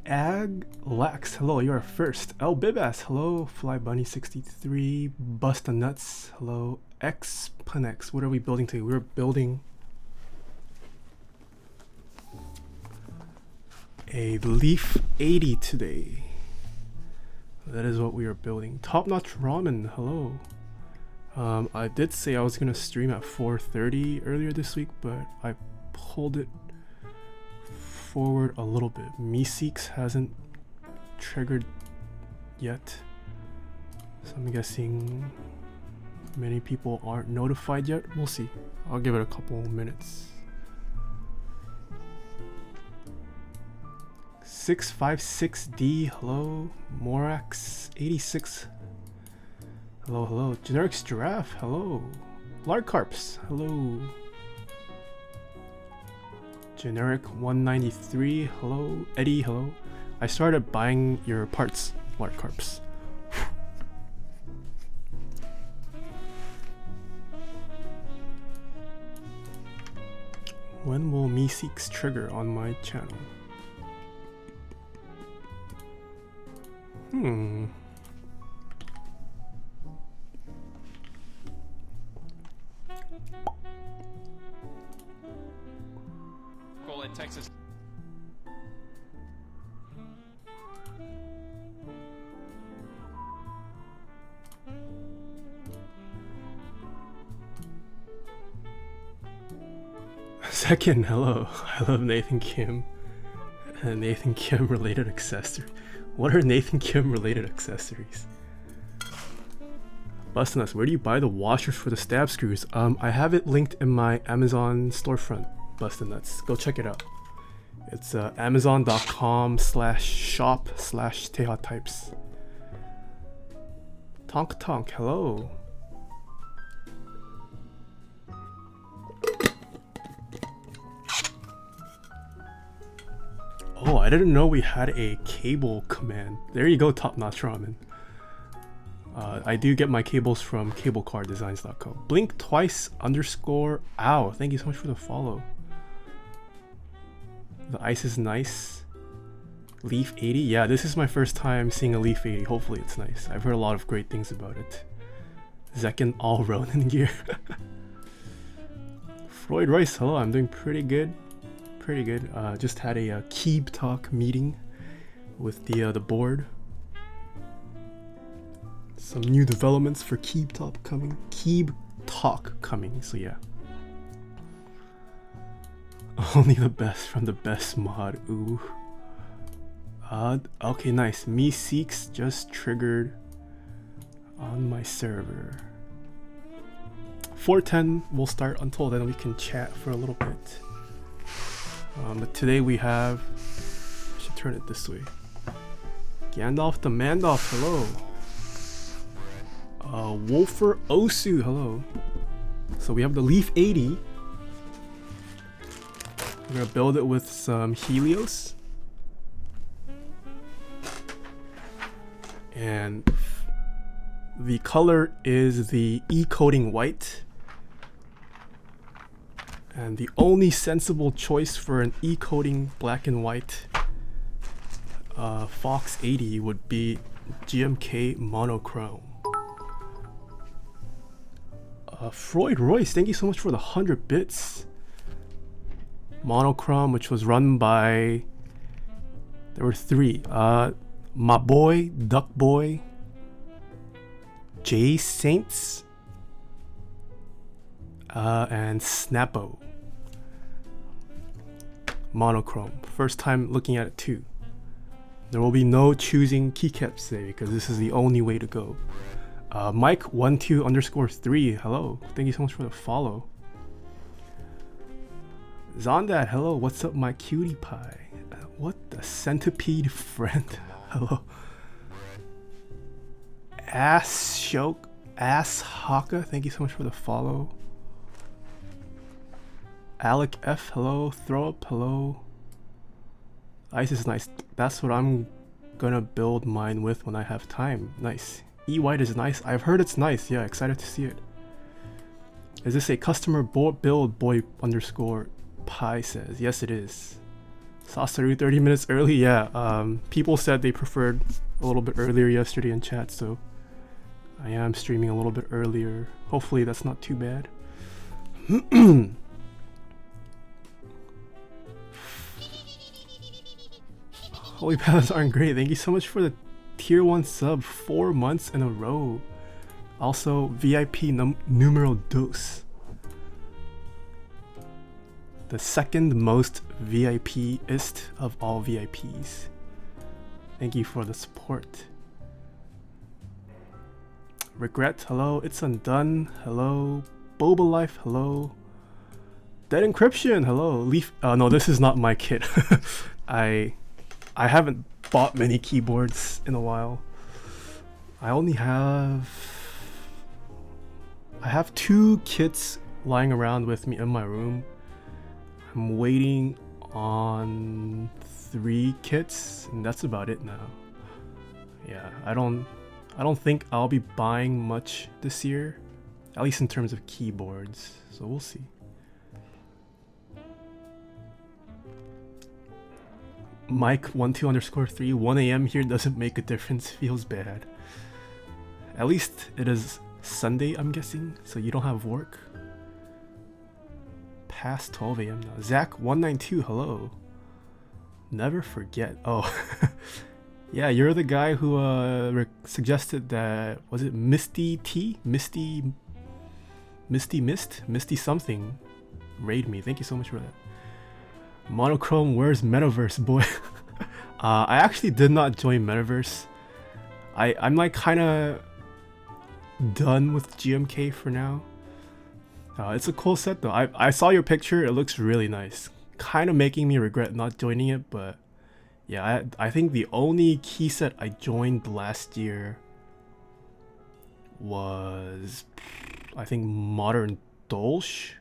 Ag Lax, hello, you're first. El Bibas, hello. Fly Bunny 63, Busta Nuts, hello. X Panex, what are we building today? We're building a Leaf80 today. That is what we are building. Top Notch Ramen, hello. I did say I was gonna stream at 4:30 earlier this week, but I pulled it forward a little bit. Meeseeks hasn't triggered yet, so I'm guessing many people aren't notified yet. We'll see. I'll give it a couple minutes. 656D, hello. Morax 86, hello, hello. Generics Giraffe, hello. Larcarps, hello. Generic 193, hello. Eddie, hello. I started buying your parts, Larcarps. When will Meeseeks trigger on my channel? Call in Texas. Second, hello. I love Nathan Kim and Nathan Kim related accessories. What are Nathan Kim related accessories? Bustin' us, where do you buy the washers for the stab screws? I have it linked in my Amazon storefront. Bustin' nuts, go check it out. It's amazon.com/shop/Taeha types. Tonk Tonk, hello. Oh, I didn't know we had a cable command. There you go, Top Notch Ramen. I do get my cables from cablecarddesigns.co. Blink twice _ ow. Thank you so much for the follow. The ice is nice. Leaf80. Yeah, this is my first time seeing a Leaf80. Hopefully it's nice. I've heard a lot of great things about it. Zekin all Ronin gear. Freud Rice, hello. I'm doing pretty good. Pretty good. Just had a Keeb Talk meeting with the board. Some new developments for Keeb Talk coming. Keeb Talk coming. So yeah. Only the best from the best mod. Ooh. Okay, nice. Meeseeks just triggered on my server. 4:10 will start. Until then we can chat for a little bit. But today we have, I should turn it this way. Gandalf the Mandalf, hello. Wolfer Osu, hello. So we have the Leaf80. We're gonna build it with some Healios. And the color is the E-coating white. And the only sensible choice for an E-coating black and white Fox 80 would be GMK monochrome. Freud Royce, thank you so much for the 100 bits. Monochrome, which was run by, there were 3. My boy, Duck Boy, Jay Saints, and Snappo. Monochrome. First time looking at it too. There will be no choosing keycaps today because this is the only way to go. Mike12_3, hello. Thank you so much for the follow. Zondad, hello. What's up, my cutie pie? What the centipede friend? Hello. Ass Haka, thank you so much for the follow. Alec F, hello. Throw up, hello. Ice is nice. That's what I'm gonna build mine with when I have time. Nice. E White is nice. I've heard it's nice. Yeah, excited to see it. Is this a customer build boy _ pie says? Yes, it is. Sasaru 30 minutes early. Yeah, people said they preferred a little bit earlier yesterday in chat, so I am streaming a little bit earlier. Hopefully that's not too bad. Holy paths aren't great. Thank you so much for the tier 1 sub 4 months in a row. Also, VIP numero dos. The second most VIP-ist of all VIPs. Thank you for the support. Regret, hello. It's Undone, hello. Boba Life, hello. Dead Encryption, hello. Leaf, no, this is not my kit. I haven't bought many keyboards in a while. I have 2 kits lying around with me in my room. I'm waiting on 3 kits, and that's about it now. Yeah, I don't think I'll be buying much this year, at least in terms of keyboards. So we'll see. Mike12_3, 1 a.m. here doesn't make a difference, feels bad. At least it is Sunday, I'm guessing, so you don't have work. Past 12 a.m. now. Zach192, hello. Never forget. Oh, yeah, you're the guy who suggested that, was it Misty T? Misty something raid me. Thank you so much for that. Monochrome, where's Metaverse, boy? I actually did not join Metaverse. I'm like kind of done with GMK for now. It's a cool set though. I saw your picture. It looks really nice. Kind of making me regret not joining it, but yeah, I think the only key set I joined last year was, I think, Modern Dolch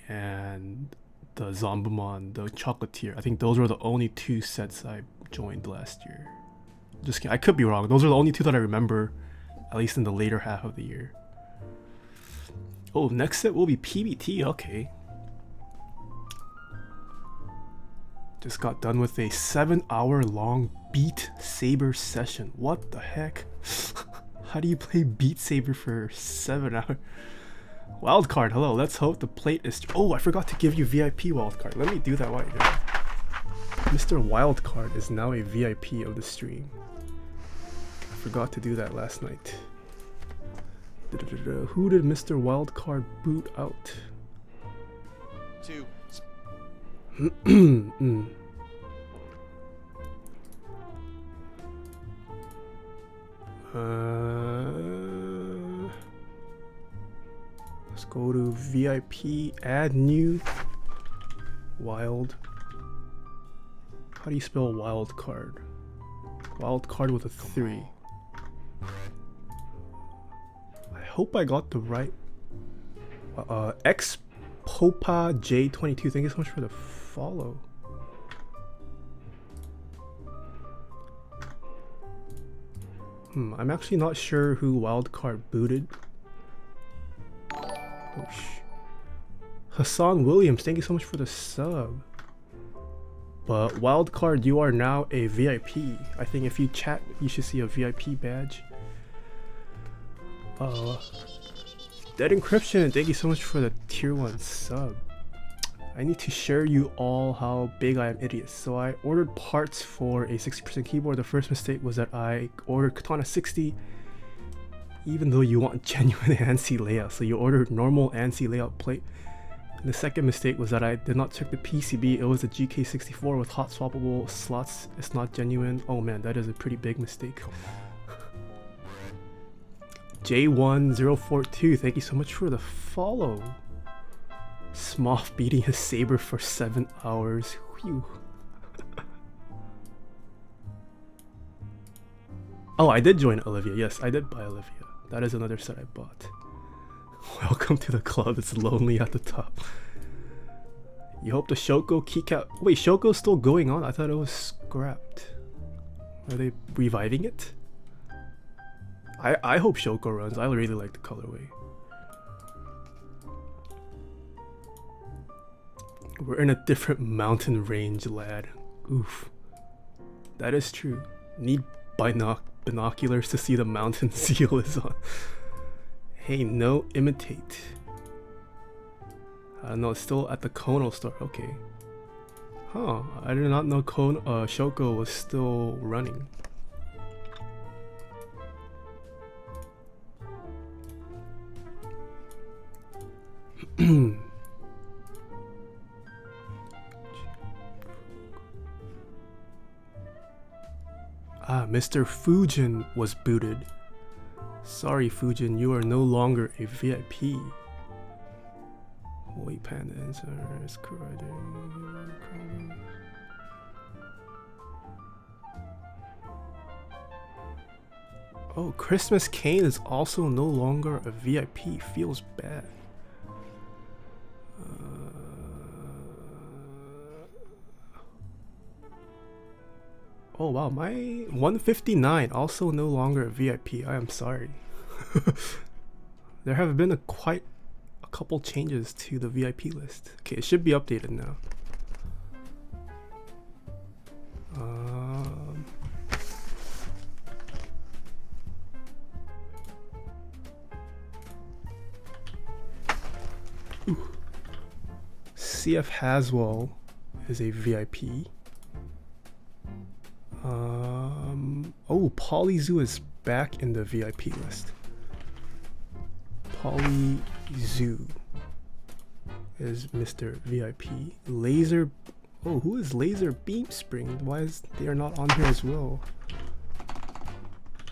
and the Zombamon, the Chocolatier. I think those were the only 2 sets I joined last year. Just kidding. I could be wrong. Those are the only 2 that I remember, at least in the later half of the year. Oh, next set will be PBT. Okay. Just got done with a 7-hour long Beat Saber session. What the heck? How do you play Beat Saber for 7 hours? Wildcard, hello. Let's hope the plate is... Oh, I forgot to give you VIP wildcard. Let me do that while you're there. Mr. Wildcard is now a VIP of the stream. I forgot to do that last night. Who did Mr. Wildcard boot out? 2. Let's go to VIP, add new, wild. How do you spell wild card? Wild card with a 3. I hope I got the right. X Popa J22. Thank you so much for the follow. I'm actually not sure who wildcard booted. Oh, Hassan Williams, thank you so much for the sub. But wildcard, you are now a VIP. I think if you chat, you should see a VIP badge. Dead Encryption, thank you so much for the tier 1 sub. I need to share you all how big I am idiot. So I ordered parts for a 60% keyboard. The first mistake was that I ordered Katana 60, even though you want genuine ANSI layout. So you ordered normal ANSI layout plate. And the second mistake was that I did not check the PCB. It was a GK64 with hot swappable slots. It's not genuine. Oh man, that is a pretty big mistake. J1042, thank you so much for the follow. Smoth beating his saber for 7 hours. Whew. Oh, I did join Olivia. Yes, I did buy Olivia. That is another set I bought. Welcome to the club. It's lonely at the top. You hope the Shoko keycap... Wait, Shoko's still going on? I thought it was scrapped. Are they reviving it? I hope Shoko runs. I really like the colorway. We're in a different mountain range, lad. Oof. That is true. Need binoculars to see the mountain seal is on. Hey, no, imitate. No, it's still at the Kono store. Okay. Huh, I did not know Shoko was still running. Mr. Fujin was booted. Sorry, Fujin, you are no longer a VIP. Holy Panda answers correct. Oh, Christmas Kane is also no longer a VIP. Feels bad. Oh wow, my 159 also no longer a VIP. I am sorry. There have been quite a couple changes to the VIP list. Okay, it should be updated now. CF Haswell is a VIP. Oh, Polyzoo is back in the VIP list. Polyzoo is Mr. VIP. Laser. Oh, who is Laser Beam Spring? Why is they are not on here as well?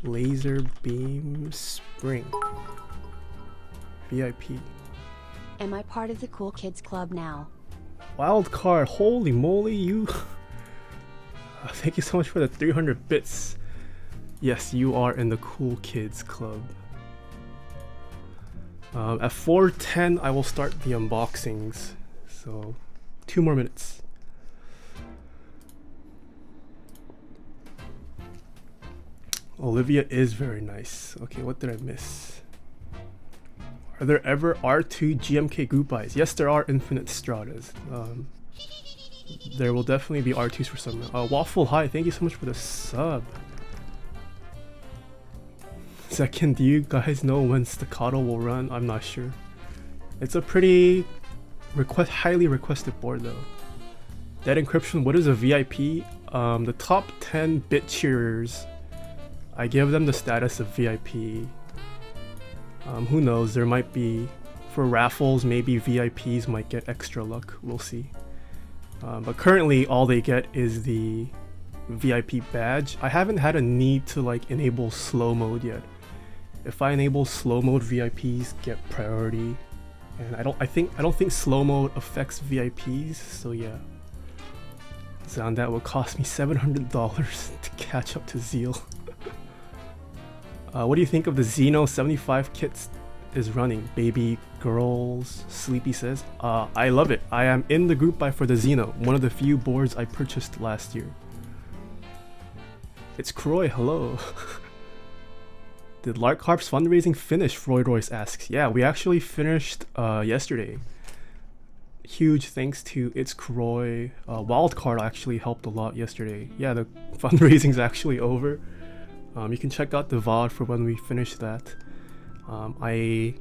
Laser Beam Spring. VIP. Am I part of the cool kids club now? Wild card. Holy moly, you. Thank you so much for the 300 bits. Yes, you are in the cool kids club. At 4:10, I will start the unboxings. So, 2 more minutes. Olivia is very nice. Okay, what did I miss? Are there ever R2 GMK group buys? Yes, there are infinite stratas. There will definitely be R2s for some. Waffle High, thank you so much for the sub. Second, do you guys know when Staccato will run? I'm not sure. It's a pretty highly requested board though. Dead Encryption, what is a VIP? The top 10 bit cheerers, I give them the status of VIP. Who knows, there might be, for raffles, maybe VIPs might get extra luck, we'll see. But currently all they get is the VIP badge. I haven't had a need to like enable slow mode yet. If I enable slow mode, VIPs get priority, and I don't think slow mode affects VIPs, so yeah. So that would cost me $700 to catch up to Zeal. What do you think of the Xeno 75 kits is running? Baby Girls Sleepy says, I love it. I am in the group buy for the Xeno, one of the few boards I purchased last year. It's Croy, hello. Did Lark Harp's fundraising finish? Freud Royce asks. Yeah, we actually finished yesterday. Huge thanks to It's Croy. Wildcard actually helped a lot yesterday. Yeah, the fundraising's actually over. You can check out the VOD for when we finish that. I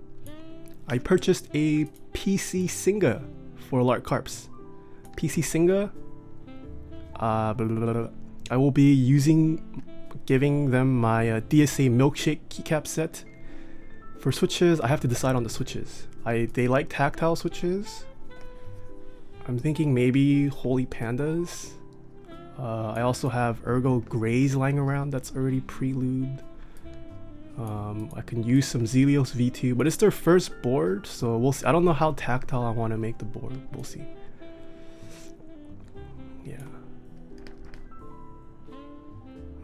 purchased a PC Singa for Lark Harps. PC Singa. I will be giving them my DSA milkshake keycap set. For switches, I have to decide on the switches. They like tactile switches. I'm thinking maybe Holy Pandas. I also have Ergo Grays lying around that's already pre-lubed. I can use some Healios V2, but it's their first board, so we'll see. I don't know how tactile I want to make the board. We'll see. Yeah.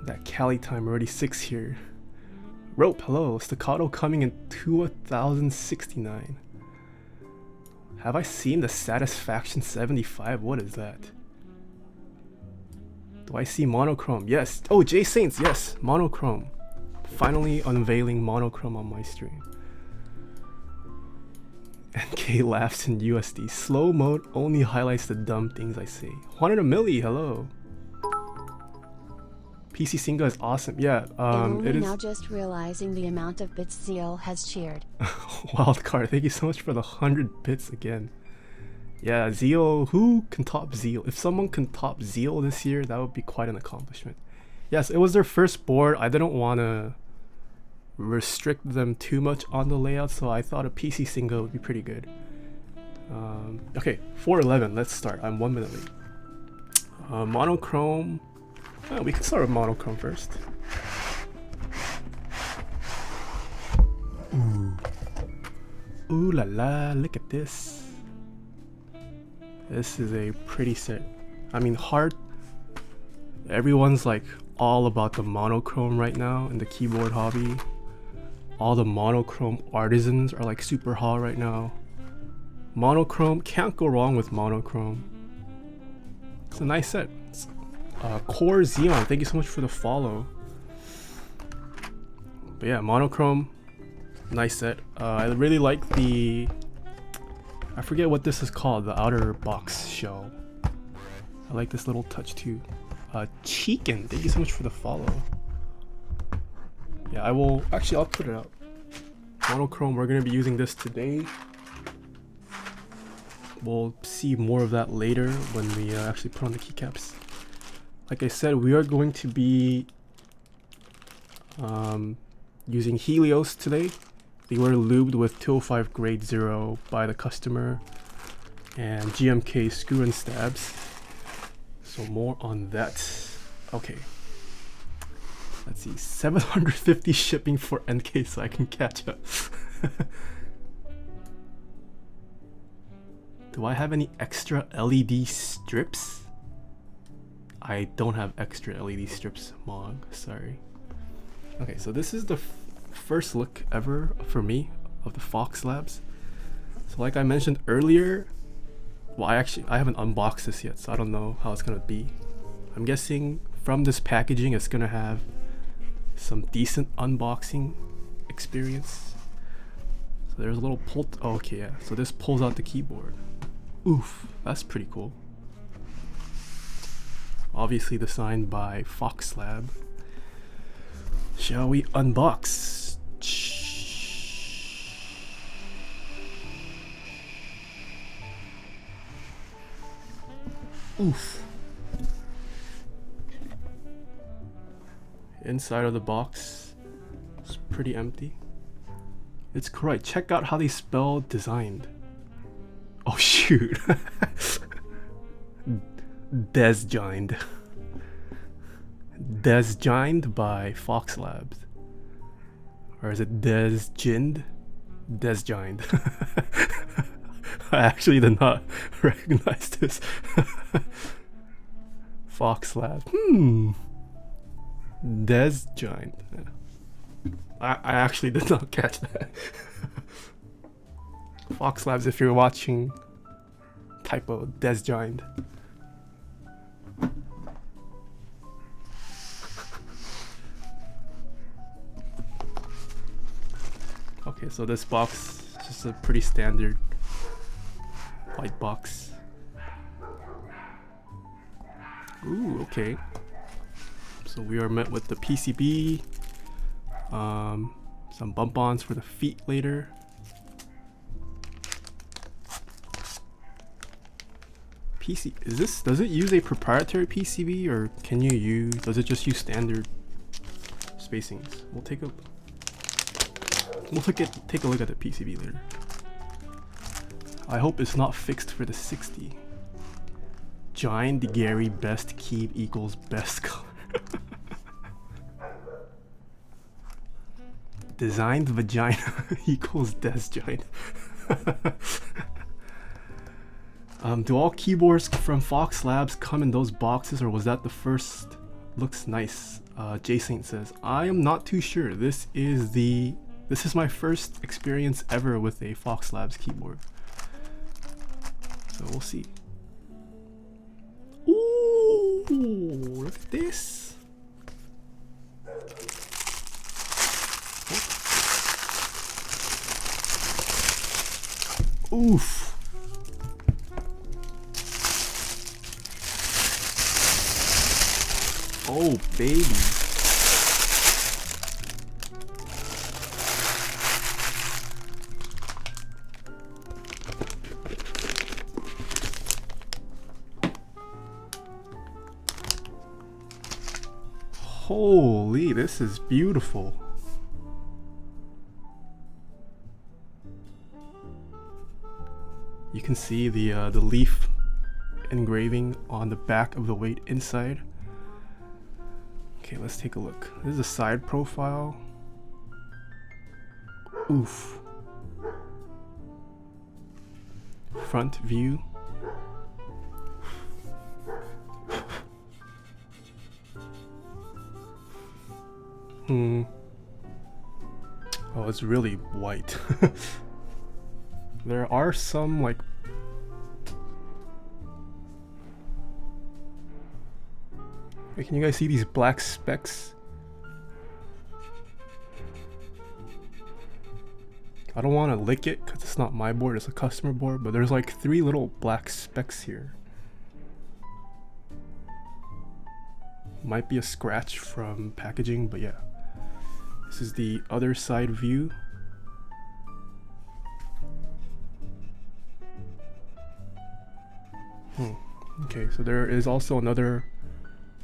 That Cali time already 6 here. Rope, hello. Staccato coming in 2069. Have I seen the Satisfaction 75? What is that? Do I see monochrome? Yes. Oh, J Saints, yes. Monochrome. Finally unveiling monochrome on my stream. NK laughs in USD. Slow mode only highlights the dumb things I say. 100 milli, hello. PC Singa is awesome. Yeah, it is. Now just realizing the amount of bits Zeal has cheered. Wildcard, thank you so much for the 100 bits again. Yeah, Zeal, who can top Zeal? If someone can top Zeal this year, that would be quite an accomplishment. Yes, it was their first board. I didn't want to restrict them too much on the layout, so I thought a PC Singa would be pretty good. Okay, 411, let's start. I'm 1 minute late. Monochrome. Oh, we can start with monochrome first. Ooh. Ooh la la, look at this. This is a pretty set. I mean, hard. Everyone's like all about the monochrome right now in the keyboard hobby. All the monochrome artisans are like super hot right now. Monochrome, can't go wrong with monochrome. It's a nice set. Core Xeon, thank you so much for the follow. But yeah, monochrome, nice set. I really like the, I forget what this is called, the outer box shell. I like this little touch too. Chicken, thank you so much for the follow. Yeah, I'll put it out. Monochrome, we're gonna be using this today. We'll see more of that later when we actually put on the keycaps. Like I said, we are going to be using Healios today. They were lubed with 205 grade 0 by the customer and GMK screw and stabs. So more on that. Okay. Let's see, 750 shipping for NK so I can catch up. Do I have any extra LED strips? I don't have extra LED strips, Mog, sorry. Okay, so this is the first look ever for me of the Fox Labs. So like I mentioned earlier, well I haven't unboxed this yet, so I don't know how it's gonna be. I'm guessing from this packaging it's gonna have some decent unboxing experience. So there's a little pull, oh, okay, yeah, so this pulls out the keyboard. Oof, that's pretty cool. Obviously designed by Fox Lab. Shall we unbox? Oof. Inside of the box is pretty empty. It's correct. Check out how they spell designed. Oh shoot. Desgined. Desgined by Fox Labs. Or is it Desgined? Desgined. I actually did not recognize this. Fox Labs. Desgined. I actually did not catch that. Fox Labs, if you're watching, typo, Desgined. Okay, so this box is just a pretty standard white box. Ooh, okay. So we are met with the PCB, some bump-ons for the feet later. PC, does it use a proprietary PCB or does it just use standard spacings? We'll take a look at the PCB later. I hope it's not fixed for the 60. Giant Gary best keep equals best color. Designed vagina equals desgiant. Do all keyboards from Fox Labs come in those boxes, or was that the first? Looks nice. J Saint says, I am not too sure. This is my first experience ever with a Fox Labs keyboard. So we'll see. Ooh, look at this. Oof. Oh, baby. Holy, this is beautiful. You can see the leaf engraving on the back of the weight inside. Okay, let's take a look. This is a side profile. Oof. Front view. Oh, it's really white. There are some like Wait, can you guys see these black specks? I don't want to lick it because it's not my board, it's a customer board, but there's like 3 little black specks here. Might be a scratch from packaging, but yeah. This is the other side view. Okay, so there is also another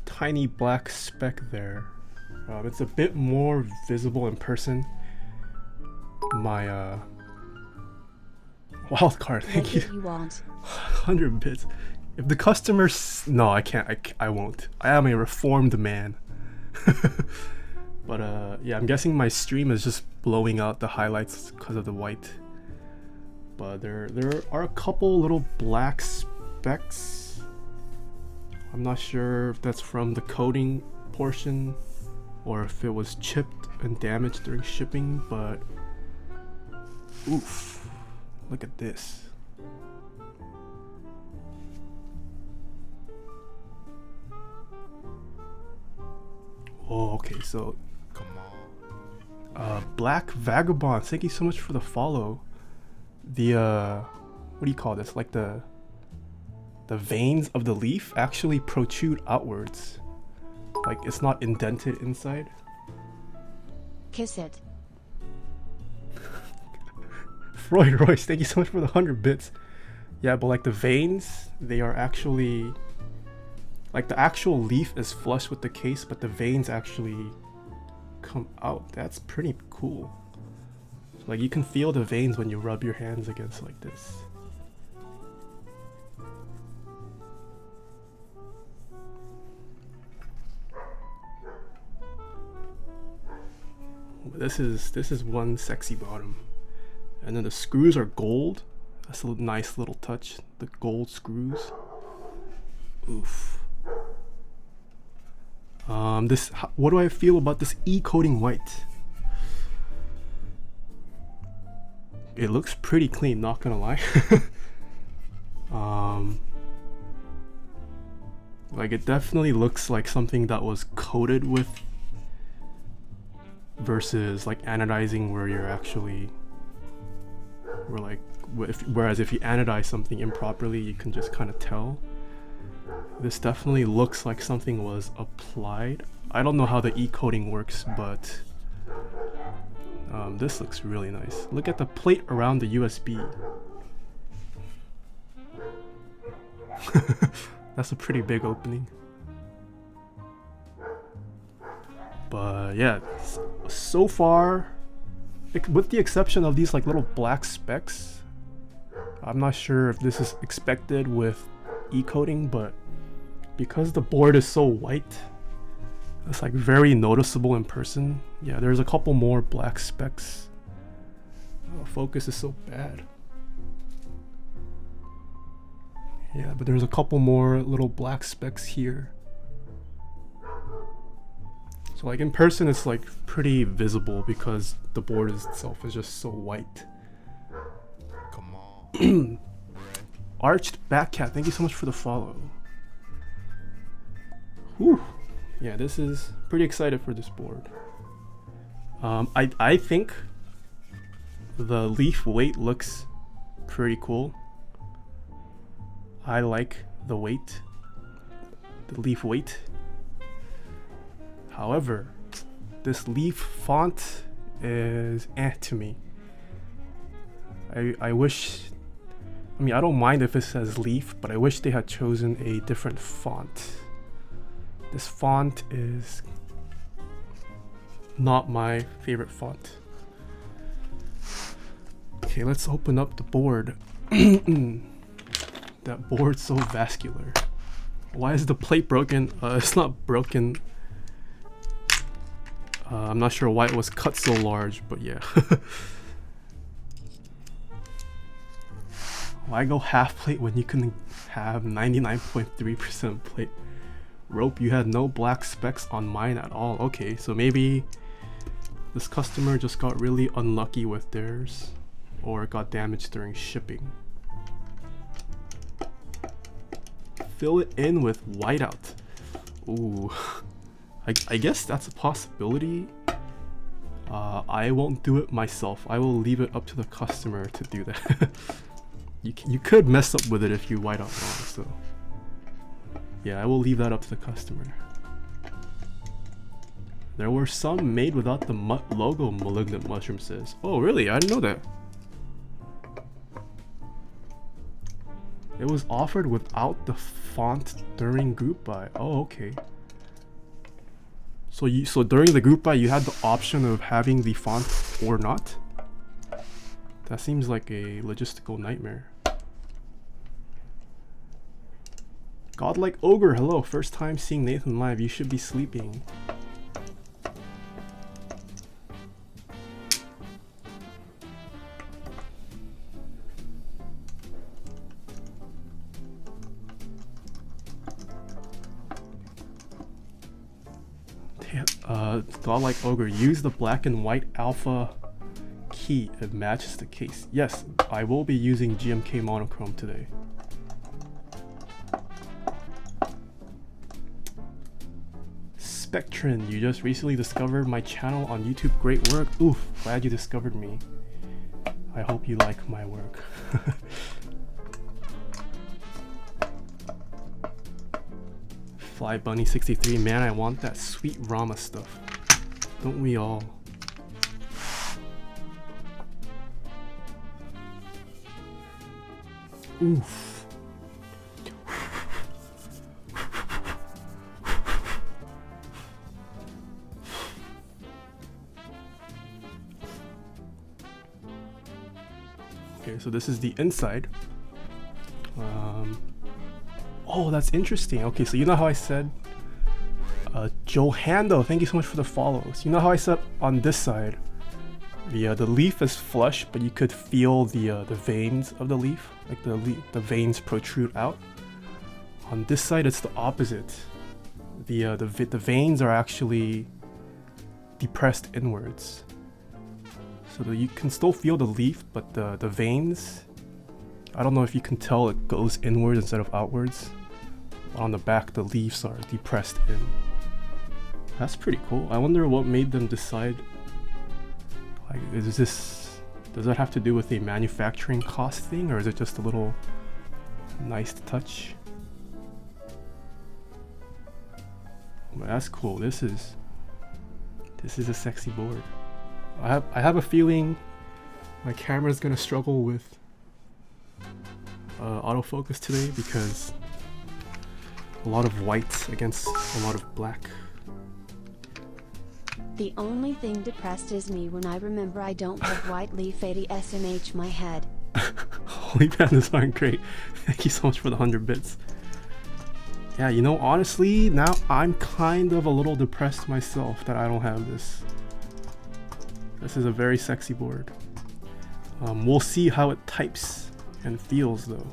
tiny black speck there. It's a bit more visible in person. My wild card, thank you. You want? 100 bits. If the customers, no, I can't. I won't. I am a reformed man. But yeah, I'm guessing my stream is just blowing out the highlights because of the white. But there are a couple little black specks. I'm not sure if that's from the coating portion or if it was chipped and damaged during shipping, but oof, look at this. Oh, okay, so Come on. Black Vagabond, thank you so much for the follow. The what do you call this? Like the veins of the leaf actually protrude outwards. Like it's not indented inside. Kiss it. Freud Royce, thank you so much for the 100 bits. Yeah, but like the veins, they are actually like the actual leaf is flush with the case, but the veins actually come out. That's pretty cool. Like you can feel the veins when you rub your hands against like this. This is one sexy bottom. And then the screws are gold. That's a nice little touch. The gold screws. Oof. What do I feel about this e-coating white? It looks pretty clean, not gonna lie. Like it definitely looks like something that was coated with versus like anodizing where you're actually whereas if you anodize something improperly, you can just kind of tell. This definitely looks like something was applied. I don't know how the e-coating works, but this looks really nice. Look at the plate around the USB. That's a pretty big opening. But yeah, so far, with the exception of these like little black specks, I'm not sure if this is expected with e-coating, but because the board is so white, it's like very noticeable in person. Yeah, there's a couple more black specks. Oh, focus is so bad. Yeah, but there's a couple more little black specks here. So like in person it's like pretty visible because the board itself is just so white. Come on. Arched Batcat, thank you so much for the follow. Whew. Yeah, this is pretty excited for this board. I think the leaf weight looks pretty cool. I like the weight, the leaf weight. However, this leaf font is to me. I wish, I mean, I don't mind if it says leaf, but I wish they had chosen a different font. This font is not my favorite font. Okay, let's open up the board. That board's so vascular. Why is the plate broken? It's not broken. I'm not sure why it was cut so large, but yeah. Why go half plate when you can have 99.3% plate? Rope, you had no black specks on mine at all. Okay, so maybe this customer just got really unlucky with theirs, or it got damaged during shipping. Fill it in with whiteout. Ooh, I guess that's a possibility. I won't do it myself. I will leave it up to the customer to do that. You could mess up with it if you white out wrong, so yeah, I will leave that up to the customer. There were some made without the logo, Malignant Mushroom says. Oh really? I didn't know that. It was offered without the font during group buy. Oh okay. So during the group buy you had the option of having the font or not? That seems like a logistical nightmare. Godlike Ogre, hello. First time seeing Nathan live. You should be sleeping. Godlike Ogre, use the black and white alpha key. It matches the case. Yes, I will be using GMK monochrome today. Spectrin, you just recently discovered my channel on YouTube. Great work. Oof, glad you discovered me. I hope you like my work. Fly Bunny 63, man, I want that sweet Rama stuff. Don't we all? Oof. Okay, so this is the inside. Oh, that's interesting. Okay, so you know how I said Johando, thank you so much for the follows. You know how I said on this side the leaf is flush, but you could feel the veins of the leaf, like the veins protrude out. On this side, it's the opposite. The veins are actually depressed inwards, so that you can still feel the leaf, but the veins, I don't know if you can tell, it goes inwards instead of outwards. On the back, the leaves are depressed in. That's pretty cool. I wonder what made them decide. Like, does that have to do with a manufacturing cost thing, or is it just a little nice touch? But that's cool. This is a sexy board. I have a feeling my camera's gonna struggle with autofocus today because a lot of white against a lot of black. The only thing depressed is me when I remember I don't have white Leaf80 SMH my head. Holy pandas aren't great. Thank you so much for the 100 bits. Yeah, you know, honestly, now I'm kind of a little depressed myself that I don't have this. This is a very sexy board. We'll see how it types and feels though.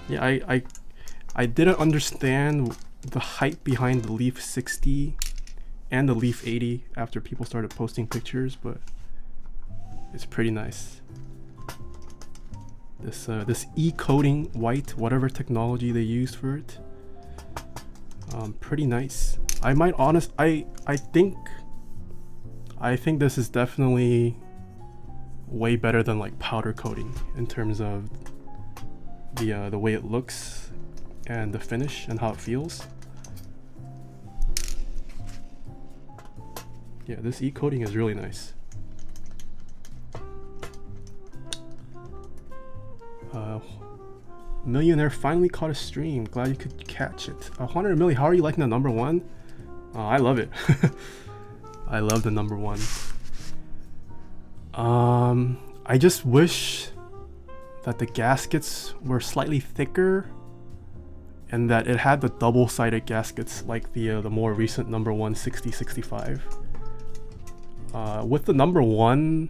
Yeah, I didn't understand the hype behind the Leaf 60 and the Leaf 80 after people started posting pictures, but it's pretty nice. This e-coating white, whatever technology they used for it, pretty nice. I think this is definitely way better than like powder coating in terms of the way it looks and the finish and how it feels. Yeah, this e-coating is really nice. Millionaire finally caught a stream. Glad you could catch it. 100 Millie, how are you liking the number one? I love it. I love the number one. I just wish that the gaskets were slightly thicker and that it had the double-sided gaskets like the more recent number one 6065. With the number one,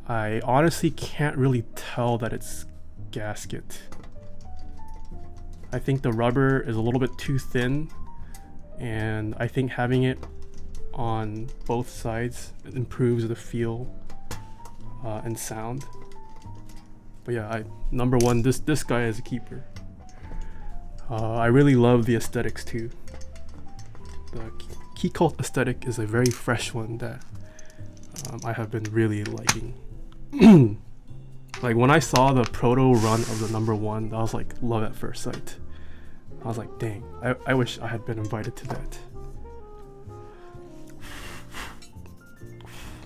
I honestly can't really tell that it's gasket. I think the rubber is a little bit too thin, and I think having it on both sides improves the feel and sound. But yeah, number one, this guy is a keeper. I really love the aesthetics too. The key cult aesthetic is a very fresh one that I have been really liking. Like when I saw the proto run of the number one, I was like love at first sight. I was like, dang, I wish I had been invited to that.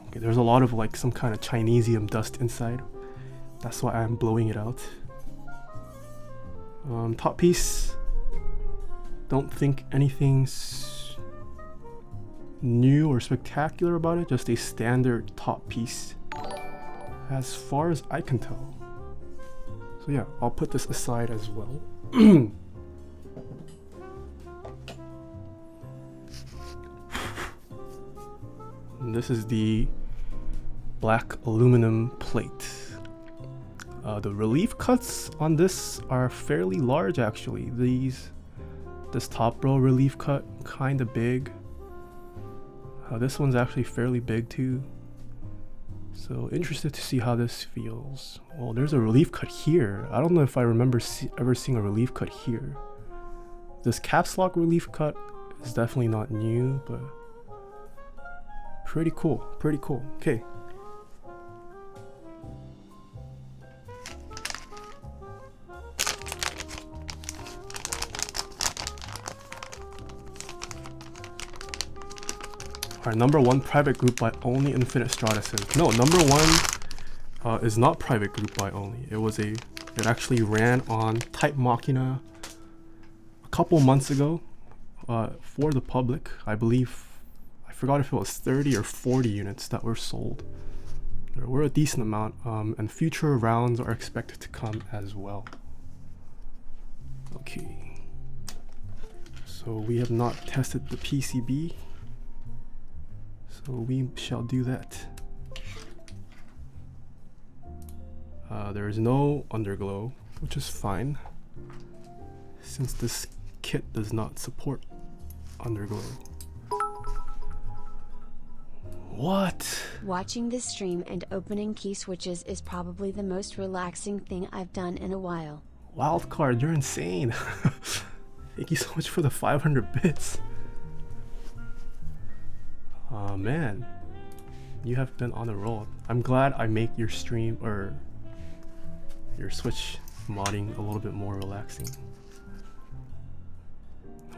Okay, there's a lot of like some kind of Chinesium dust inside. That's why I'm blowing it out. Top piece. Don't think anything's new or spectacular about it. Just a standard top piece, as far as I can tell. So yeah, I'll put this aside as well. And this is the black aluminum plate. The relief cuts on this are fairly large actually. This top row relief cut, kind of big. This one's actually fairly big too. So interested to see how this feels. Well, there's a relief cut here. I don't know if I remember ever seeing a relief cut here. This caps lock relief cut is definitely not new, but pretty cool, pretty cool. Okay. Our number one private group by only Infinite Strata says. No, number one is not private group by only. It actually ran on Type Machina a couple months ago for the public. I believe, I forgot if it was 30 or 40 units that were sold. There were a decent amount, and future rounds are expected to come as well. Okay. So we have not tested the PCB. So we shall do that. There is no underglow, which is fine, since this kit does not support underglow. What? Watching this stream and opening key switches is probably the most relaxing thing I've done in a while. Wildcard, you're insane. Thank you so much for the 500 bits. Oh man, you have been on a roll. I'm glad I make your stream or your Switch modding a little bit more relaxing.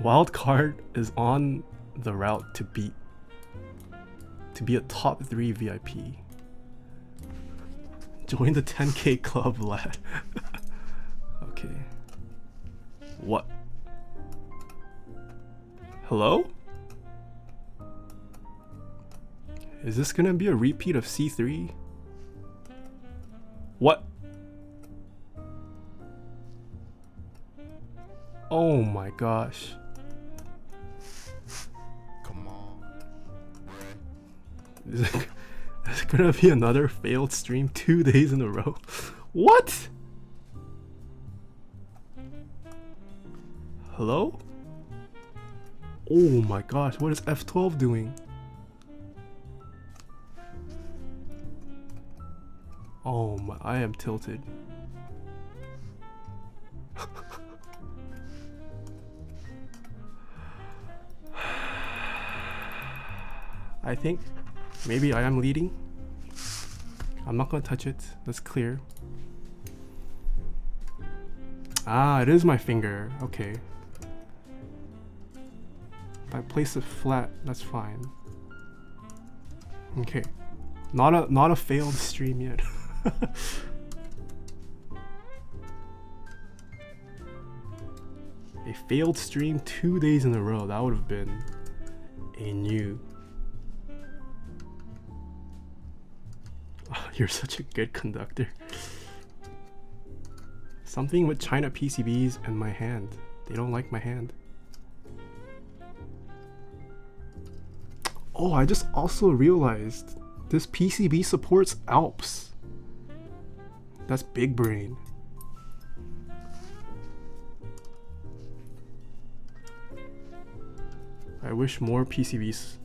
Wildcard is on the route to be a top 3 VIP. Join the 10k club, lad. Okay. What? Hello? Is this gonna be a repeat of C3? What? Oh my gosh. Come on, bruh. Is it gonna be another failed stream 2 days in a row? What? Hello? Oh my gosh, what is F12 doing? Oh my, I am tilted. I think maybe I am leading. I'm not gonna touch it. That's clear. Ah, it is my finger. Okay. If I place it flat, that's fine. Okay. Not a failed stream yet. A failed stream 2 days in a row. That would have been a new. Oh, you're such a good conductor. Something with China PCBs and my hand. They don't like my hand. Oh, I just also realized this PCB supports Alps. That's big brain. I wish more PCBs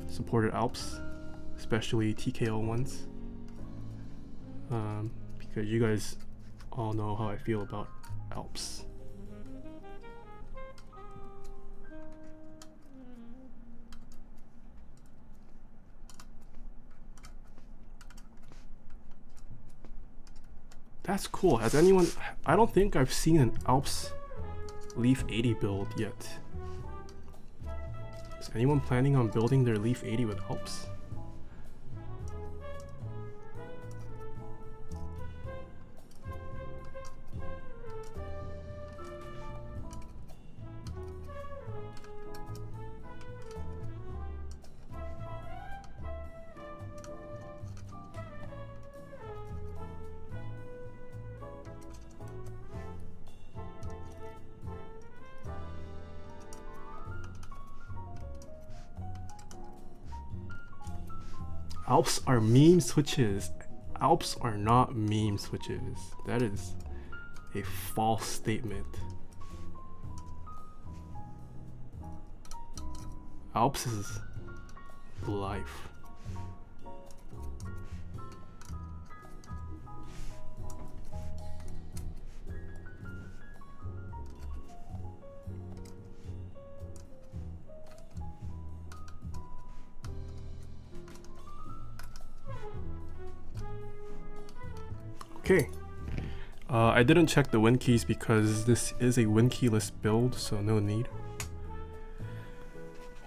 supported Alps, especially TKO ones. Because you guys all know how I feel about Alps. That's cool. Has anyone... I don't think I've seen an Alps Leaf80 build yet. Is anyone planning on building their Leaf80 with Alps? Alps are meme switches. Alps are not meme switches. That is a false statement. Alps is life. Okay, I didn't check the win keys because this is a win keyless build, so no need.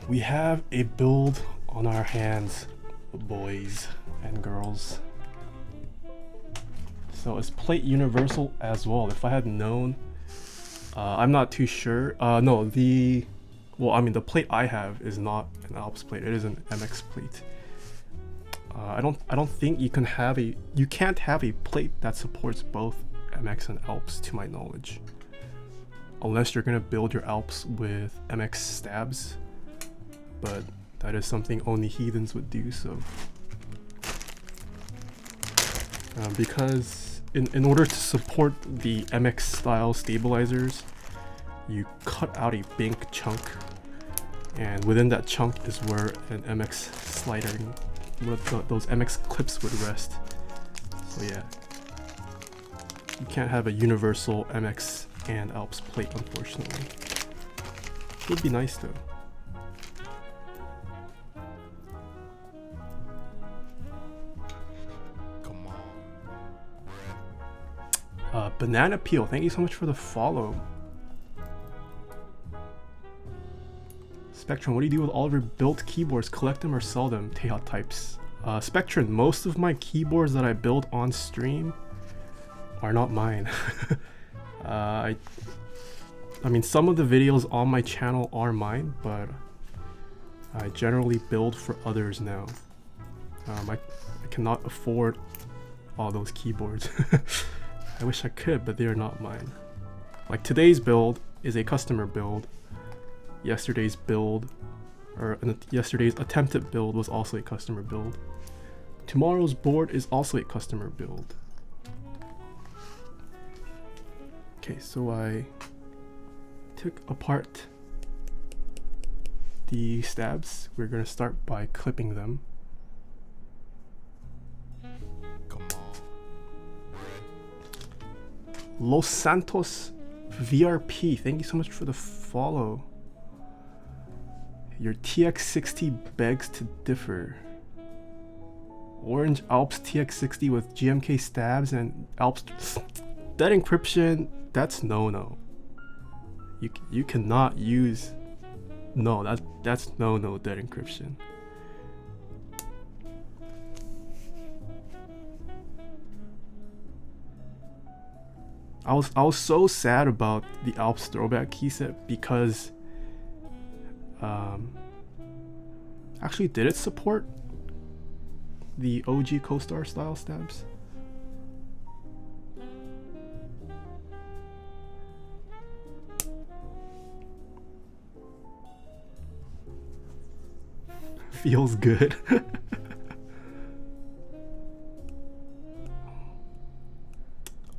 We have a build on our hands, boys and girls. So it's plate universal as well. If I had known, I'm not too sure. No, the plate I have is not an Alps plate. It is an MX plate. I don't think you can't have a plate that supports both MX and Alps, to my knowledge, unless you're gonna build your Alps with MX stabs, but that is something only heathens would do. So because in order to support the MX style stabilizers, you cut out a bink chunk, and within that chunk is where an MX sliding, those MX clips would rest. So yeah, you can't have a universal MX and Alps plate, unfortunately. Would be nice though. Come on. Banana Peel, thank you so much for the follow. Spectrum, what do you do with all of your built keyboards? Collect them or sell them? Taeha types. Spectrum, most of my keyboards that I build on stream are not mine. I mean, some of the videos on my channel are mine, but I generally build for others now. I cannot afford all those keyboards. I wish I could, but they are not mine. Like today's build is a customer build. Yesterday's attempted build was also a customer build. Tomorrow's board is also a customer build. Okay, so I took apart the stabs. We're gonna start by clipping them. Come on. Los Santos VRP, thank you so much for the follow. Your TX60 begs to differ. Orange Alps TX60 with GMK stabs and Alps dead encryption. That's no. You cannot use. No, that's no dead encryption. I was so sad about the Alps throwback key set because actually, did it support the OG Co-Star style stabs? Feels good.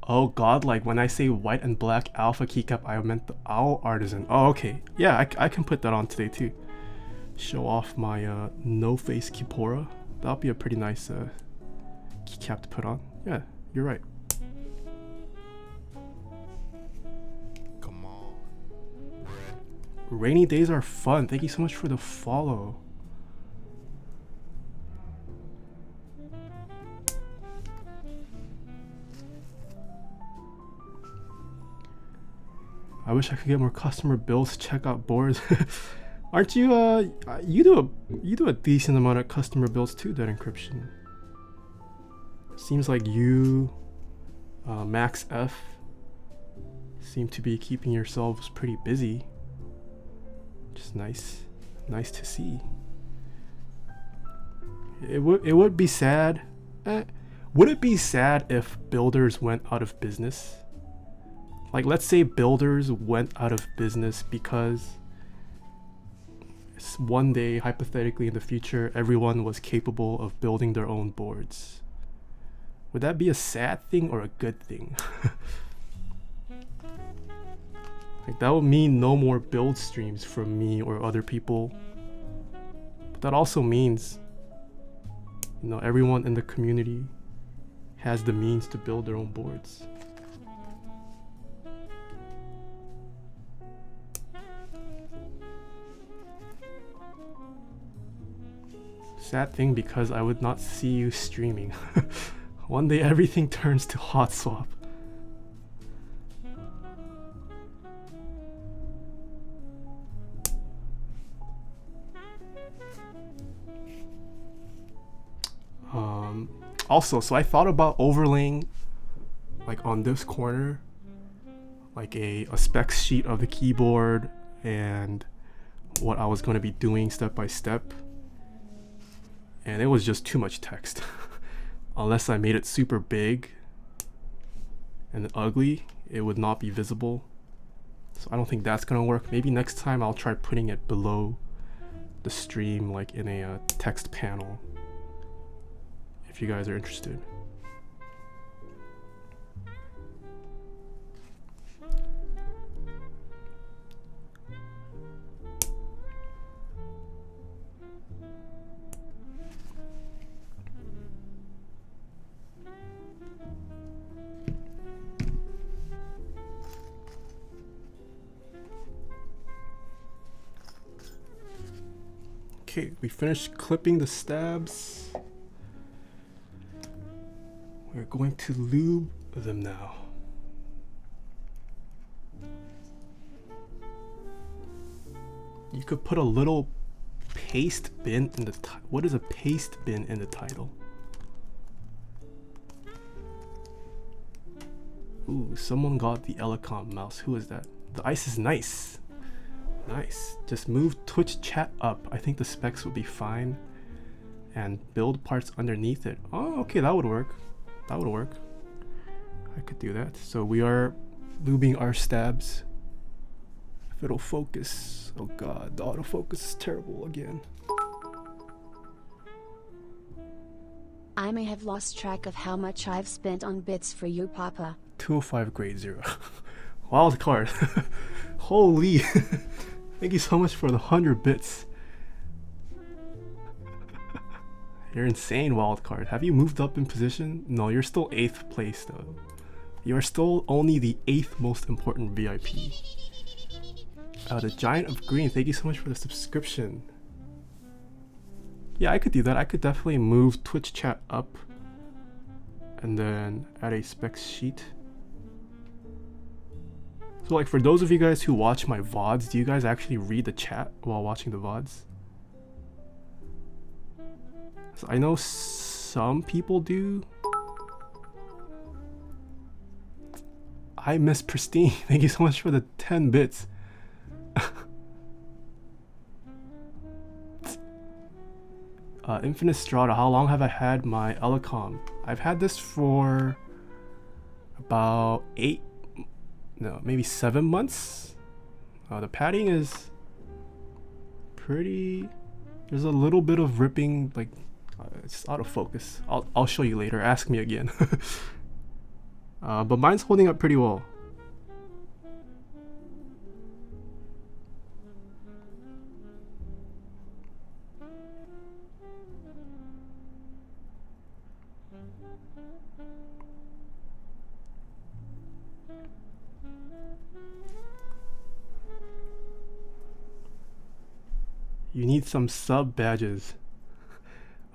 Oh god, like when I say white and black alpha keycap, I meant the owl artisan. Oh, okay. Yeah, I can put that on today too. Show off my no face Kipora. That'll be a pretty nice keycap to put on. Yeah, you're right. Come on. Rainy days are fun. Thank you so much for the follow. I wish I could get more customer builds to check out boards. Aren't you you do a decent amount of customer builds too, dead encryption. Seems like you Max F seem to be keeping yourselves pretty busy. Just nice to see. It would be sad. Would it be sad if builders went out of business? Like, let's say builders went out of business because one day, hypothetically in the future, everyone was capable of building their own boards. Would that be a sad thing or a good thing? Like, that would mean no more build streams from me or other people. But that also means, you know, everyone in the community has the means to build their own boards. Sad thing because I would not see you streaming. One day everything turns to hot swap. Also, so I thought about overlaying, like on this corner, like a specs sheet of the keyboard and what I was going to be doing step by step. And it was just too much text. Unless I made it super big and ugly, it would not be visible. So I don't think that's gonna work. Maybe next time I'll try putting it below the stream, like in a text panel, if you guys are interested. Okay, we finished clipping the stabs. We're going to lube them now. You could put a little paste bin in the title. What is a paste bin in the title? Ooh, someone got the Elecom mouse. Who is that? The ice is nice. Nice. Just move Twitch chat up. I think the specs will be fine. And build parts underneath it. Oh, okay, that would work. That would work. I could do that. So we are lubing our stabs. If it'll focus. Oh god, the autofocus is terrible again. I may have lost track of how much I've spent on bits for you, Papa. 205 grade 0. Wild card. Holy. Thank you so much for the 100 bits. You're insane, wild card. Have you moved up in position? No, you're still 8th place though. You are still only the 8th most important VIP. The Giant of Green, thank you so much for the subscription. Yeah, I could do that. I could definitely move Twitch chat up and then add a specs sheet. So like for those of you guys who watch my VODs, do you guys actually read the chat while watching the VODs? So I know some people do. I miss Pristine. Thank you so much for the 10 bits. Infinite Strata, how long have I had my Elecom? I've had this for about maybe 7 months. The padding is pretty, there's a little bit of ripping, like it's out of focus. I'll show you later, ask me again. But mine's holding up pretty well. You need some sub badges.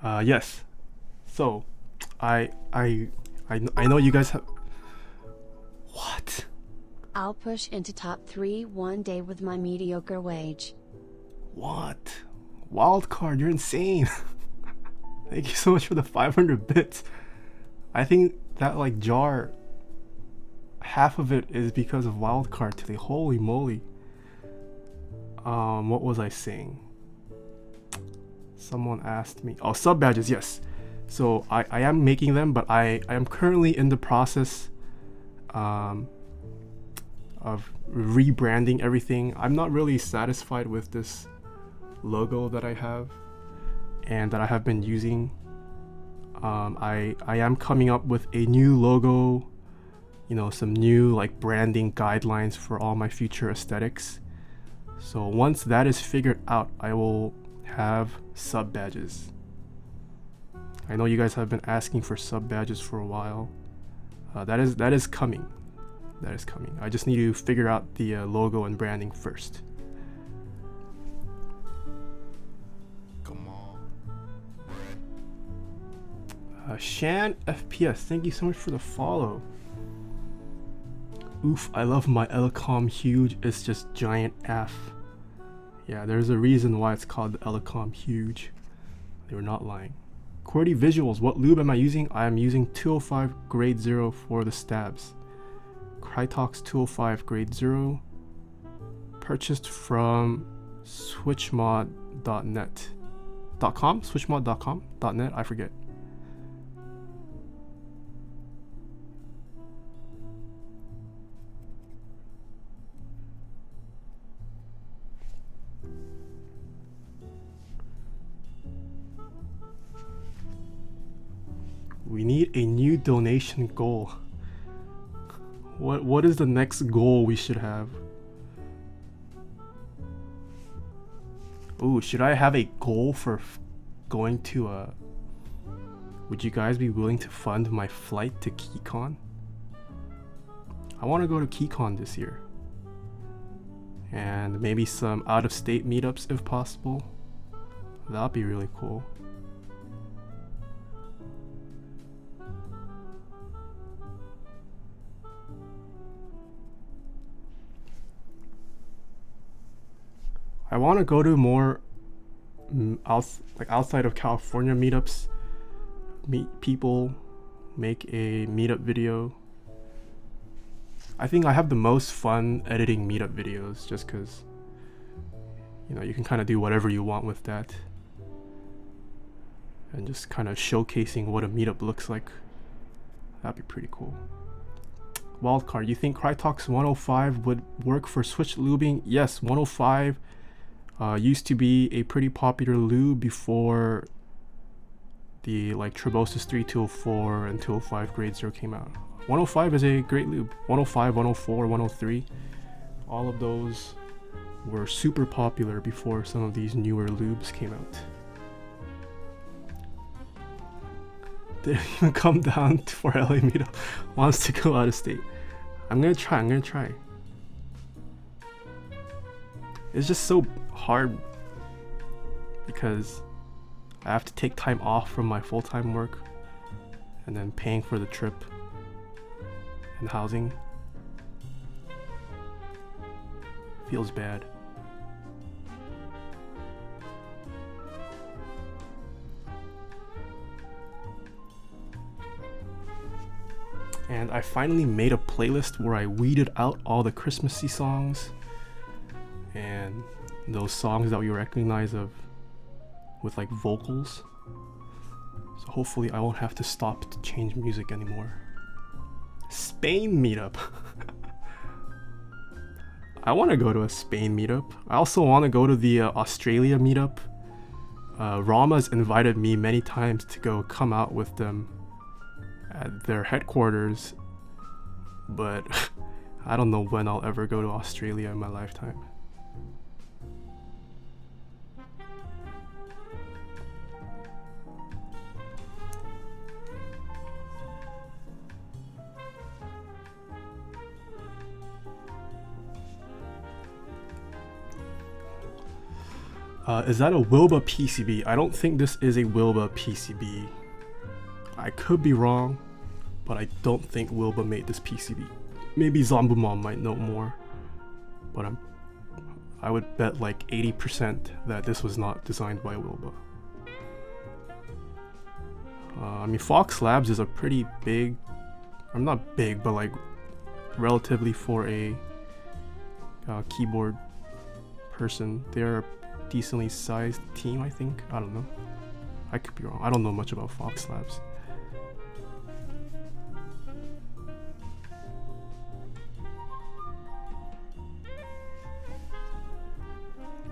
Yes. So, I know you guys have. What? I'll push into top 3 one day with my mediocre wage. What? Wildcard, you're insane. Thank you so much for the 500 bits. I think that like jar, half of it is because of wildcard today. Holy moly. What was I saying? Someone asked me. Oh, sub badges, yes. So I am making them, but I am currently in the process of rebranding everything. I'm not really satisfied with this logo that I have and that I have been using. I am coming up with a new logo, you know, some new like branding guidelines for all my future aesthetics. So once that is figured out, I will have sub badges. I know you guys have been asking for sub badges for a while. That is coming. That is coming. I just need to figure out the logo and branding first. Come on. Shan FPS, thank you so much for the follow. Oof, I love my Elecom Huge. It's just giant F. Yeah, there's a reason why it's called the Elecom Huge. They were not lying. QWERTY visuals, what lube am I using? I am using 205 grade 0 for the stabs. Krytox 205 grade 0. Purchased from switchmod.net. .com? Switchmod.com? .net? I forget. We need a new donation goal. What is the next goal we should have? Ooh, should I have a goal for going to would you guys be willing to fund my flight to KeyCon? I want to go to KeyCon this year. And maybe some out-of-state meetups if possible. That'd be really cool. I want to go to more outside of California meetups, meet people, make a meetup video. I think I have the most fun editing meetup videos just because, you know, you can kind of do whatever you want with that. And just kind of showcasing what a meetup looks like. That'd be pretty cool. Wildcard, you think Krytox 105 would work for switch lubing? Yes, 105 used to be a pretty popular lube before the like Trebosis 3, 204 and 205 grade 0 came out. 105 is a great lube. 105, 104, 103, all of those were super popular before some of these newer lubes came out. Didn't even come down for LA meetup. Wants to go out of state. I'm gonna try. It's just so hard because I have to take time off from my full-time work and then paying for the trip and housing. Feels bad. And I finally made a playlist where I weeded out all the Christmassy songs and those songs that we recognize of with like vocals. So hopefully I won't have to stop to change music anymore. Spain meetup. I want to go to a Spain meetup. I also want to go to the Australia meetup. Rama's invited me many times to go come out with them at their headquarters, but I don't know when I'll ever go to Australia in my lifetime. Is that a Wilba PCB? I don't think this is a Wilba PCB. I could be wrong, but I don't think Wilba made this PCB. Maybe Zombumon might know more, but I would bet like 80% that this was not designed by Wilba. I mean, Fox Labs is a pretty big, I'm not big, but like relatively for a keyboard person, they're a decently sized team, I think. I don't know. I could be wrong. I don't know much about Fox Labs.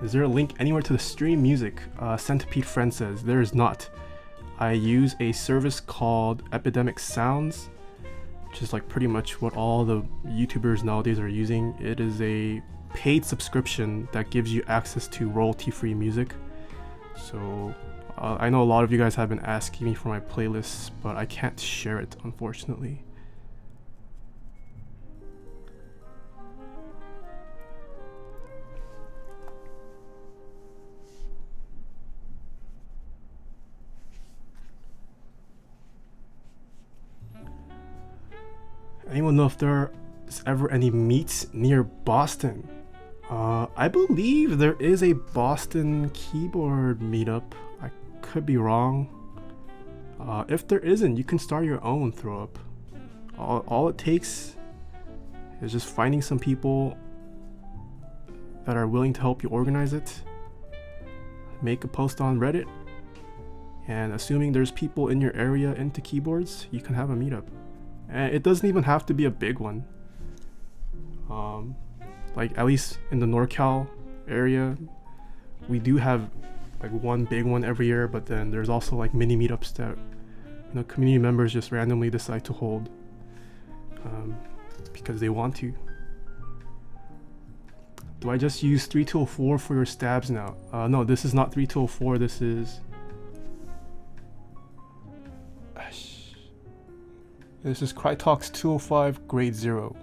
Is there a link anywhere to the stream music? Centipede Friend says, there is not. I use a service called Epidemic Sounds, which is like pretty much what all the YouTubers nowadays are using. It is a paid subscription that gives you access to royalty-free music. So I know a lot of you guys have been asking me for my playlists, but I can't share it, unfortunately. Anyone know if there is ever any meets near Boston? I believe there is a Boston keyboard meetup. I could be wrong. If there isn't, you can start your own throw up. All it takes is just finding some people that are willing to help you organize it. Make a post on Reddit, and assuming there's people in your area into keyboards, you can have a meetup. And it doesn't even have to be a big one. Like at least in the NorCal area, we do have like one big one every year, but then there's also like mini meetups that community members just randomly decide to hold because they want to. Do I just use 3204 for your stabs now? No, this is not 3204. This is Crytox 205 grade 0.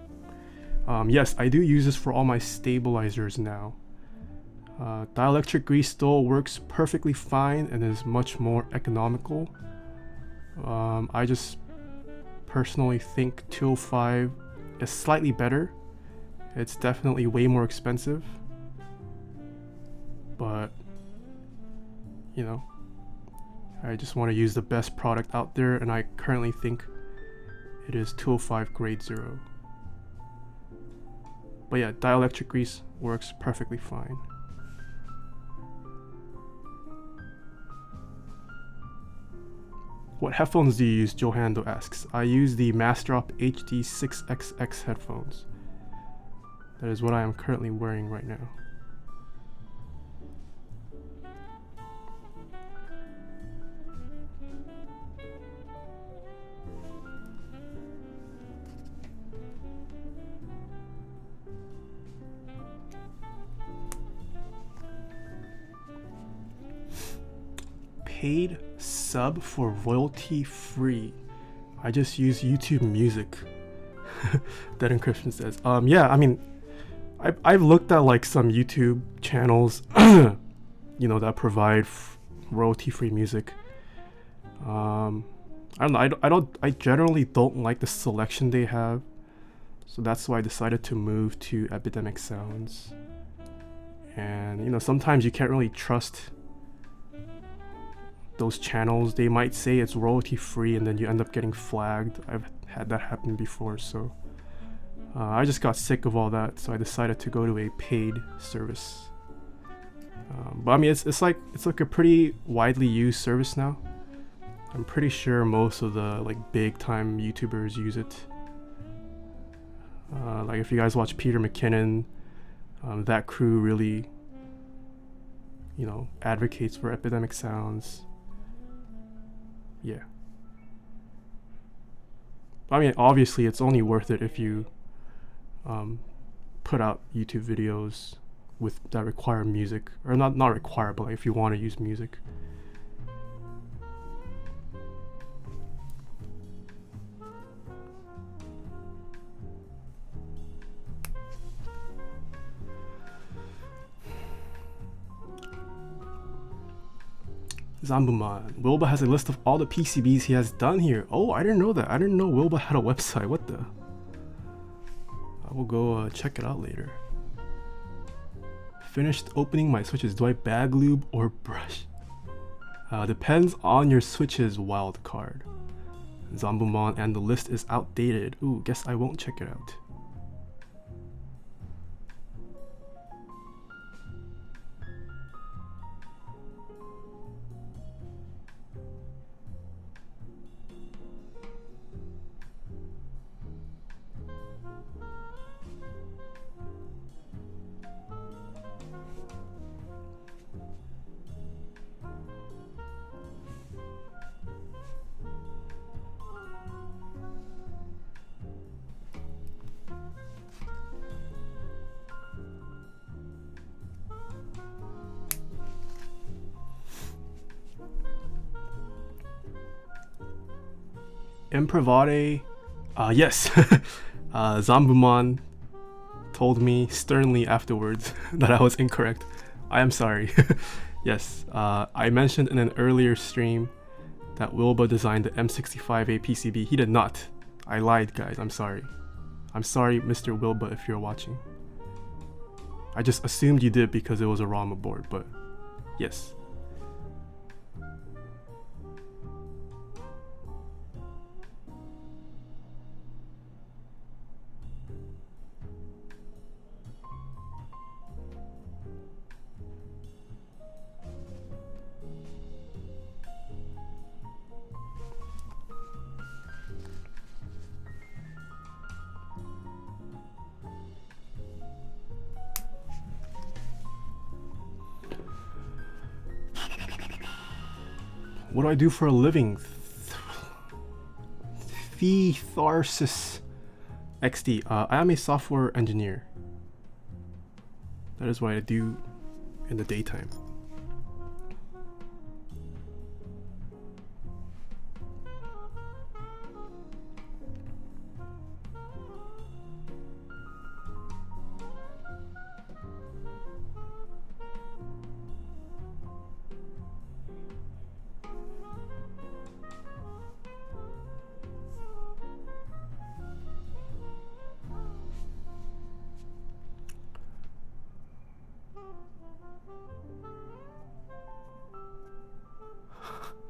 Yes, I do use this for all my stabilizers now. Dielectric grease still works perfectly fine and is much more economical. I just personally think 205 is slightly better. It's definitely way more expensive, but I just want to use the best product out there, and I currently think it is 205 grade 0. But yeah, dielectric grease works perfectly fine. What headphones do you use? Johando asks. I use the Massdrop HD6XX headphones. That is what I am currently wearing right now. Paid sub for royalty free. I just use YouTube Music. Dead Encryption says. Yeah, I mean, I've looked at like some YouTube channels, that provide royalty-free music. I don't know. I generally don't like the selection they have, so that's why I decided to move to Epidemic Sounds. And you know, sometimes you can't really trust those channels. They might say it's royalty-free, and then you end up getting flagged. I've had that happen before, so I just got sick of all that, so I decided to go to a paid service. But I mean, it's like a pretty widely used service now. I'm pretty sure most of the like big time YouTubers use it. Like if you guys watch Peter McKinnon, that crew really, you know, advocates for Epidemic Sounds. Yeah. I mean, obviously, it's only worth it if you put out YouTube videos with that require music, or not require, but like if you want to use music. Zambuman. Wilba has a list of all the PCBs he has done here. Oh, I didn't know that. I didn't know Wilba had a website. What the? I will go check it out later. Finished opening my switches. Do I bag lube or brush? Depends on your switch's wildcard. Zambuman, and the list is outdated. Ooh, guess I won't check it out. Improvade, yes. Zambuman told me sternly afterwards that I was incorrect. I am sorry. Yes, I mentioned in an earlier stream that Wilba designed the M65A PCB. He did not. I lied, guys. I'm sorry. I'm sorry, Mr. Wilba, if you're watching. I just assumed you did because it was a ROM board, but yes. What do I do for a living? Tharsis XD. I am a software engineer. That is what I do in the daytime.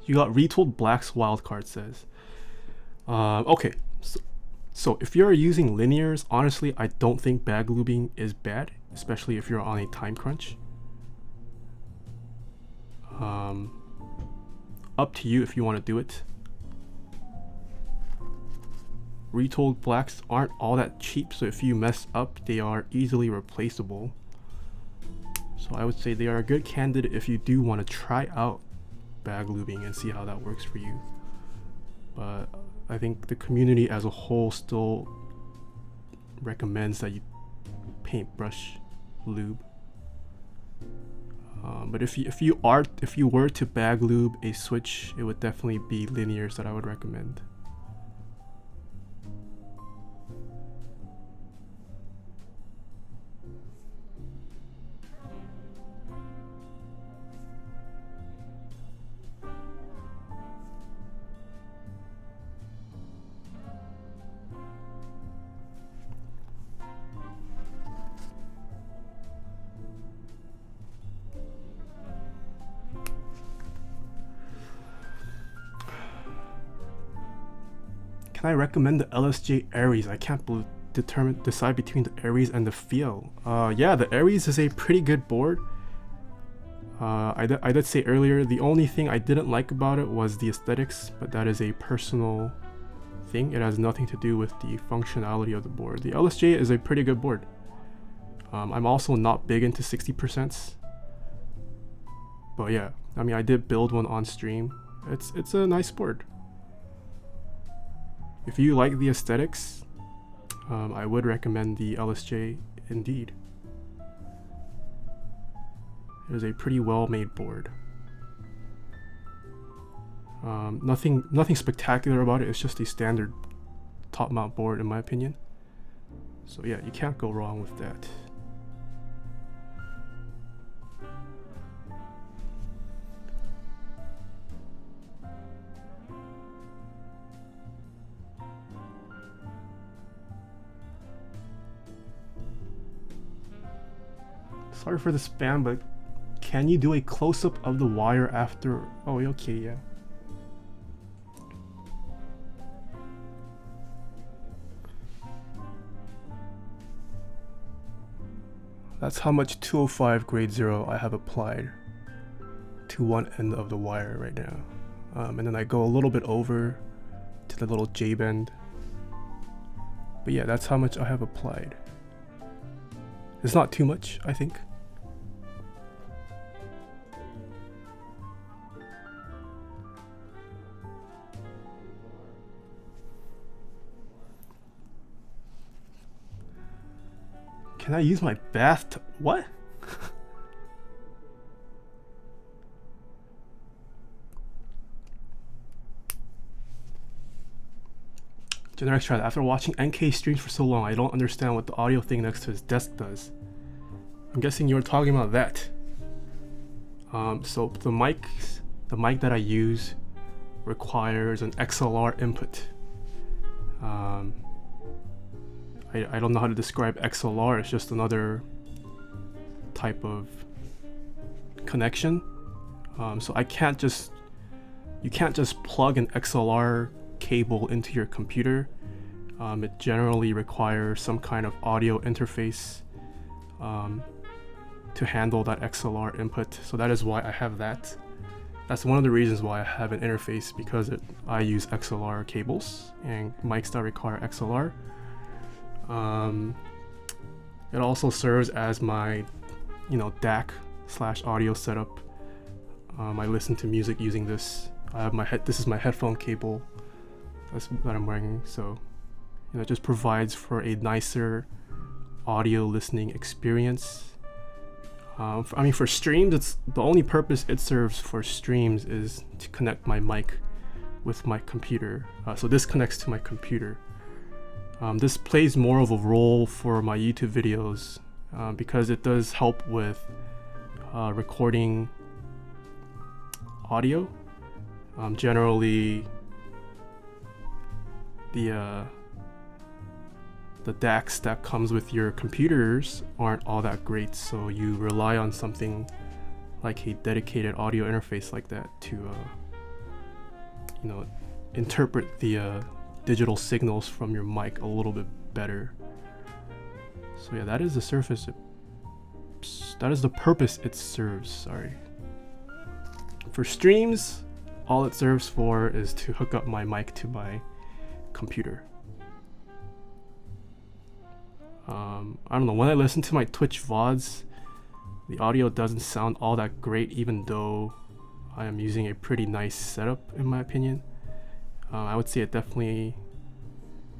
You got retooled Black's wildcard, says. Okay, so if you're using linears, honestly, I don't think bag lubing is bad, especially if you're on a time crunch. Up to you if you want to do it. Retooled Blacks aren't all that cheap, so if you mess up, they are easily replaceable. So I would say they are a good candidate if you do want to try out bag lubing and see how that works for you. But I think the community as a whole still recommends that you paintbrush lube. But if you were to bag lube a switch, it would definitely be linears that I would recommend. Can I recommend the LSJ Aries? I can't decide between the Aries and the Feel. Yeah, the Aries is a pretty good board. I did say earlier, the only thing I didn't like about it was the aesthetics, but that is a personal thing. It has nothing to do with the functionality of the board. The LSJ is a pretty good board. I'm also not big into 60%. But yeah, I mean, I did build one on stream. It's a nice board. If you like the aesthetics, I would recommend the LSJ indeed. It is a pretty well-made board. Nothing spectacular about it. It's just a standard top-mount board in my opinion. So yeah, you can't go wrong with that. Sorry for the spam, but can you do a close-up of the wire after? Oh, okay, yeah. That's how much 205 grade 0 I have applied to one end of the wire right now. And then I go a little bit over to the little J-bend. But yeah, that's how much I have applied. It's not too much, I think. Can I use my bath? What? Generic chat. After watching NK streams for so long, I don't understand what the audio thing next to his desk does. I'm guessing you were talking about that. So the mic that I use requires an XLR input. I don't know how to describe XLR. It's just another type of connection. So you can't just plug an XLR cable into your computer. It generally requires some kind of audio interface to handle that XLR input. So that is why I have that. That's one of the reasons why I have an interface, because I use XLR cables and mics that require XLR. It also serves as my, DAC / audio setup. I listen to music using this. I have this is my headphone cable that I'm wearing, so it just provides for a nicer audio listening experience. For streams, the only purpose it serves for streams is to connect my mic with my computer. So this connects to my computer. This plays more of a role for my YouTube videos because it does help with recording audio. Generally, the DACs that comes with your computers aren't all that great, so you rely on something like a dedicated audio interface like that to interpret the digital signals from your mic a little bit better. So yeah, that is the purpose it serves. Sorry. For streams, all it serves for is to hook up my mic to my computer. I don't know, when I listen to my Twitch VODs, the audio doesn't sound all that great, even though I am using a pretty nice setup in my opinion. I would say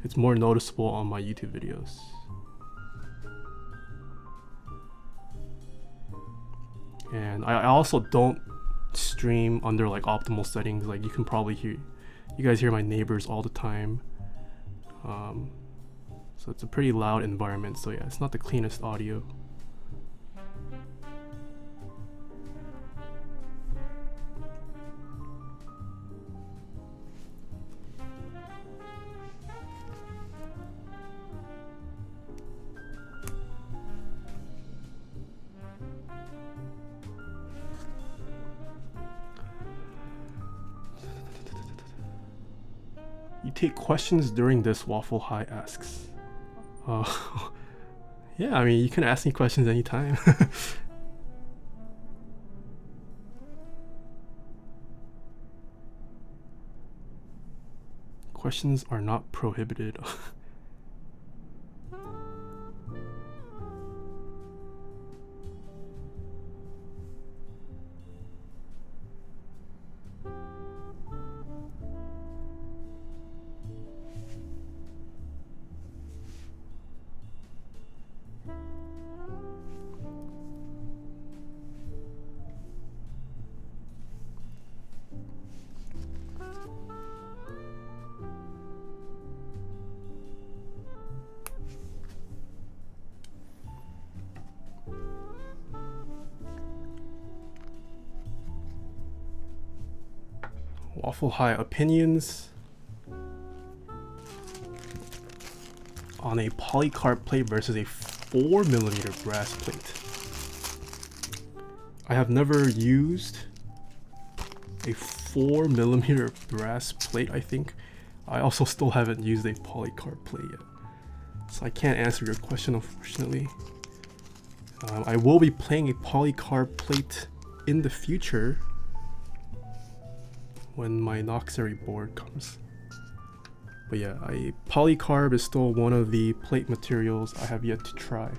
it's more noticeable on my YouTube videos. And I also don't stream under like optimal settings. Like you guys hear my neighbors all the time. So it's a pretty loud environment. So yeah, it's not the cleanest audio. take questions during this, Waffle High asks. Yeah, I mean, you can ask me questions anytime. Questions are not prohibited. Waffle High opinions on a polycarb plate versus a 4mm brass plate. I have never used a 4mm brass plate, I think. I also still haven't used a polycarb plate yet, so I can't answer your question, unfortunately. I will be playing a polycarb plate in the future when my Noxery board comes. But yeah, polycarb is still one of the plate materials I have yet to try.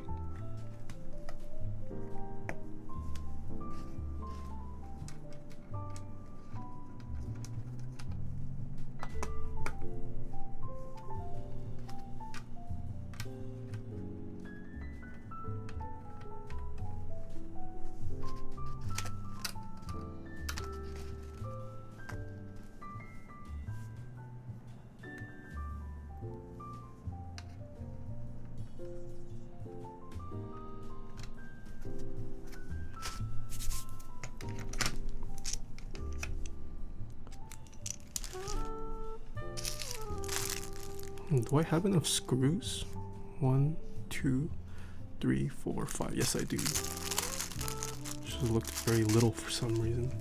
Do I have enough screws? 1, 2, 3, 4, 5. Yes, I do. Just looked very little for some reason.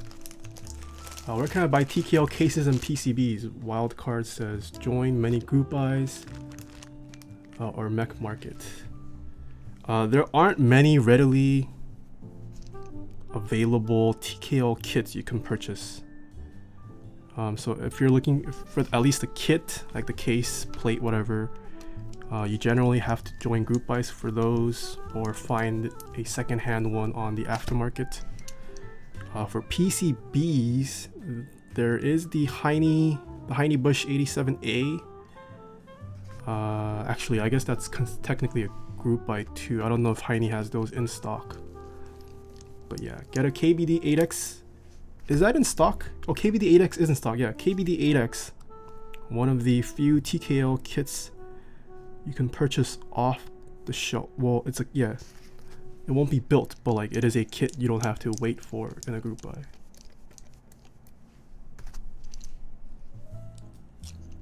Where can I buy TKL cases and PCBs? Wildcard says join many group buys or mech market. There aren't many readily available TKL kits you can purchase. So if you're looking for at least a kit, like the case, plate, whatever, you generally have to join group buys for those or find a second-hand one on the aftermarket. For PCBs, there is the Heine Bush 87A. Actually, I guess that's technically a group buy too. I don't know if Heine has those in stock. But yeah, get a KBD 8X. Is that in stock? Oh, KBD 8X is in stock. Yeah, KBD 8X, one of the few TKL kits you can purchase off the shelf. Well, it's like, yeah, it won't be built, but like it is a kit you don't have to wait for in a group buy.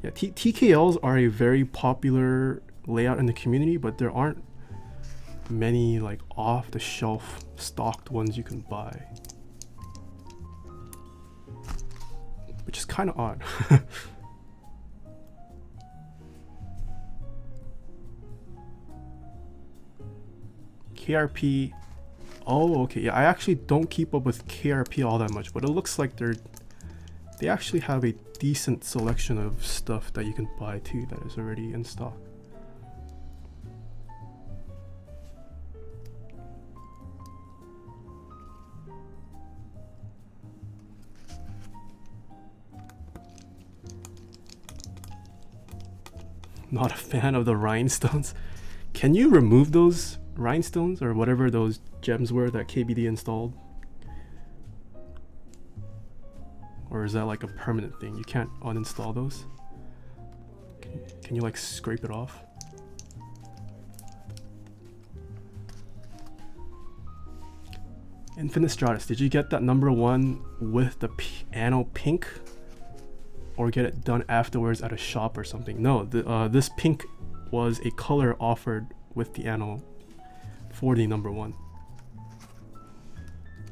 Yeah, TKLs are a very popular layout in the community, but there aren't many like off the shelf stocked ones you can buy, which is kind of odd. KRP. Oh, okay. Yeah, I actually don't keep up with KRP all that much, but it looks like they actually have a decent selection of stuff that you can buy too that is already in stock. Not a fan of the rhinestones. Can you remove those rhinestones or whatever those gems were that KBD installed? Or is that like a permanent thing? You can't uninstall those? Can you like scrape it off? Infinite Stratus, did you get that #1 with the piano pink? Or get it done afterwards at a shop or something? No, this pink was a color offered with the anno for the #1.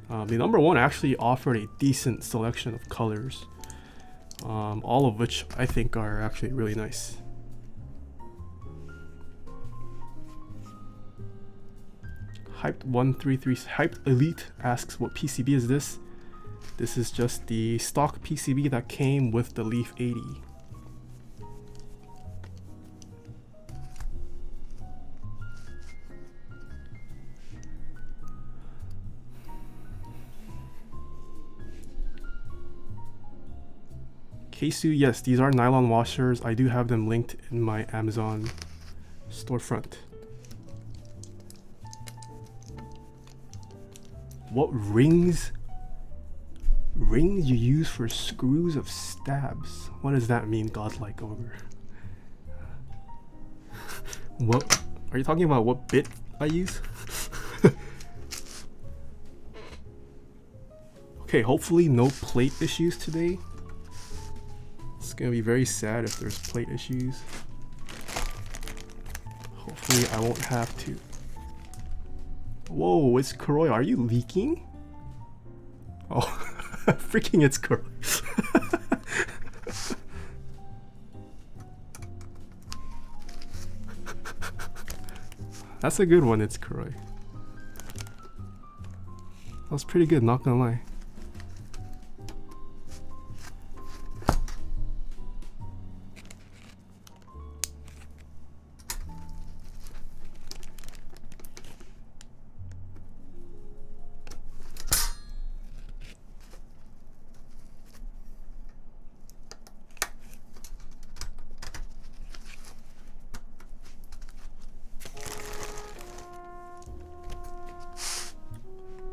The #1 actually offered a decent selection of colors. all of which I think are actually really nice. Hyped133 Hyped Elite asks, what PCB is this? This is just the stock PCB that came with the Leaf80. Keisu, yes, these are nylon washers. I do have them linked in my Amazon storefront. What rings you use for screws of stabs? What does that mean, godlike ogre? What are you talking about? What bit I use? Okay, hopefully no plate issues today. It's gonna be very sad if there's plate issues. Hopefully I won't have to. Whoa, it's Kuroi. Are you leaking? Oh, freaking it's Kuroi. That's a good one, it's Kuroi. That was pretty good, not gonna lie.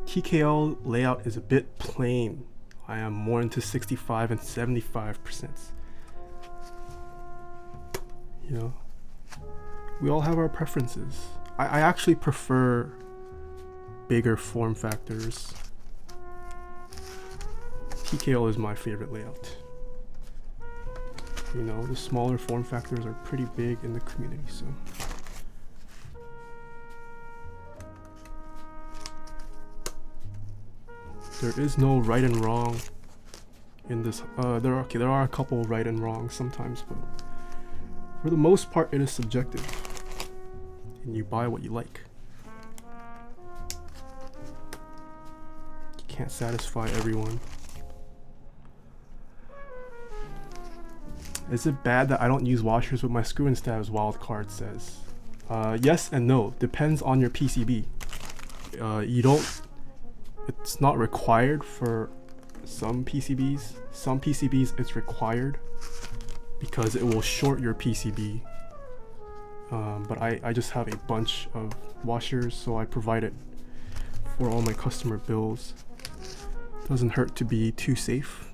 TKL layout is a bit plain. I am more into 65 and 75%. You know, we all have our preferences. I actually prefer bigger form factors. TKL is my favorite layout. You know, the smaller form factors are pretty big in the community, so. There is no right and wrong in this. There are a couple right and wrong sometimes, but for the most part, it is subjective, and you buy what you like. You can't satisfy everyone. Is it bad that I don't use washers with my screw and stabs? Wildcard says. Yes and no. Depends on your PCB. You don't. It's not required for some PCBs. Some PCBs it's required because it will short your PCB. But I just have a bunch of washers, so I provide it for all my customer builds. Doesn't hurt to be too safe.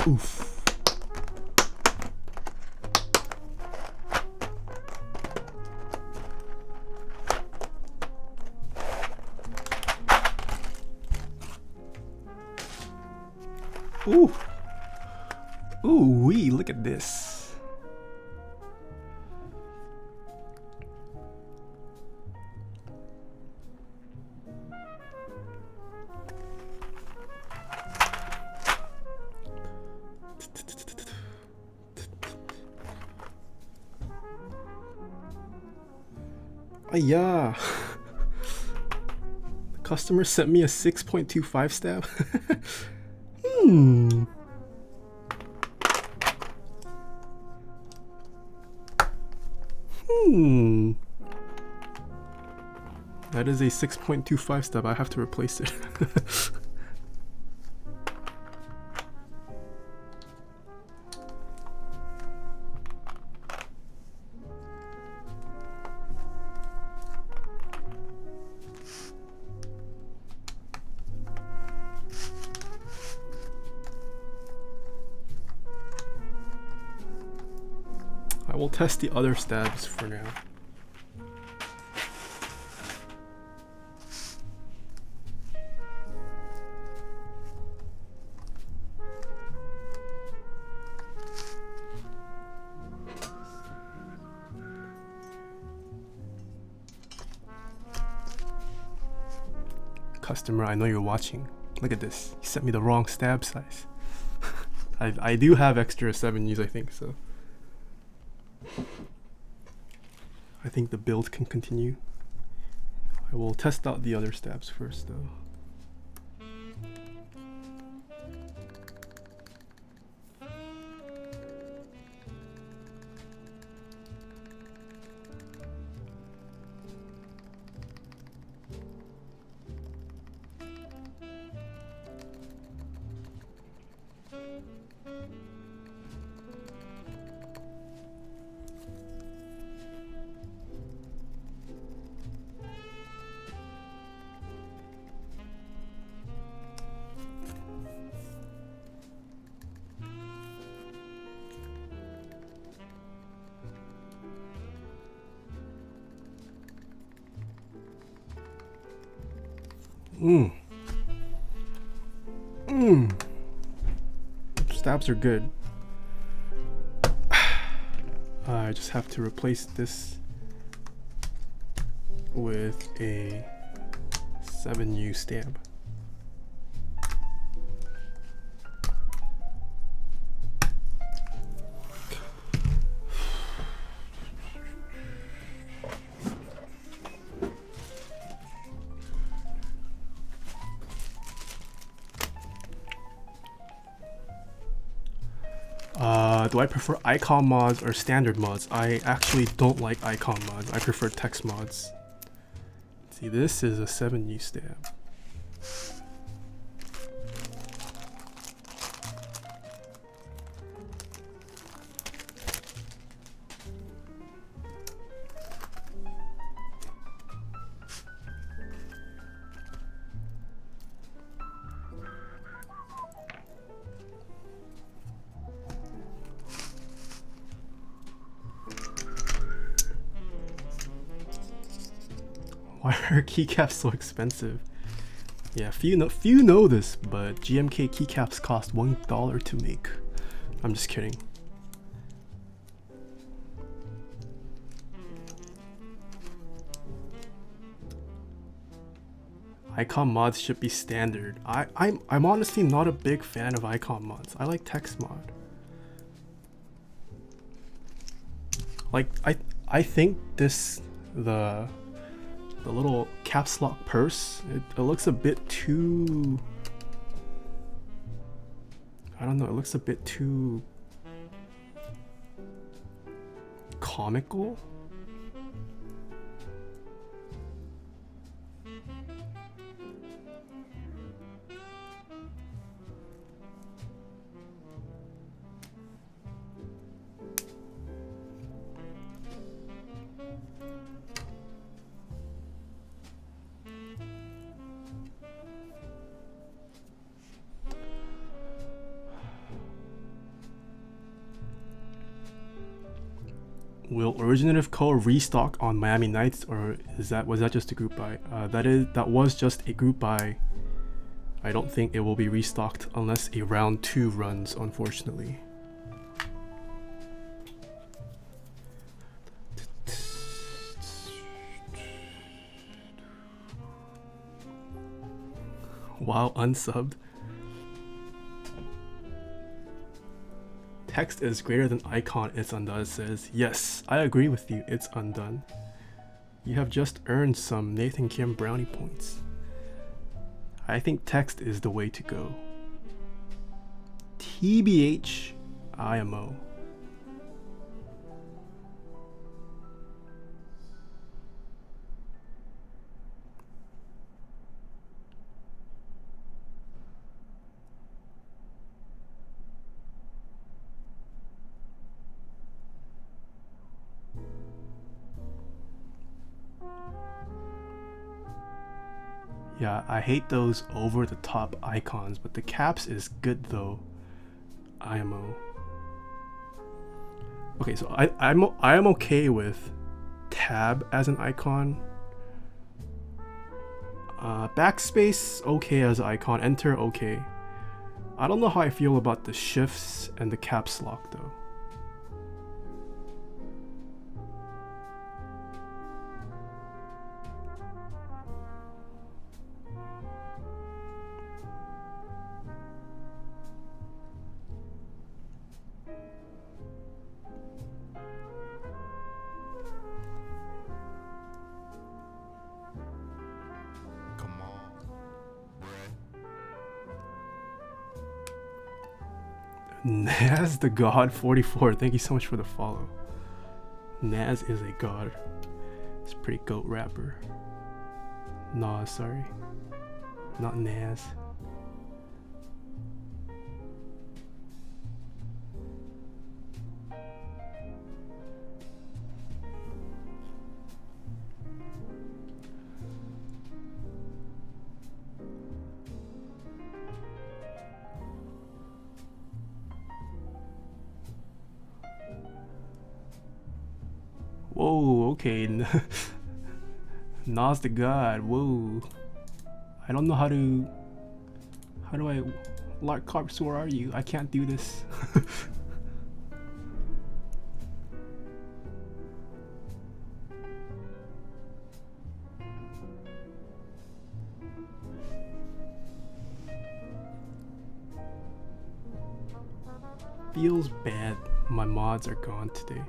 Oof. Ooh. Ooh wee, look at this. Yeah. The customer sent me a 6.25 stab. That is a 6.25 stab. I have to replace it. I will test the other stabs for now. Customer, I know you're watching. Look at this. He sent me the wrong stab size. I do have extra 7Us, I think, so. I think the build can continue. I will test out the other stabs first, though. Stabs are good. I just have to replace this with a 7U stab. Do I prefer icon mods or standard mods? I actually don't like icon mods. I prefer text mods. See, this is a 7U stab. Why are keycaps so expensive? Yeah, few know this, but GMK keycaps cost $1 to make. I'm just kidding. Icon mods should be standard. I'm honestly not a big fan of icon mods. I like text mod. Like I think this the little caps lock purse, it looks a bit too, I don't know, it looks a bit too comical. Will Originative Co. restock on Miami Nights, or was that just a group buy? That was just a group buy. I don't think it will be restocked unless a round 2 runs, unfortunately. Wow, unsubbed. Text is greater than icon, it's undone, says. Yes, I agree with you, it's undone. You have just earned some Nathan Kim brownie points. I think text is the way to go. TBH IMO. Yeah, I hate those over-the-top icons, but the caps is good though. IMO. Okay, so I am okay with tab as an icon. Backspace okay as an icon. Enter okay. I don't know how I feel about the shifts and the caps lock though. Come on, bruh. Naz the God 44, thank you so much for the follow. Naz is a god. It's a pretty goat rapper. Nah, sorry. Not Naz. Whoa, okay. Nas the God, whoa. I don't know how do I Lark Carps, where are you? I can't do this. Feels bad my mods are gone today.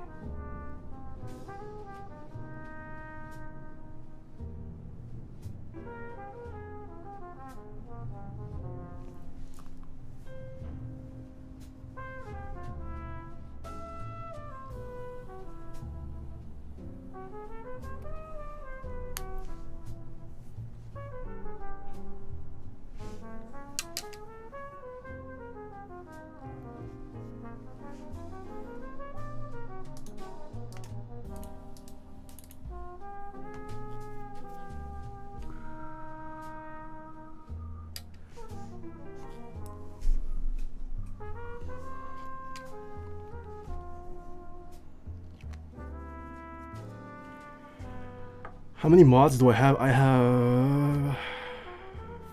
How many mods do I have? I have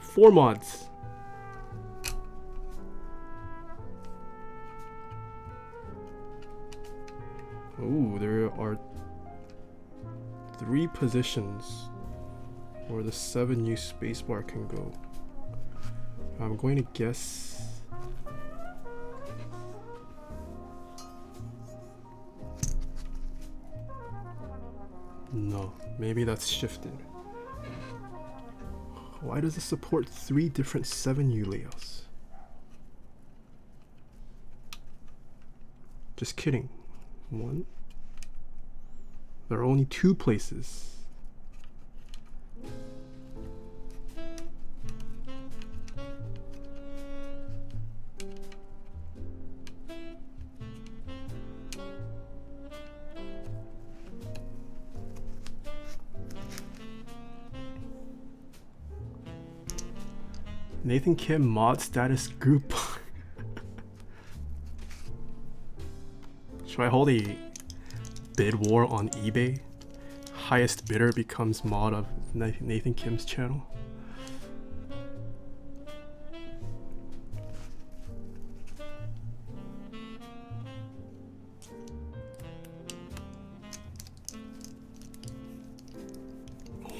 4 mods. Ooh, there are 3 positions where the 7U spacebar can go. I'm going to guess. No, maybe that's shifted. Why does it support 3 different 7U layouts? Just kidding. 1. There are only 2 places. Nathan Kim mod status group. Should I hold a bid war on eBay? Highest bidder becomes mod of Nathan Kim's channel.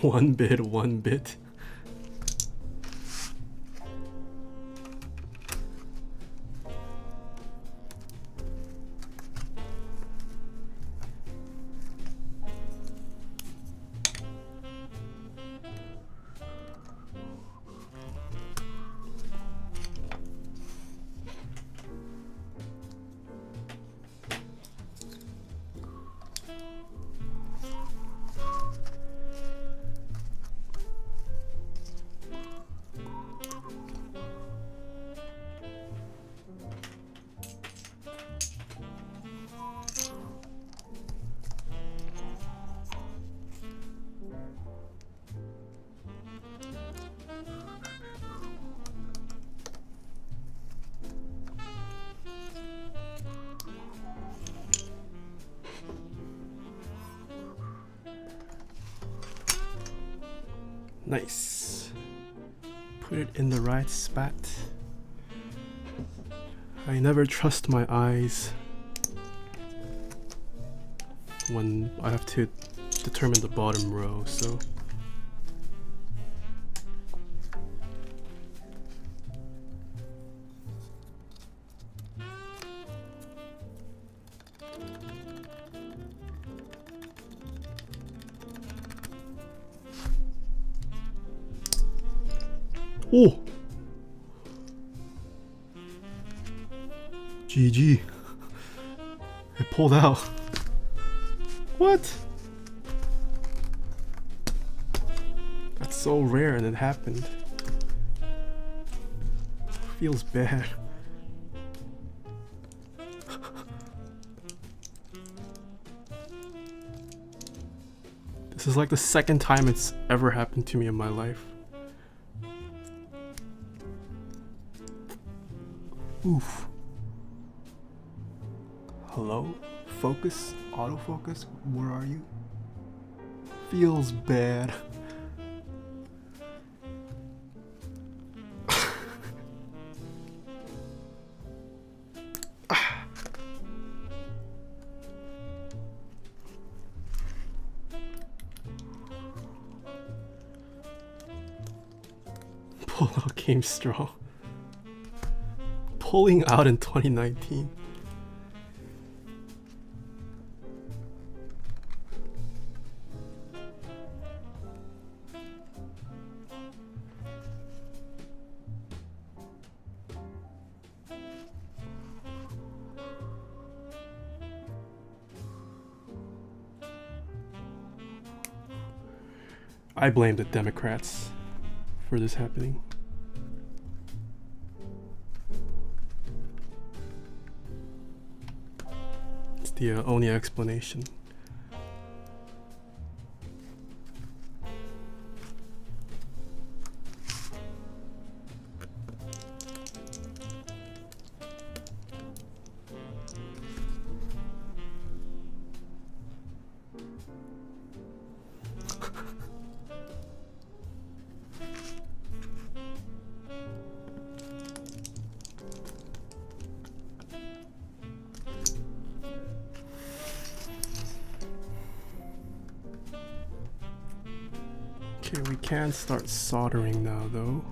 One bid, 1 bit. Nice. Put it in the right spot. I never trust my eyes when I have to determine the bottom row, so oh! GG. It pulled out. What? That's so rare and it happened. Feels bad. This is like the second time it's ever happened to me in my life. Oof. Hello? Focus? Autofocus? Where are you? Feels bad. Pullout came strong. Pulling out in 2019. I blame the Democrats for this happening. It's the only explanation. Okay, we can start soldering now though.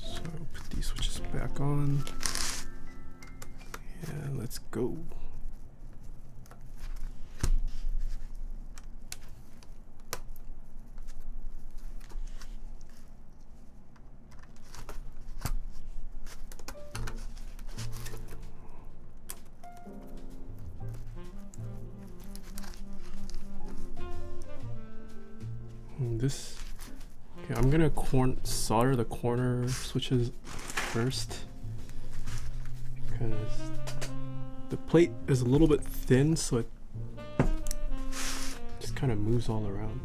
So put these switches back on. And let's go. This, okay, I'm gonna solder the corner switches first because the plate is a little bit thin, so it just kind of moves all around.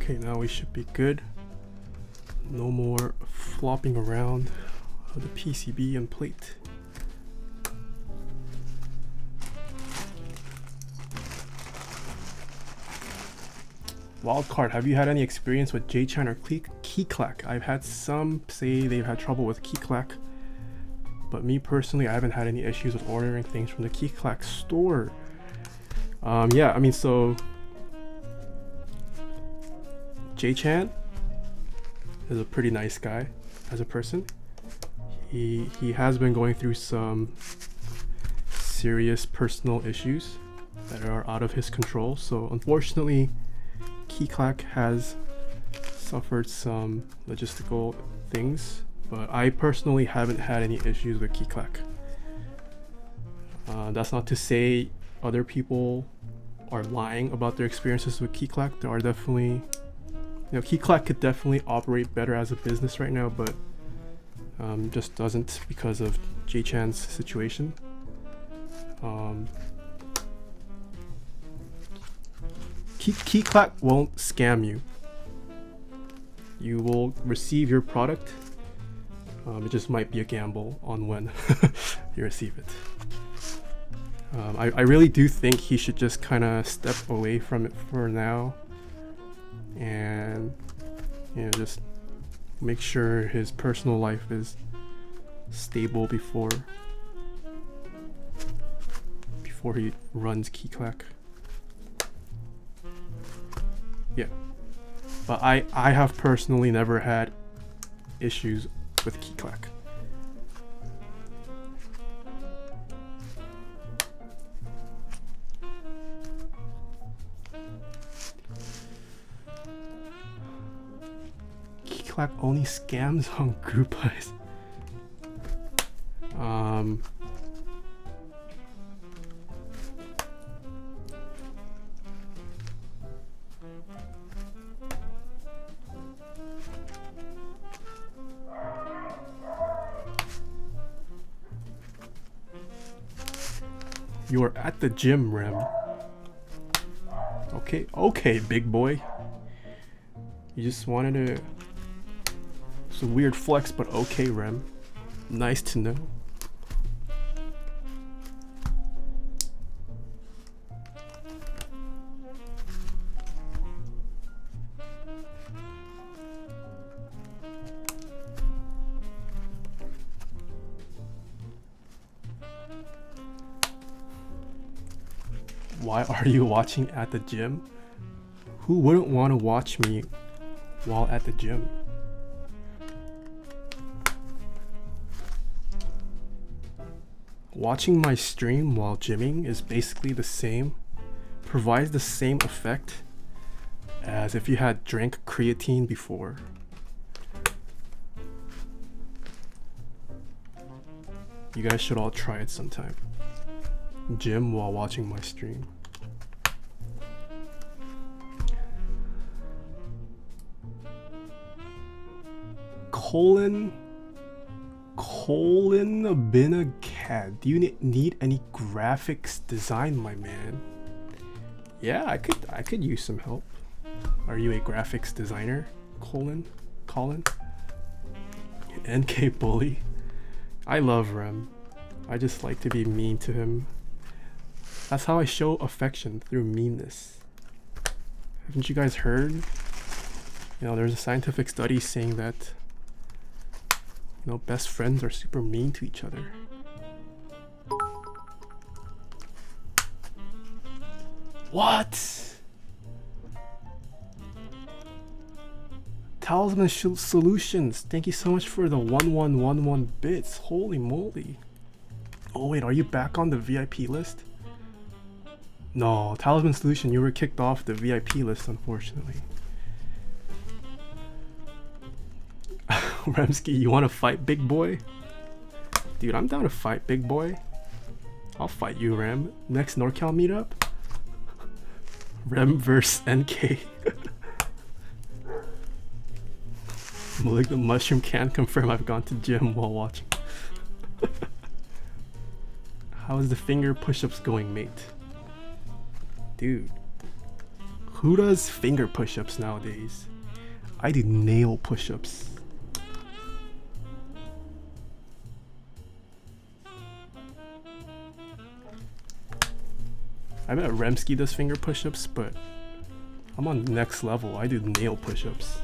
Okay, now we should be good. No more flopping around of the PCB and plate. Wildcard, have you had any experience with J-Chan or Keyclack? I've had some say they've had trouble with Keyclack, but me personally, I haven't had any issues with ordering things from the Keyclack store. Yeah, I mean, so J-Chan is a pretty nice guy as a person. He has been going through some serious personal issues that are out of his control, so unfortunately Keyclack has suffered some logistical things, but I personally haven't had any issues with Keyclack. That's not to say other people are lying about their experiences with Keyclack. There are definitely, Keyclack could definitely operate better as a business right now, but just doesn't because of J-Chan's situation. Keyclack won't scam you. You will receive your product. It just might be a gamble on when you receive it. I really do think he should just kind of step away from it for now, and just make sure his personal life is stable before he runs Keyclack. Yeah, but I have personally never had issues with Keyclack. Keyclack only scams on group eyes. You are at the gym, Rem. Okay, big boy. You just wanted to... It's a weird flex, but okay, Rem. Nice to know. Why are you watching at the gym? Who wouldn't want to watch me while at the gym? Watching my stream while gymming is basically the same, provides the same effect as if you had drank creatine before. You guys should all try it sometime. Gym while watching my stream. Colin been a cat. Do you need any graphics design, my man? Yeah, I could use some help. Are you a graphics designer, Colin? NK bully. I love Rem. I just like to be mean to him. That's how I show affection, through meanness. Haven't you guys heard? There's a scientific study saying that best friends are super mean to each other. What? Talisman Solutions, thank you so much for the 1111 bits. Holy moly. Oh wait, are you back on the VIP list? No, Talisman Solution, you were kicked off the VIP list, unfortunately. Remsky, you want to fight, big boy? Dude, I'm down to fight, big boy. I'll fight you, Rem. Next NorCal meetup? Rem vs NK. Malignant Mushroom can't confirm I've gone to gym while watching. How is the finger push-ups going, mate? Dude, who does finger push-ups nowadays? I do nail push-ups. I bet Remsky does finger push-ups, but I'm on next level. I do nail push-ups.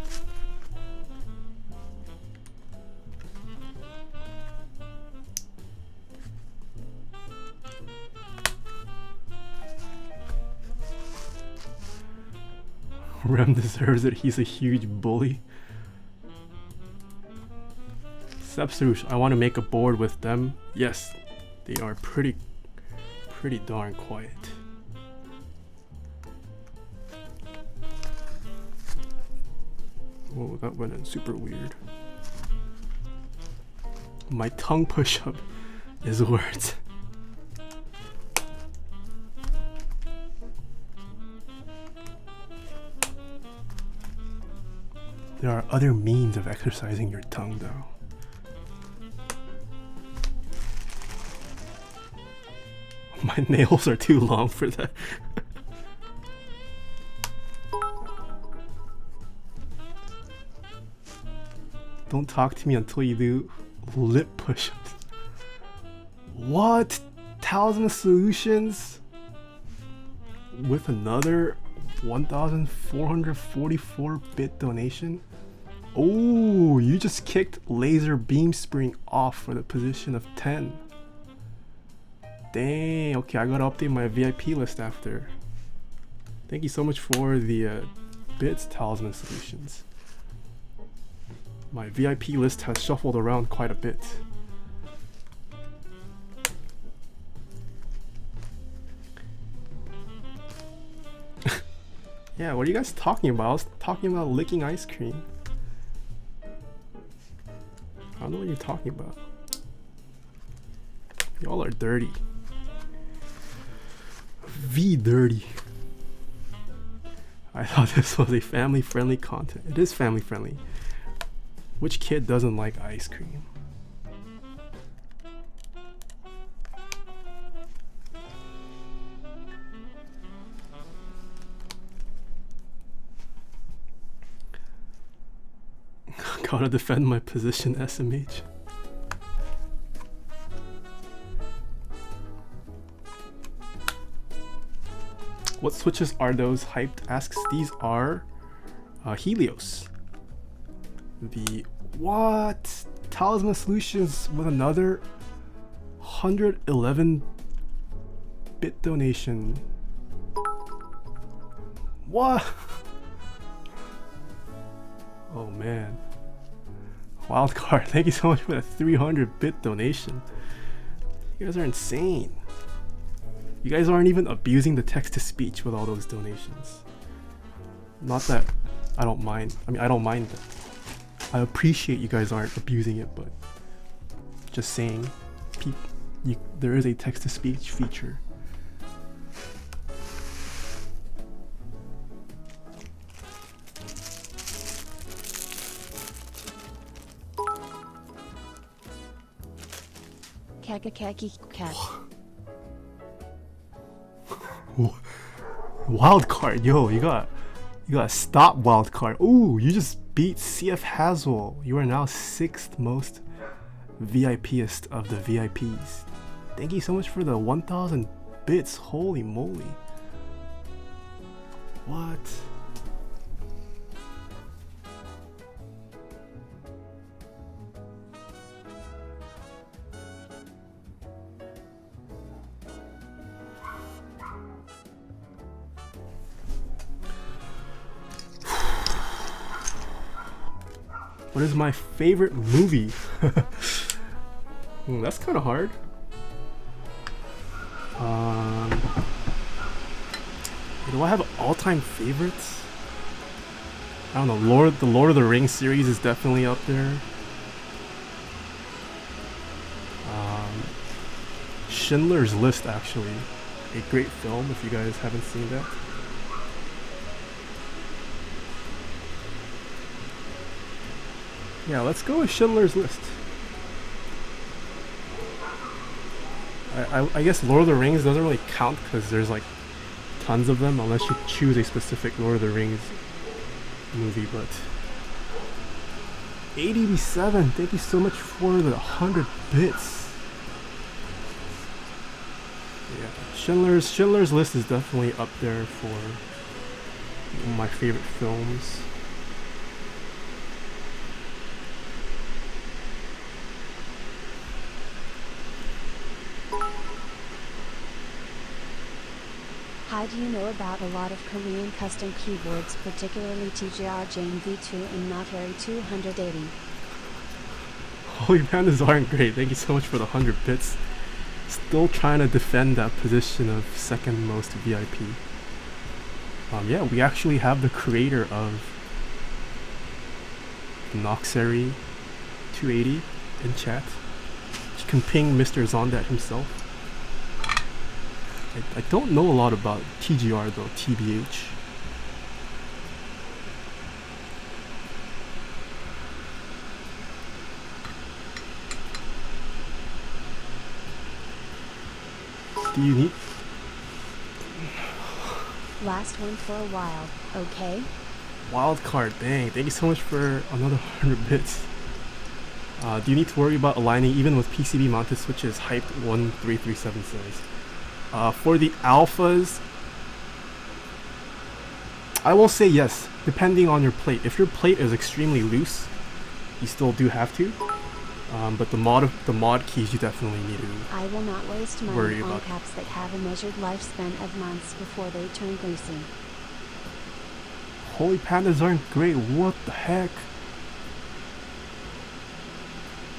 Rem deserves it. He's a huge bully. Sepsarush, I want to make a board with them. Yes, they are pretty darn quiet. Whoa, that went in super weird. My tongue push-up is words. There are other means of exercising your tongue though. My nails are too long for that. Don't talk to me until you do lip push-ups. What? Talisman Solutions? With another 1,444 bit donation? Oh, you just kicked Laser Beam Spring off for the position of 10. Dang, okay, I gotta update my VIP list after. Thank you so much for the bits, Talisman Solutions. My VIP list has shuffled around quite a bit. Yeah, what are you guys talking about? I was talking about licking ice cream. I don't know what you're talking about. Y'all are dirty. Dirty. I thought this was a family-friendly content. It is family-friendly. Which kid doesn't like ice cream? Gotta defend my position, SMH. What switches are those? Hyped asks. These are Healios. The what? Talisman Solutions with another 111 bit donation. What? Oh man. Wildcard, thank you so much for that 300 bit donation. You guys are insane. You guys aren't even abusing the text-to-speech with all those donations. Not that I don't mind. I mean, I don't mind that. I appreciate you guys aren't abusing it, but just saying, there is a text-to-speech feature. Kakakaki cat. Wildcard, yo, you got stop wildcard. Ooh, you just beat CF Haswell. You are now 6th most VIPest of the VIPs. Thank you so much for the 1,000 bits. Holy moly. What? What is my favorite movie? That's kind of hard. Do I have all-time favorites? I don't know. The Lord of the Rings series is definitely up there. Schindler's List, actually, a great film if you guys haven't seen that. Yeah, let's go with Schindler's List. I guess Lord of the Rings doesn't really count because there's like tons of them unless you choose a specific Lord of the Rings movie, but 887, thank you so much for the 100 bits. Yeah, Schindler's List is definitely up there for One of my favorite films. How do you know about a lot of Korean custom keyboards, particularly TGR Jane V2 and not Harry 280? Holy pandas aren't great. Thank you so much for the 100 bits. Still trying to defend that position of second most VIP. Yeah, we actually have the creator of Noxery 280 in chat. You can ping Mr. Zondat himself. I don't know a lot about TGR though, TBH. Do you need... Last one for a while, okay? Wildcard, dang, thank you so much for another 100 bits. Do you need to worry about aligning even with PCB mounted switches? Hyped 1337 says. For the alphas, I will say yes, depending on your plate. If your plate is extremely loose, you still do have to. But the mod keys you definitely need to. I will not waste Worry money on about. caps that have a measured lifespan of months before they turn greasy. Holy pandas aren't great, what the heck?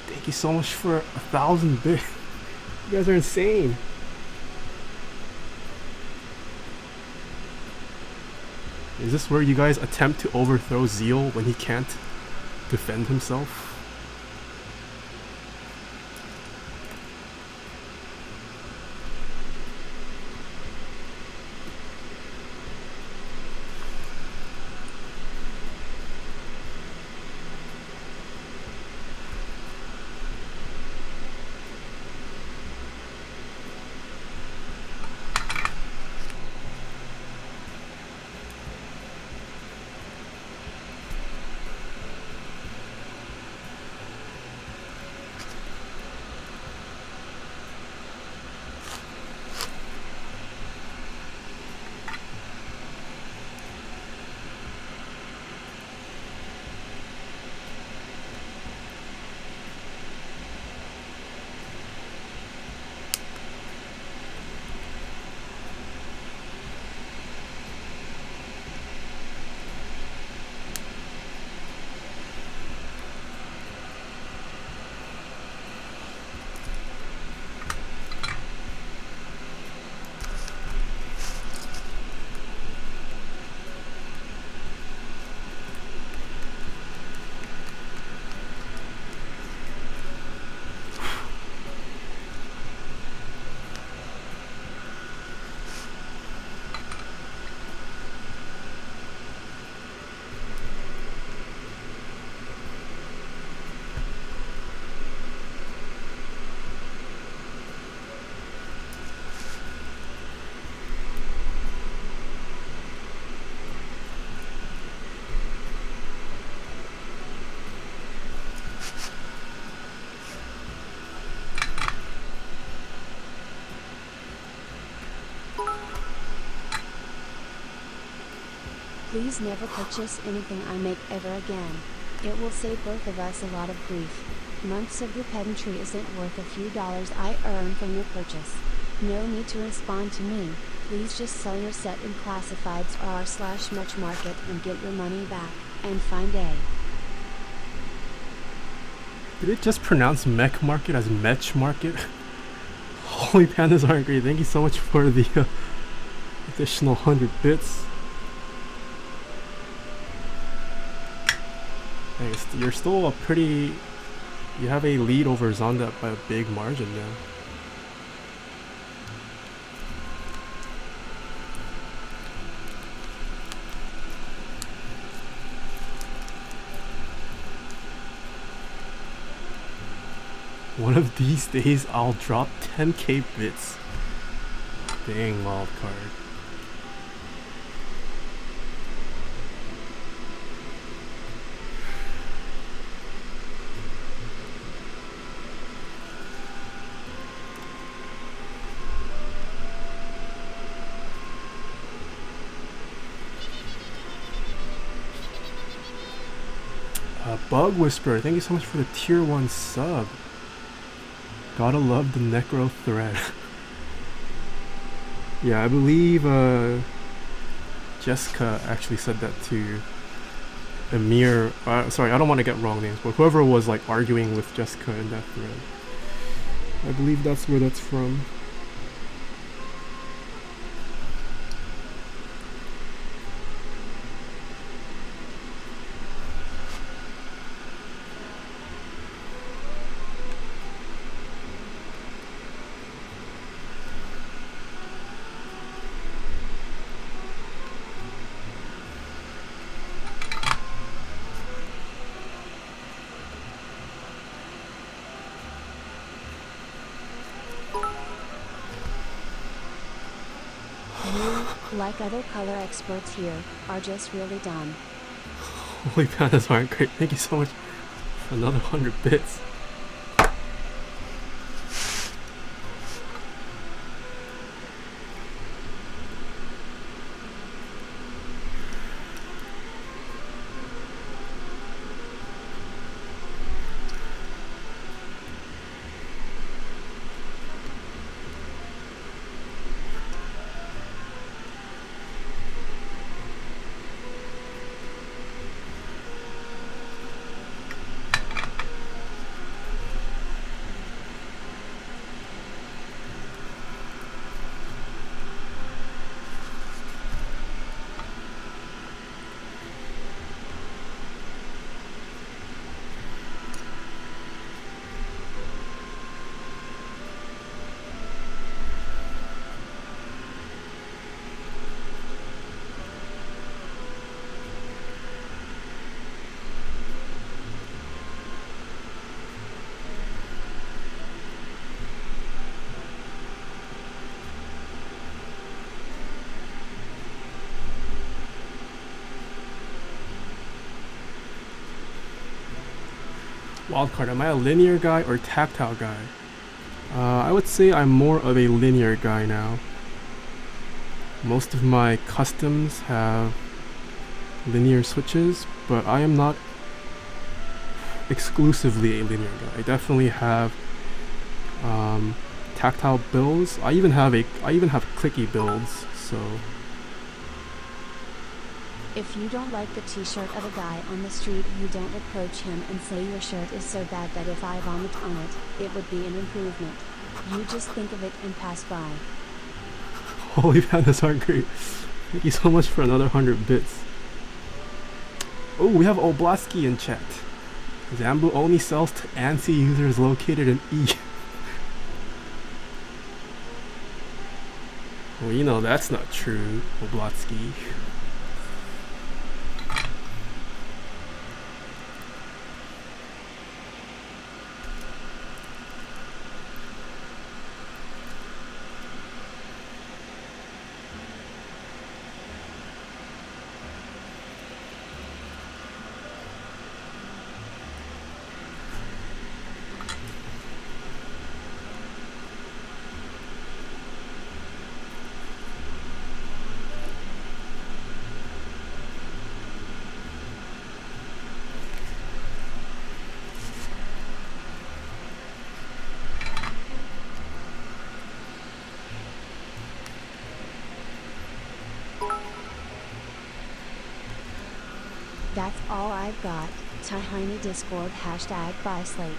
Thank you so much for 1,000 bits. You guys are insane. Is this where you guys attempt to overthrow Zeal when he can't defend himself? Please never purchase anything I make ever again. It will save both of us a lot of grief. Months of your pedantry isn't worth a few dollars I earn from your purchase. No need to respond to me. Please just sell your set in classifieds r/much market and get your money back, and find a... Did it just pronounce mech market as mech market? Holy pandas aren't great. Thank you so much for the additional 100 bits. Thanks. You're still a pretty... You have a lead over Zonda by a big margin now. One of these days I'll drop 10k bits. Dang, wild card. Bug Whisperer, thank you so much for the tier 1 sub. Gotta love the Necro thread. Yeah, I believe Jessica actually said that to Amir. Sorry, I don't want to get wrong names, but whoever was like arguing with Jessica in that thread. I believe that's where that's from. Like other color experts here, are just really dumb. Holy pandas aren't great. Thank you so much for another 100 bits. Wildcard, am I a linear guy or tactile guy? I would say I'm more of a linear guy now. Most of my customs have linear switches, but I am not exclusively a linear guy. I definitely have tactile builds. I even have clicky builds, so If you don't like the t-shirt of a guy on the street, you don't approach him and say your shirt is so bad that if I vomit on it, it would be an improvement. You just think of it and pass by. holy pandas aren't great. Thank you so much for another 100 bits. Oh, we have Oblaski in chat. Zambu only sells to ANSI users located in E. Well, you know that's not true, Oblatsky. That's all I've got. Taeha Discord hashtag buy slate.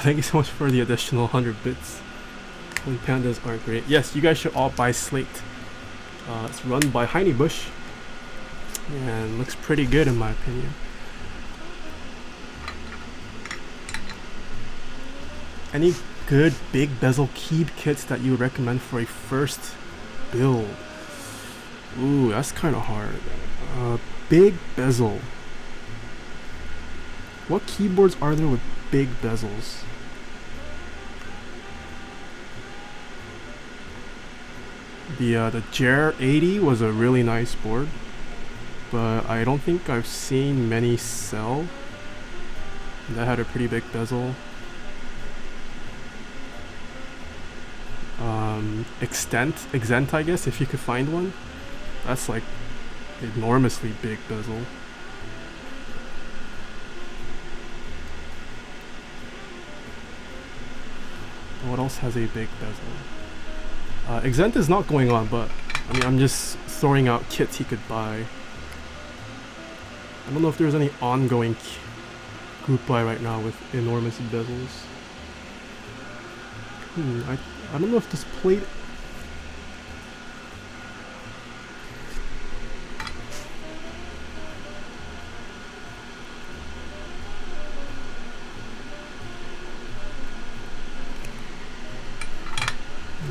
Thank you so much for the additional 100 bits. Holy pandas are great. Yes, you guys should all buy Slate. It's run by Heini Bush and looks pretty good in my opinion. Any good big bezel keyed kits that you would recommend for a first build? Ooh, that's kind of hard. Big bezel. What keyboards are there with big bezels? The Jer 80 was a really nice board, but I don't think I've seen many sell. That had a pretty big bezel. Extent, I guess, if you could find one. That's like enormously big bezel. What else has a big bezel? Exent is not going on, but I mean, I'm just throwing out kits he could buy. I don't know if there's any ongoing group buy right now with enormous bezels. I don't know if this plate...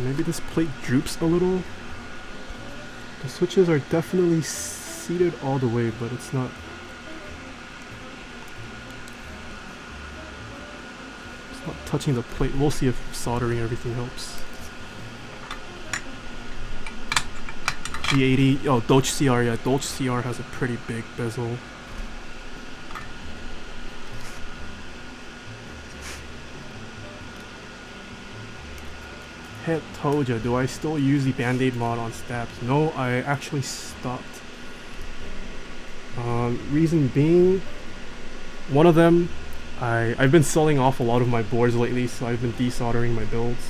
Maybe this plate droops a little. The switches are definitely seated all the way, but it's not... It's not touching the plate. We'll see if soldering everything helps. G80, oh, Dolce CR, yeah, Dolce CR has a pretty big bezel. Toja, do I still use the Band-Aid mod on stabs? No, I actually stopped. Reason being, one of them, I've been selling off a lot of my boards lately, so I've been desoldering my builds.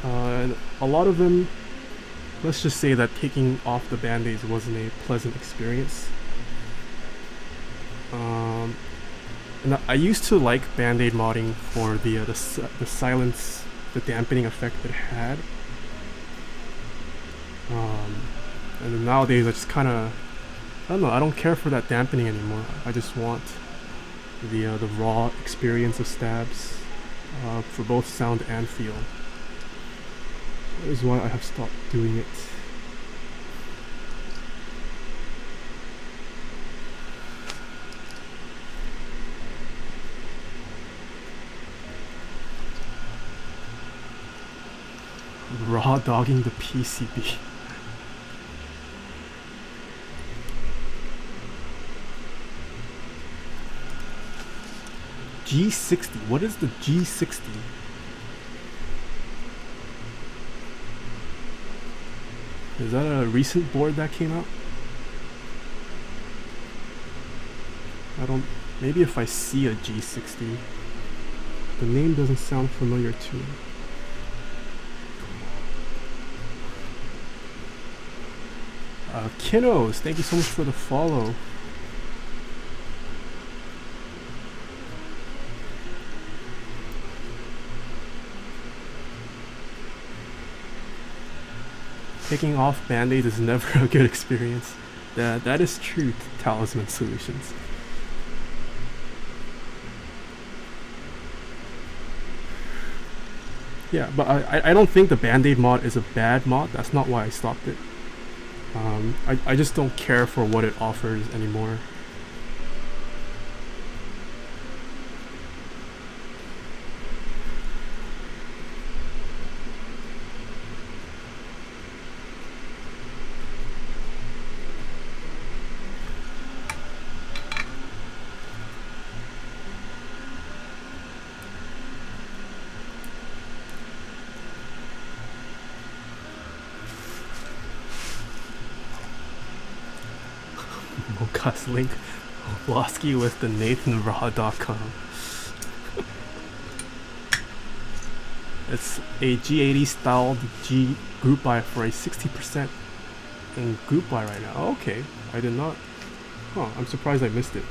And a lot of them, let's just say that taking off the Band-Aids wasn't a pleasant experience. And I used to like Band-Aid modding for the silence, the dampening effect it had. And then nowadays I just kind of, I don't know, I don't care for that dampening anymore. I just want the raw experience of stabs for both sound and feel. That is why I have stopped doing it. Raw dogging the PCB. G60. What is the G60? Is that a recent board that came out? I don't... Maybe if I see a G60. The name doesn't sound familiar to me. Kinnos, thank you so much for the follow. Taking off Band-Aids is never a good experience. That is true, Talisman Solutions. Yeah, but I don't think the Band-Aid mod is a bad mod. That's not why I stopped it. I just don't care for what it offers anymore. Mokas link Losky with the NathanRaw.com. It's a G80 styled G group buy for a 60% in group buy right now. Oh, okay, I did not. Huh, I'm surprised I missed it.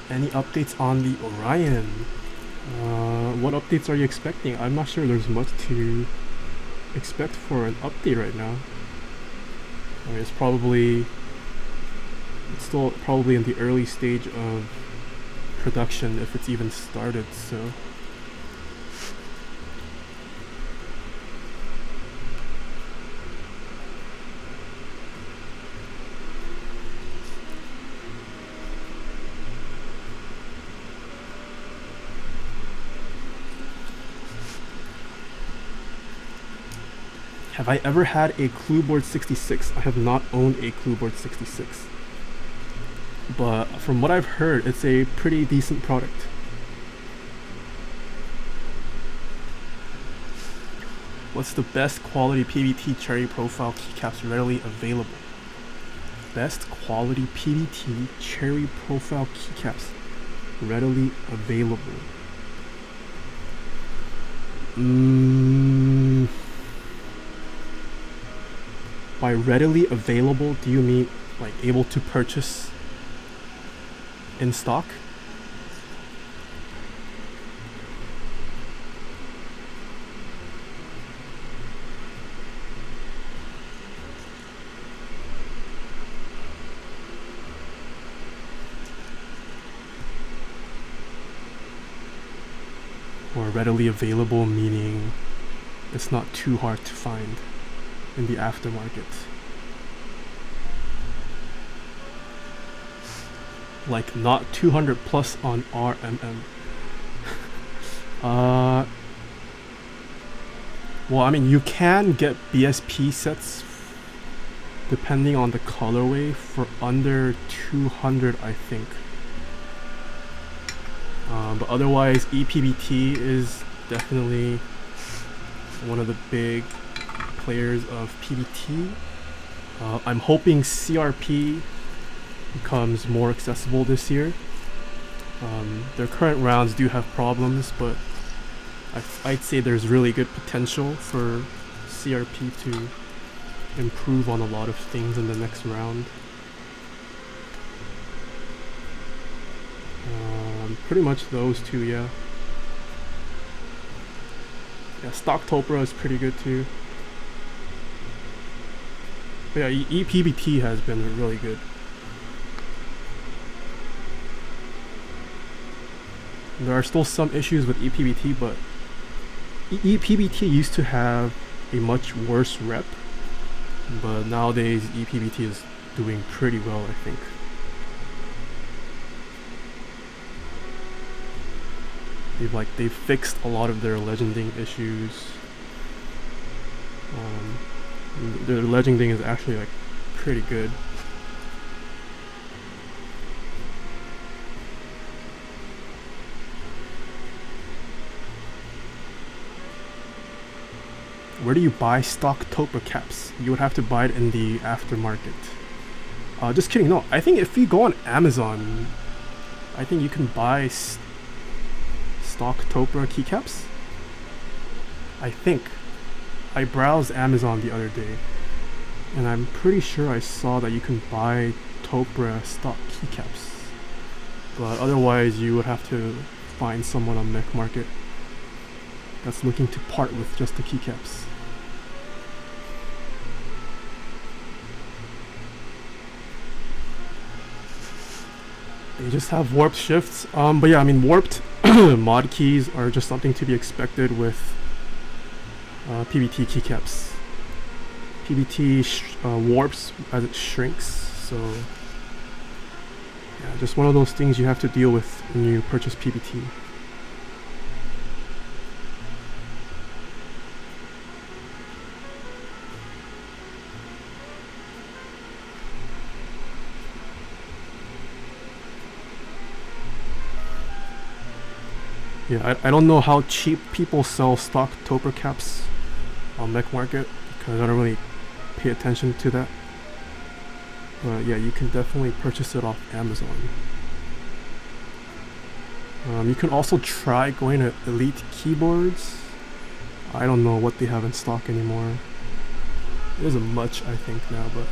Any updates on the Orion? What updates are you expecting? I'm not sure there's much to expect for an update right now. I mean, it's probably It's still probably in the early stage of production if it's even started, so have I ever had a Clueboard 66? I have not owned a Clueboard 66. But from what I've heard, it's a pretty decent product. What's the best quality PBT cherry profile keycaps readily available? Best quality PBT cherry profile keycaps readily available. By readily available, do you mean like able to purchase in stock? Or readily available meaning it's not too hard to find in the aftermarket. Like not 200 plus on RMM. Well, I mean, you can get BSP sets depending on the colorway for under 200, I think. But otherwise, EPBT is definitely one of the big players of PBT. I'm hoping CRP becomes more accessible this year. Their current rounds do have problems, but I'd say there's really good potential for CRP to improve on a lot of things in the next round. Pretty much those two, yeah. Yeah, stock Topra is pretty good too. But yeah, EPBT has been really good. There are still some issues with EPBT, but EPBT used to have a much worse rep, but nowadays EPBT is doing pretty well, I think. They've fixed a lot of their legending issues. Their legending is actually like pretty good. Where do you buy stock Topra caps? You would have to buy it in the aftermarket. Just kidding, no. I think if you go on Amazon, I think you can buy stock Topra keycaps. I think. I browsed Amazon the other day, and I'm pretty sure I saw that you can buy Topra stock keycaps. But otherwise, you would have to find someone on Mech Market that's looking to part with just the keycaps. They just have warped shifts. But yeah, I mean, warped mod keys are just something to be expected with PBT keycaps. PBT warps as it shrinks, so yeah, just one of those things you have to deal with when you purchase PBT. Yeah, I don't know how cheap people sell stock Topra caps on Mech Market, because I don't really pay attention to that. But yeah, you can definitely purchase it off Amazon. You can also try going to Elite Keyboards. I don't know what they have in stock anymore. There isn't much, I think, now, but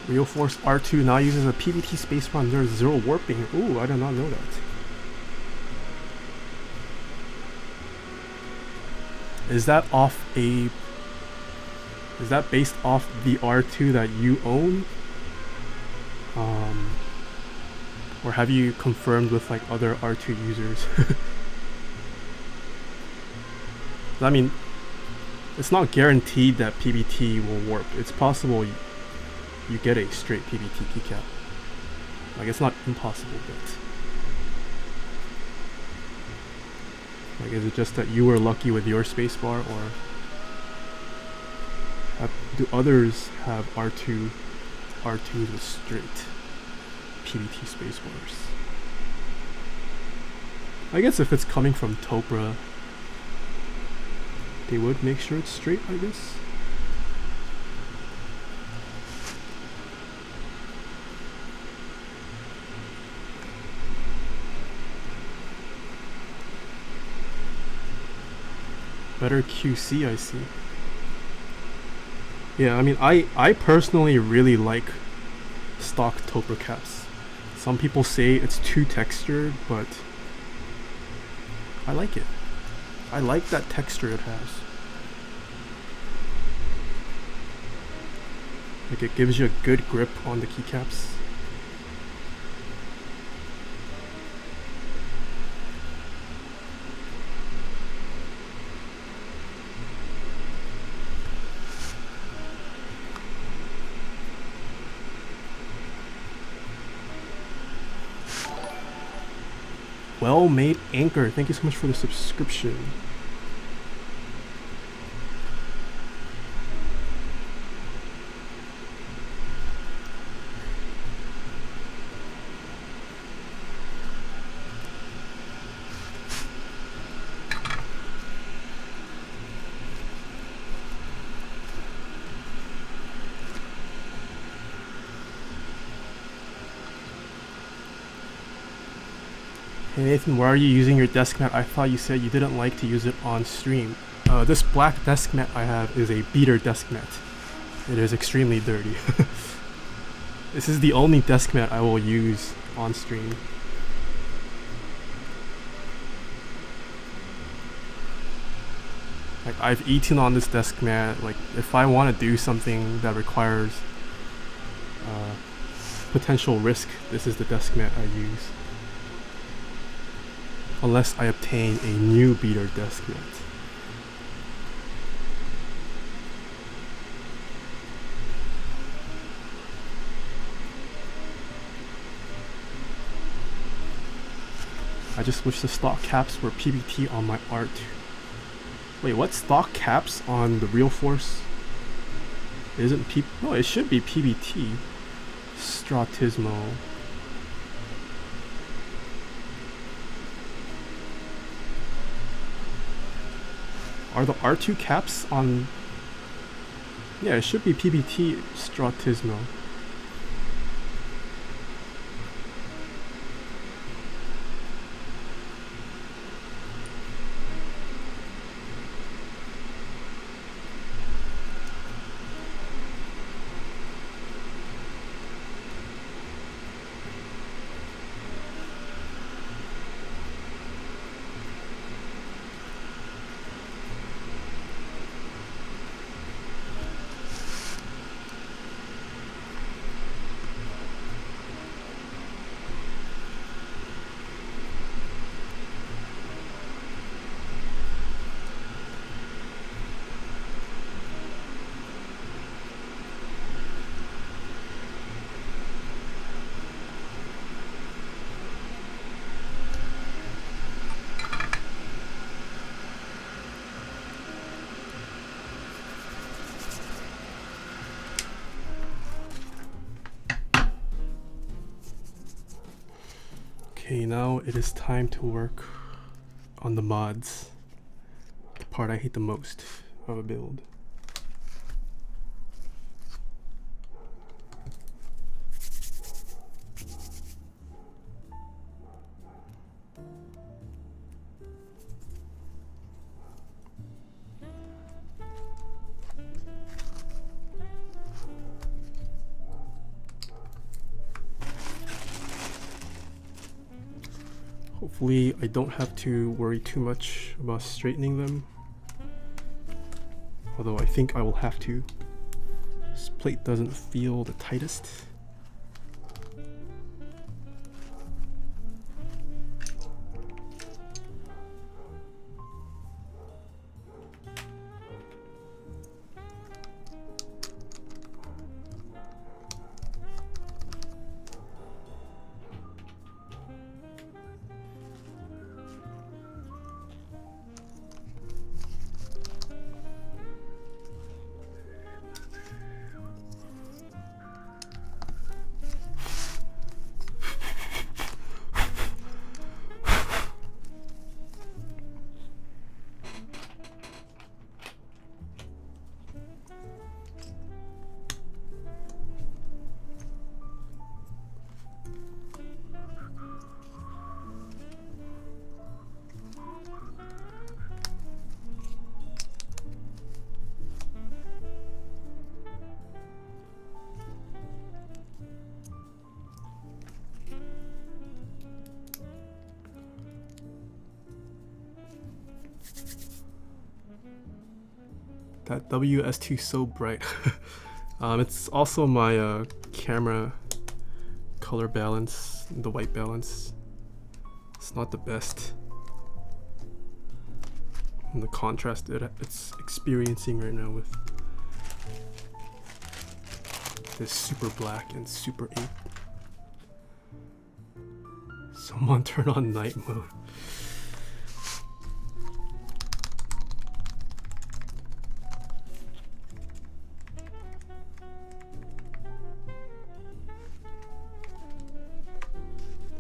Real Force R2 now uses a PBT spacebar and there's 0 warping. Ooh, I did not know that. Is that based off the R2 that you own? Or have you confirmed with like other R2 users? I mean, it's not guaranteed that PBT will warp. It's possible you get a straight PBT keycap. Like, it's not impossible, but like, is it just that you were lucky with your spacebar, or do others have R2s with straight PBT spacebars? I guess if it's coming from Topra, they would make sure it's straight, I guess. Better QC, I see. Yeah, I mean, I personally really like stock Topra caps. Some people say it's too textured, but I like it. I like that texture it has. Like, it gives you a good grip on the keycaps. Well-made anchor, thank you so much for the subscription. Hey Nathan, why are you using your desk mat? I thought you said you didn't like to use it on stream. This black desk mat I have is a beater desk mat. It is extremely dirty. This is the only desk mat I will use on stream. Like, I've eaten on this desk mat. Like, if I want to do something that requires potential risk, this is the desk mat I use. Unless I obtain a new beater desk mat. I just wish the stock caps were PBT on my art. Wait, what? Stock caps on the Real Force? Isn't no, it should be PBT. Stratismo. Are the R2 caps on... Yeah, it should be PBT Stratismo. Okay, now it is time to work on the mods. The part I hate the most of a build. Hopefully I don't have to worry too much about straightening them. Although I think I will have to. This plate doesn't feel the tightest. That WS2 is so bright. It's also my camera color balance, the white balance. It's not the best. And the contrast that it's experiencing right now with this super black and super 8. Someone turn on night mode.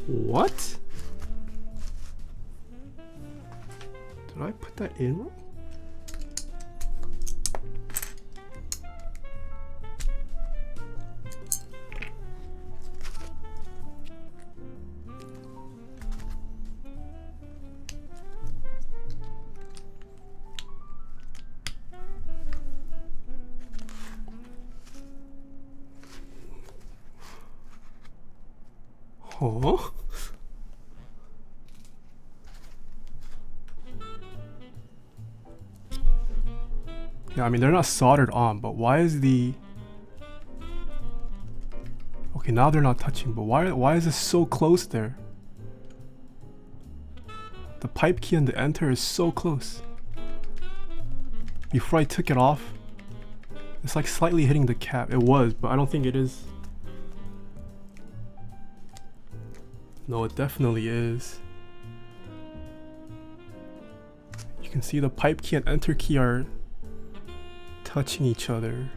What? Did I put that in wrong? Huh? Yeah, I mean, they're not soldered on, but why is the... Okay, now they're not touching, but why is this so close there? The pipe key and the enter is so close. Before I took it off, it's like slightly hitting the cap. It was, but I don't think it is. No, it definitely is. You can see the pipe key and enter key are touching each other.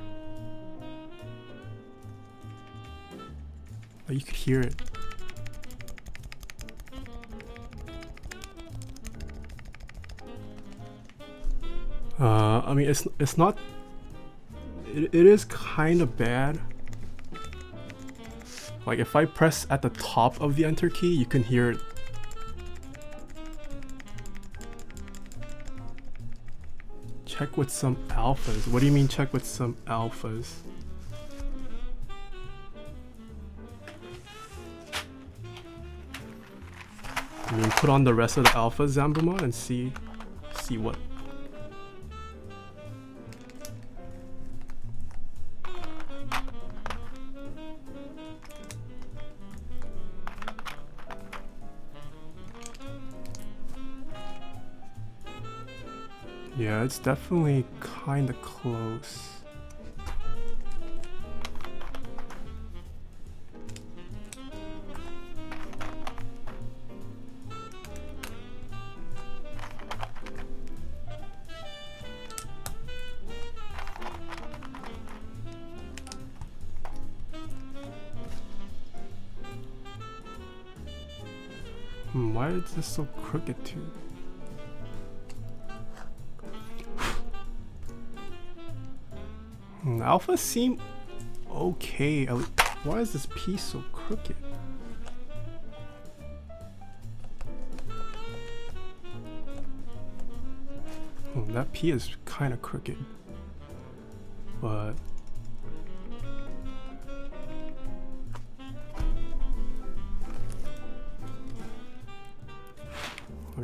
Oh, you could hear it. I mean, it's not. It is kind of bad. Like if I press at the top of the enter key, you can hear it. Check with some alphas. What do you mean check with some alphas? I mean put on the rest of the alphas, Zambuma, and see what. Yeah, it's definitely kind of close. Why is this so crooked too? Alpha seem okay. Why is this piece so crooked? Oh, that P is kind of crooked, but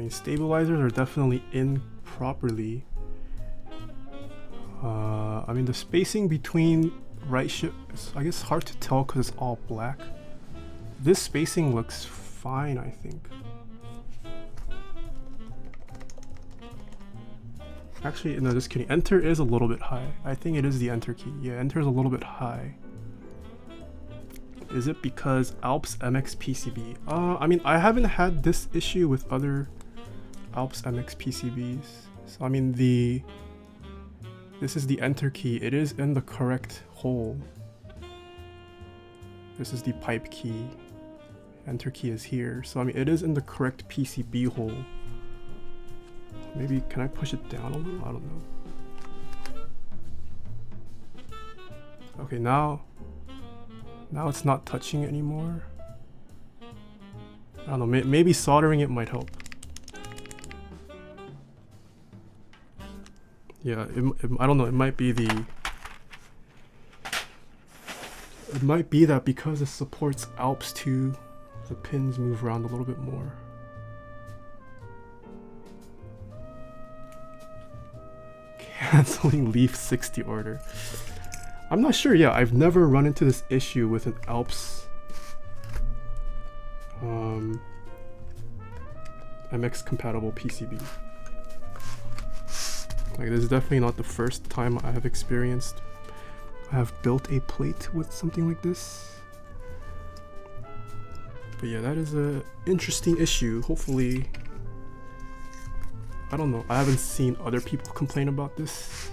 mean, stabilizers are definitely in properly. I mean, the spacing between right shift is, I guess, hard to tell because it's all black. This spacing looks fine, I think. Actually, no, just kidding. Enter is a little bit high. I think it is the enter key. Yeah, enter is a little bit high. Is it because Alps MX PCB? I mean, I haven't had this issue with other Alps MX PCBs. So I mean, this is the enter key. It is in the correct hole. This is the pipe key. Enter key is here. So I mean, it is in the correct PCB hole. Maybe, can I push it down a little? I don't know. Okay, now it's not touching anymore. I don't know, maybe soldering it might help. Yeah, I don't know, it might be that because it supports Alps 2, the pins move around a little bit more. Canceling Leaf80 order. I'm not sure. Yeah, I've never run into this issue with an Alps MX compatible PCB. Like, this is definitely not the first time I have built a plate with something like this. But yeah, that is a interesting issue. Hopefully, I don't know, I haven't seen other people complain about this.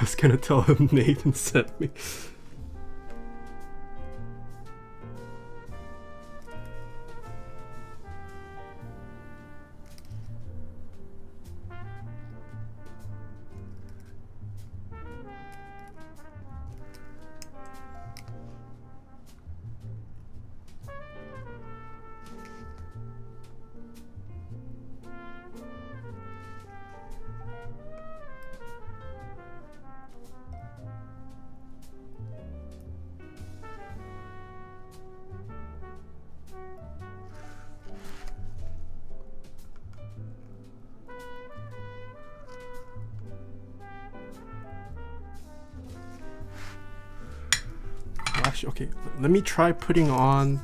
Just gonna tell him Nathan sent me. Actually, okay, let me try putting on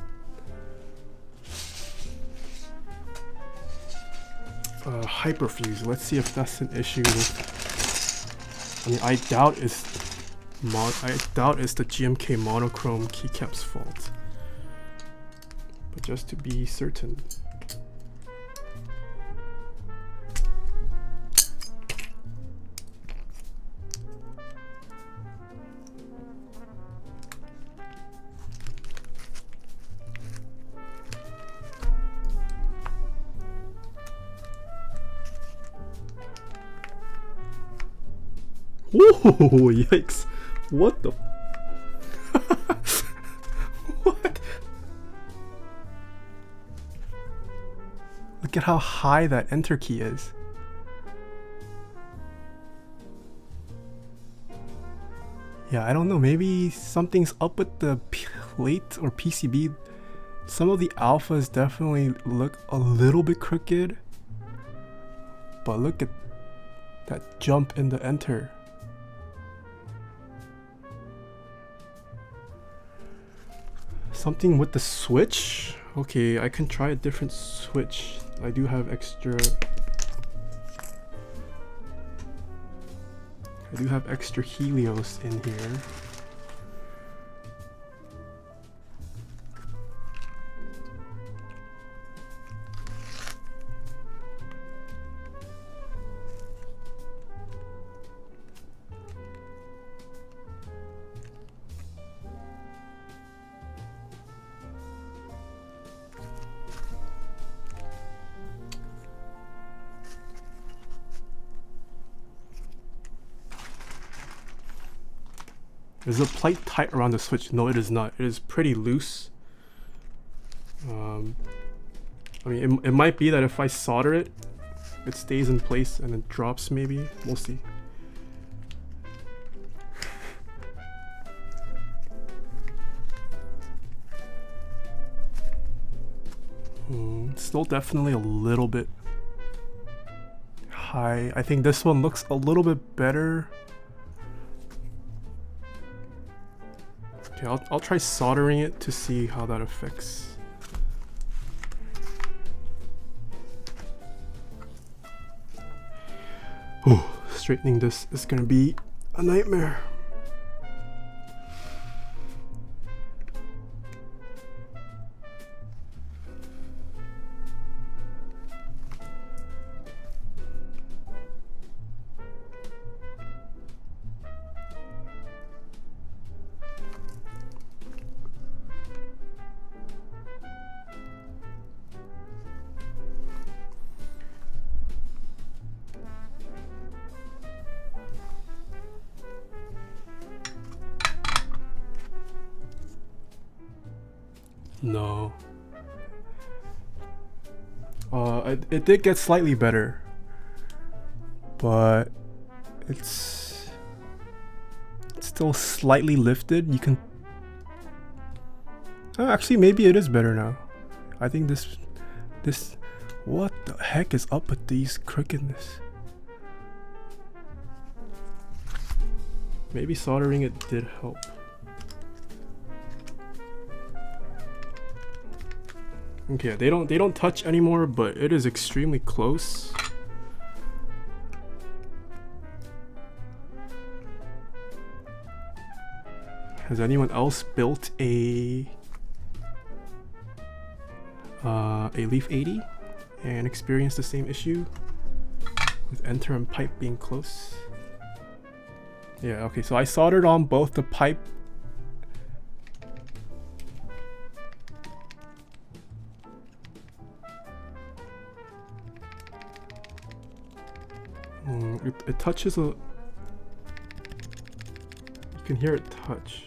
hyperfuse. Let's see if that's an issue with, I mean, I doubt it's the GMK monochrome keycap's fault, but just to be certain. Whoa, yikes. What the what? Look at how high that enter key is. Yeah, I don't know, maybe something's up with the plate or PCB. Some of the alphas definitely look a little bit crooked, but look at that jump in the enter. Something with the switch? Okay, I can try a different switch. I do have extra Healios in here. Is the plate tight around the switch? No, it is not. It is pretty loose. I mean, it might be that if I solder it, it stays in place and it drops maybe. We'll see. Still definitely a little bit high. I think this one looks a little bit better. Okay, I'll try soldering it to see how that affects. Oh, straightening this is gonna be a nightmare. No. It did get slightly better, but it's still slightly lifted. You can actually maybe it is better now. I think this what the heck is up with these crookedness? Maybe soldering it did help. Okay, they don't touch anymore, but it is extremely close. Has anyone else built a Leaf80 and experienced the same issue with enter and pipe being close? Yeah, okay, so I soldered on both the pipe it touches you can hear it touch.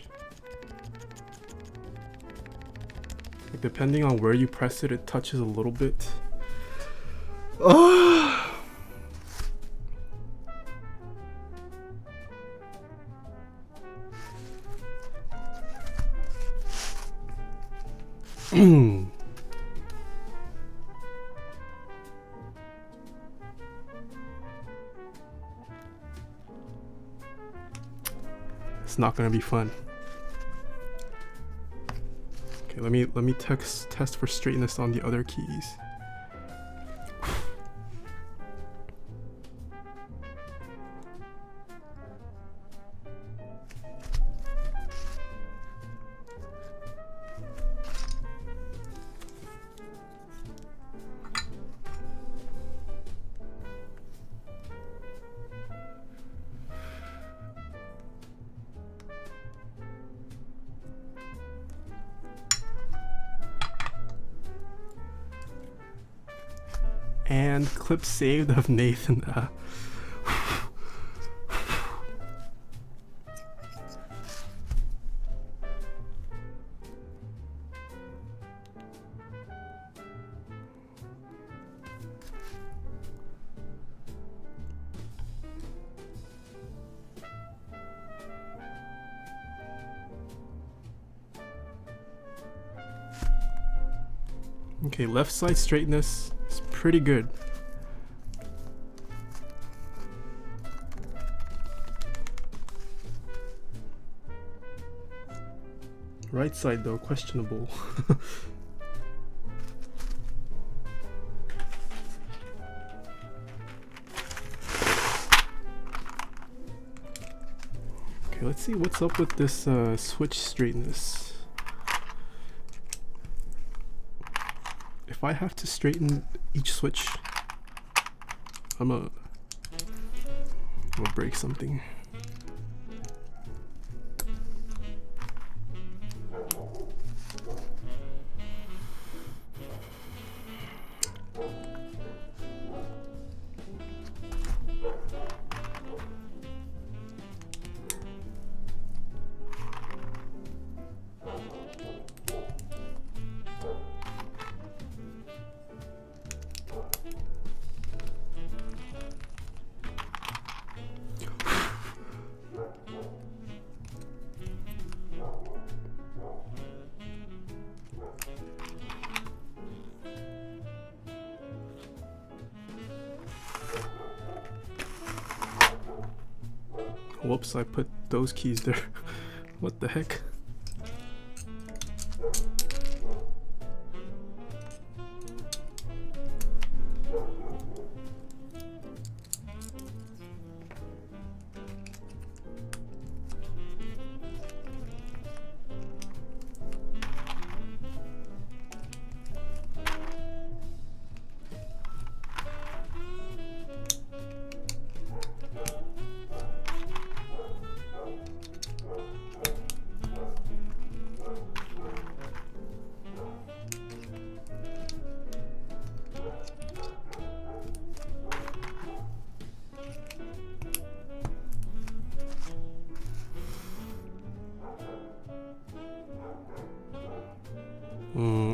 Like, depending on where you press it, it touches a little bit. It's not gonna be fun. Okay, let me test for straightness on the other keys. And clip saved of Nathan. Okay, left side straightness is pretty good. Right side though, questionable. Okay, let's see what's up with this switch straightness. If I have to straighten each switch, I'm gonna break something. Whoops, I put those keys there. What the heck?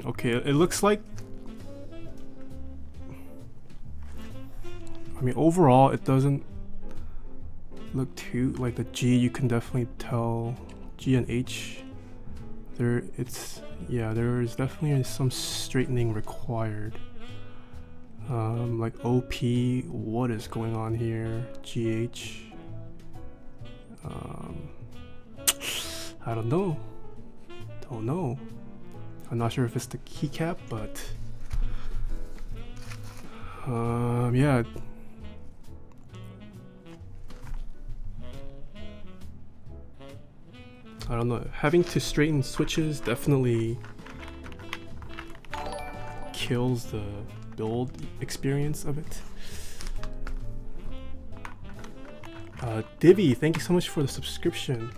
Okay, it looks like, I mean, overall it doesn't look too like the G. You can definitely tell G and H there, it's, yeah, there is definitely some straightening required. Like OP, what is going on here? GH, I don't know. I'm not sure if it's the keycap, but yeah. I don't know. Having to straighten switches definitely kills the build experience of it. Divi, thank you so much for the subscription.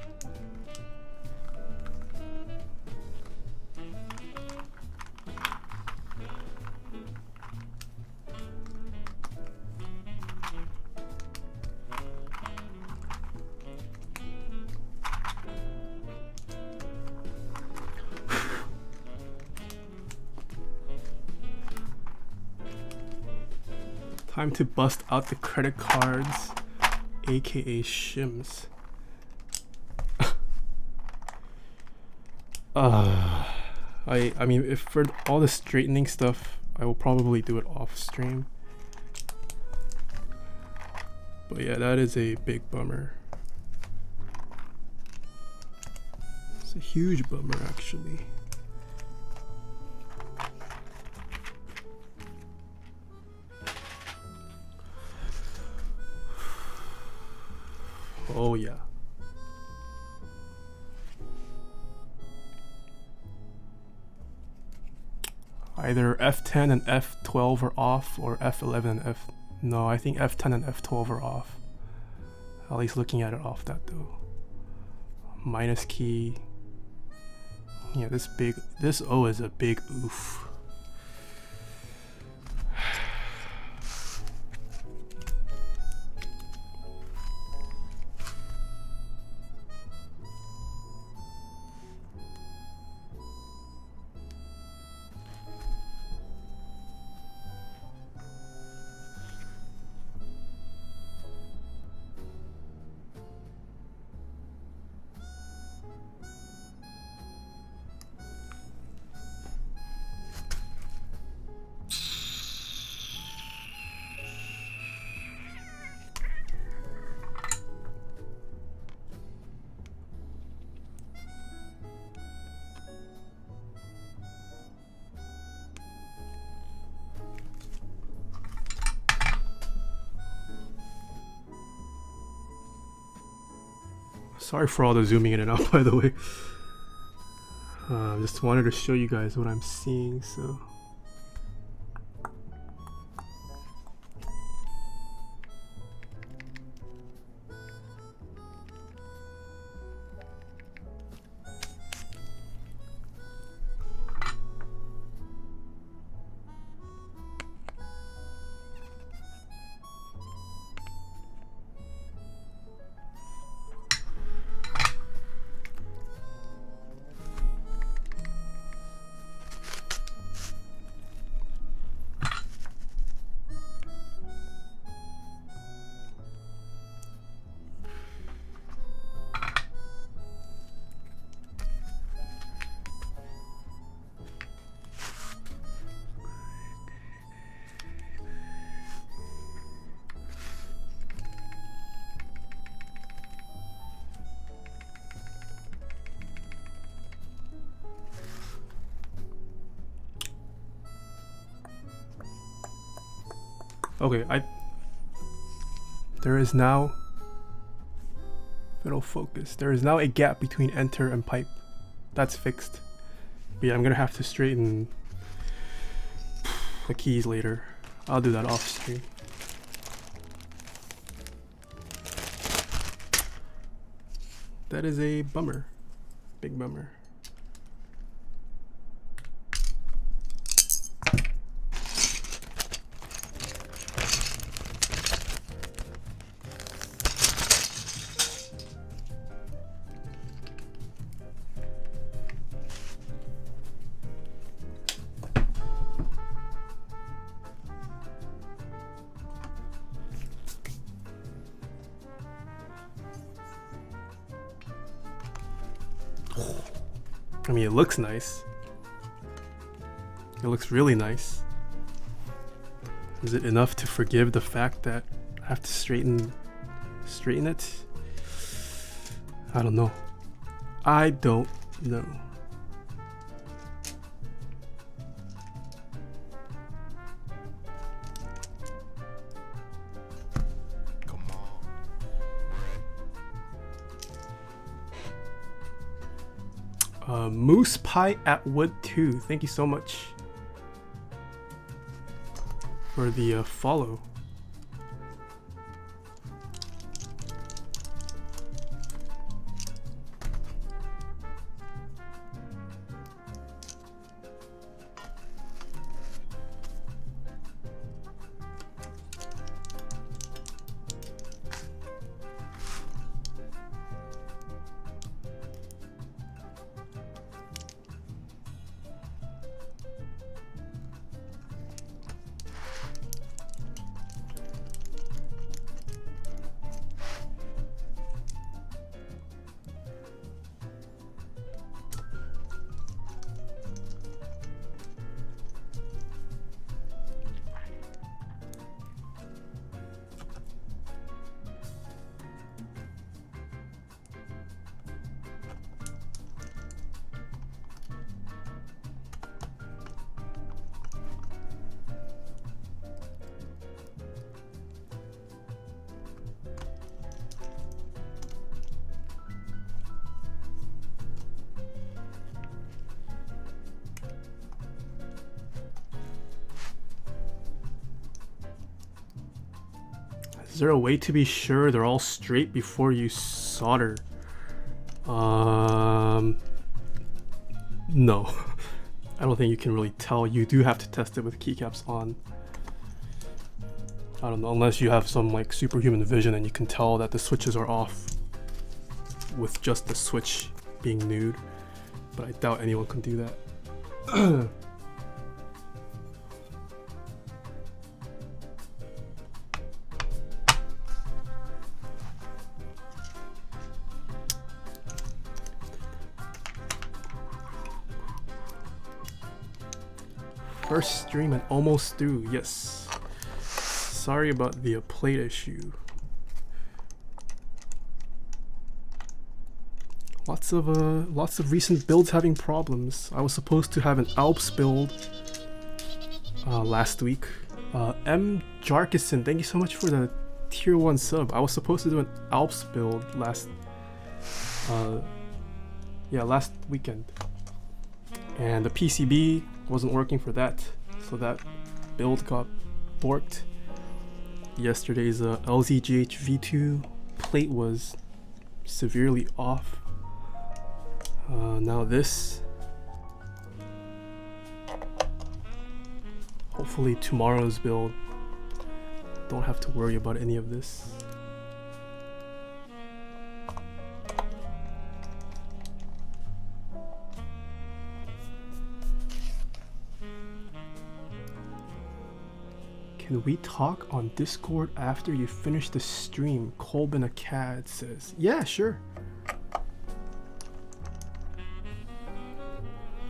Time to bust out the credit cards, aka shims. I mean, if for all the straightening stuff, I will probably do it off stream. But yeah, that is a big bummer. It's a huge bummer, actually. Oh yeah. Either F10 and F12 are off, or F11 and F... No, I think F10 and F12 are off. At least looking at it off that though. Minus key. Yeah, this O is a big oof. Sorry for all the zooming in and out, by the way. Just wanted to show you guys what I'm seeing, so. Okay, there is now, if it'll focus, there is now a gap between enter and pipe. That's fixed. But yeah, I'm gonna have to straighten the keys later. I'll do that off stream. That is a bummer. Big bummer. I mean, it looks nice. It looks really nice. Is it enough to forgive the fact that I have to straighten it? I don't know. I don't know. Come on, Moose Pie at Wood 2. Thank you so much for the follow. Is there a way to be sure they're all straight before you solder? No. I don't think you can really tell. You do have to test it with keycaps on. I don't know, unless you have some like superhuman vision and you can tell that the switches are off with just the switch being nude. But I doubt anyone can do that. First stream and almost through, yes. Sorry about the plate issue. Lots of recent builds having problems. I was supposed to have an Alps build last week. M. Jarkison, thank you so much for the tier 1 sub. I was supposed to do an Alps build last weekend. And the PCB wasn't working for that, so that build got borked. Yesterday's LZGH V2 plate was severely off. Now this. Hopefully tomorrow's build, don't have to worry about any of this. Can we talk on Discord after you finish the stream? Colbin Acad says. Yeah, sure.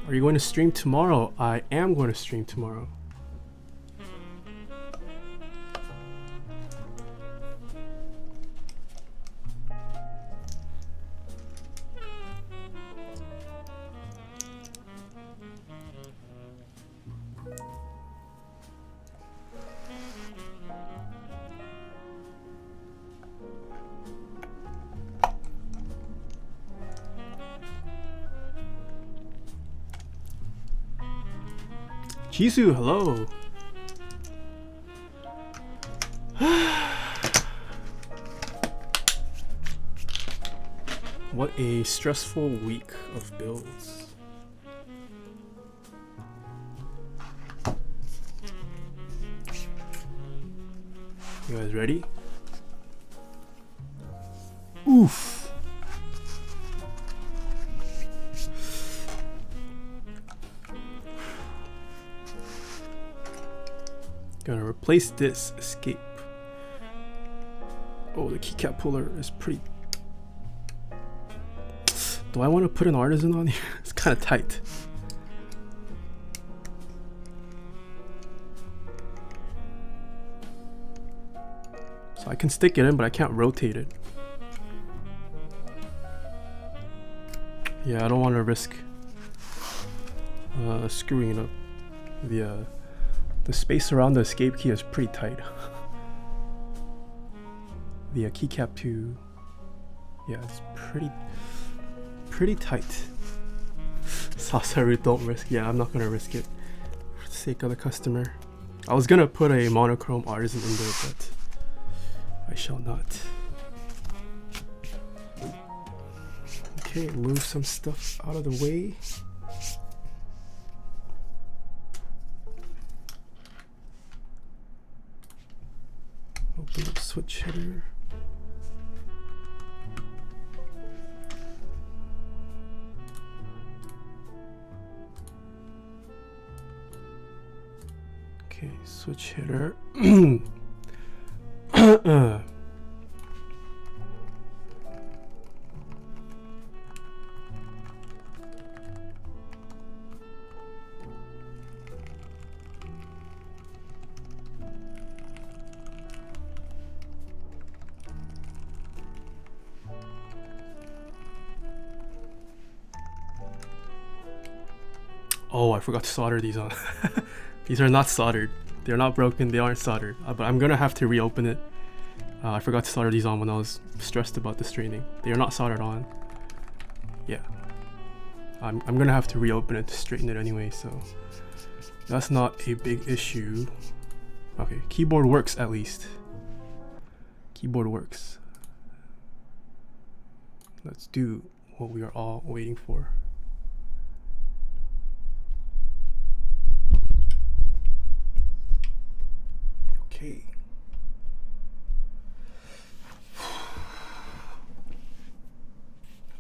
Are you going to stream tomorrow? I am going to stream tomorrow. Jisoo, hello. What a stressful week of builds. You guys ready? Oof. Gonna replace this escape. Oh, the keycap puller is pretty. Do I want to put an artisan on here? It's kind of tight. So I can stick it in, but I can't rotate it. Yeah, I don't want to risk screwing it up. The space around the escape key is pretty tight. The keycap too. Yeah, it's pretty tight. Sasaru, don't risk. Yeah, I'm not gonna risk it for the sake of the customer. I was gonna put a monochrome artisan in there, but I shall not. Okay, move some stuff out of the way. Open up switch header. Okay, switch header. Oh, I forgot to solder these on. These are not soldered. They're not broken, they aren't soldered. But I'm gonna have to reopen it. I forgot to solder these on when I was stressed about the straightening. They are not soldered on. Yeah. I'm gonna have to reopen it to straighten it anyway, so that's not a big issue. Okay, keyboard works at least. Keyboard works. Let's do what we are all waiting for. Okay.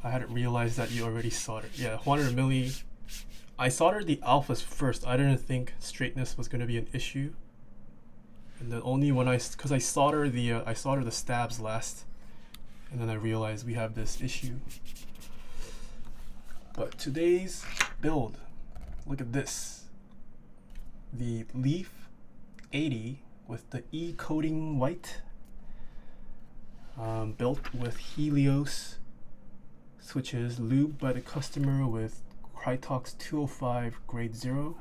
I hadn't realized that you already soldered. Yeah, 100 milli. I soldered the alphas first. I didn't think straightness was going to be an issue. And then only when because I soldered the stabs last, and then I realized we have this issue. But today's build, look at this. The Leaf80 with the E coating white, built with Healios switches, lubed by the customer with Krytox 205 grade 0,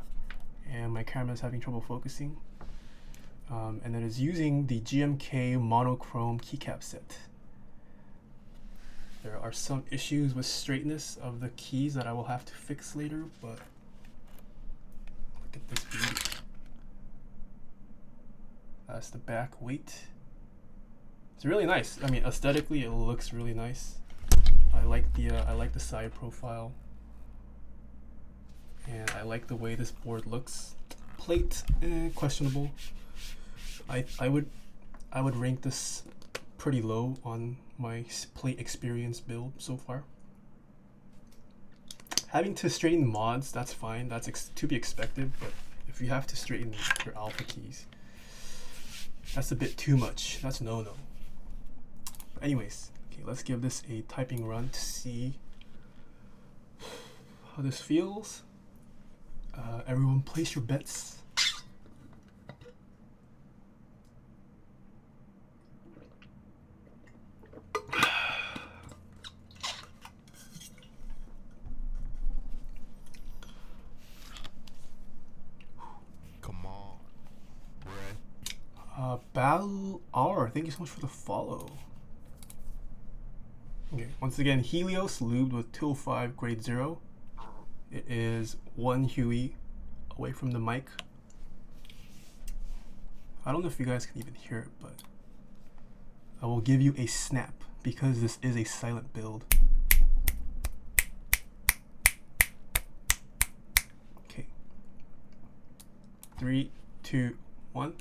and my camera is having trouble focusing. And it is using the GMK monochrome keycap set. There are some issues with straightness of the keys that I will have to fix later, but look at this beauty. That's the back weight. It's really nice. I mean, aesthetically, it looks really nice. I like the side profile, and I like the way this board looks. Plate, questionable. I would rank this pretty low on my plate experience build so far. Having to straighten mods, that's fine. That's to be expected. But if you have to straighten your alpha keys, that's a bit too much. That's no-no. Anyways, okay, let's give this a typing run to see how this feels. Everyone place your bets. Come on, bruh. Battle R, thank you so much for the follow. Okay, once again, Healios lubed with 205 grade 0. It is 1 Huey away from the mic. I don't know if you guys can even hear it, but I will give you a snap because this is a silent build. Okay. 3, 2, 1.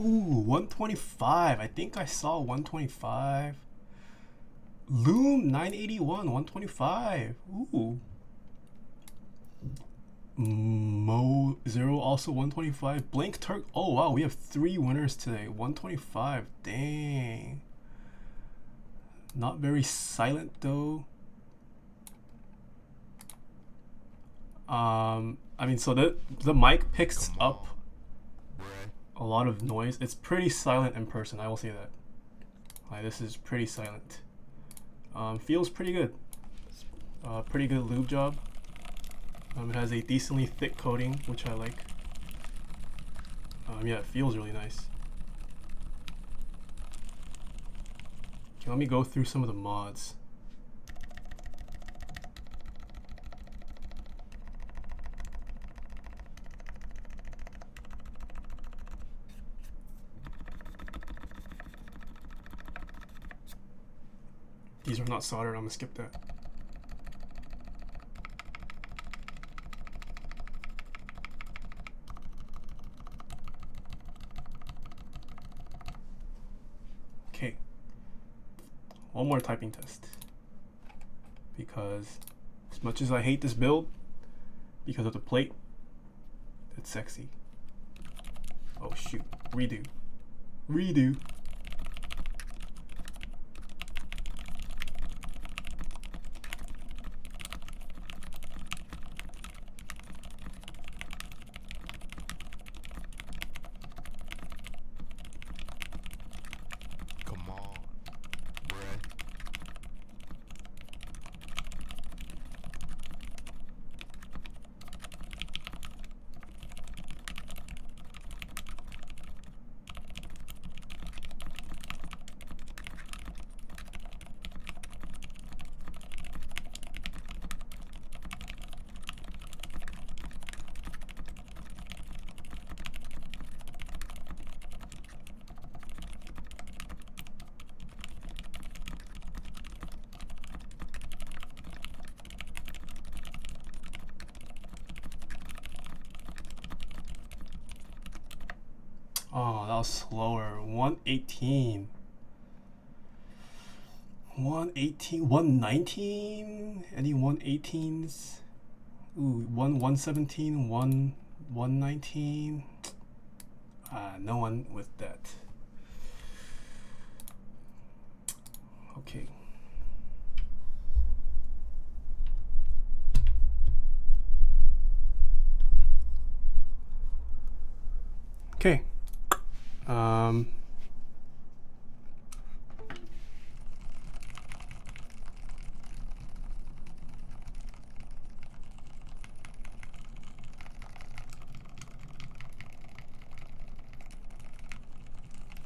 Ooh, 125. I think I saw 125. Loom 981, 125. Ooh. Mo Zero also 125. Blank Turk. Oh wow, we have 3 winners today. 125. Dang. Not very silent though. I mean, so the mic picks up a lot of noise. It's pretty silent in person, I will say that. Like, this is pretty silent. Feels pretty good. Pretty good lube job. It has a decently thick coating, which I like. Yeah, it feels really nice. Okay, let me go through some of the mods. These are not soldered, I'm gonna skip that. Okay. One more typing test. Because as much as I hate this build, because of the plate, it's sexy. Oh shoot, redo. Redo. Oh, that was slower. 118. 118, 119? Any 118s? Ooh, 117, 119. No one with that. Okay. Okay.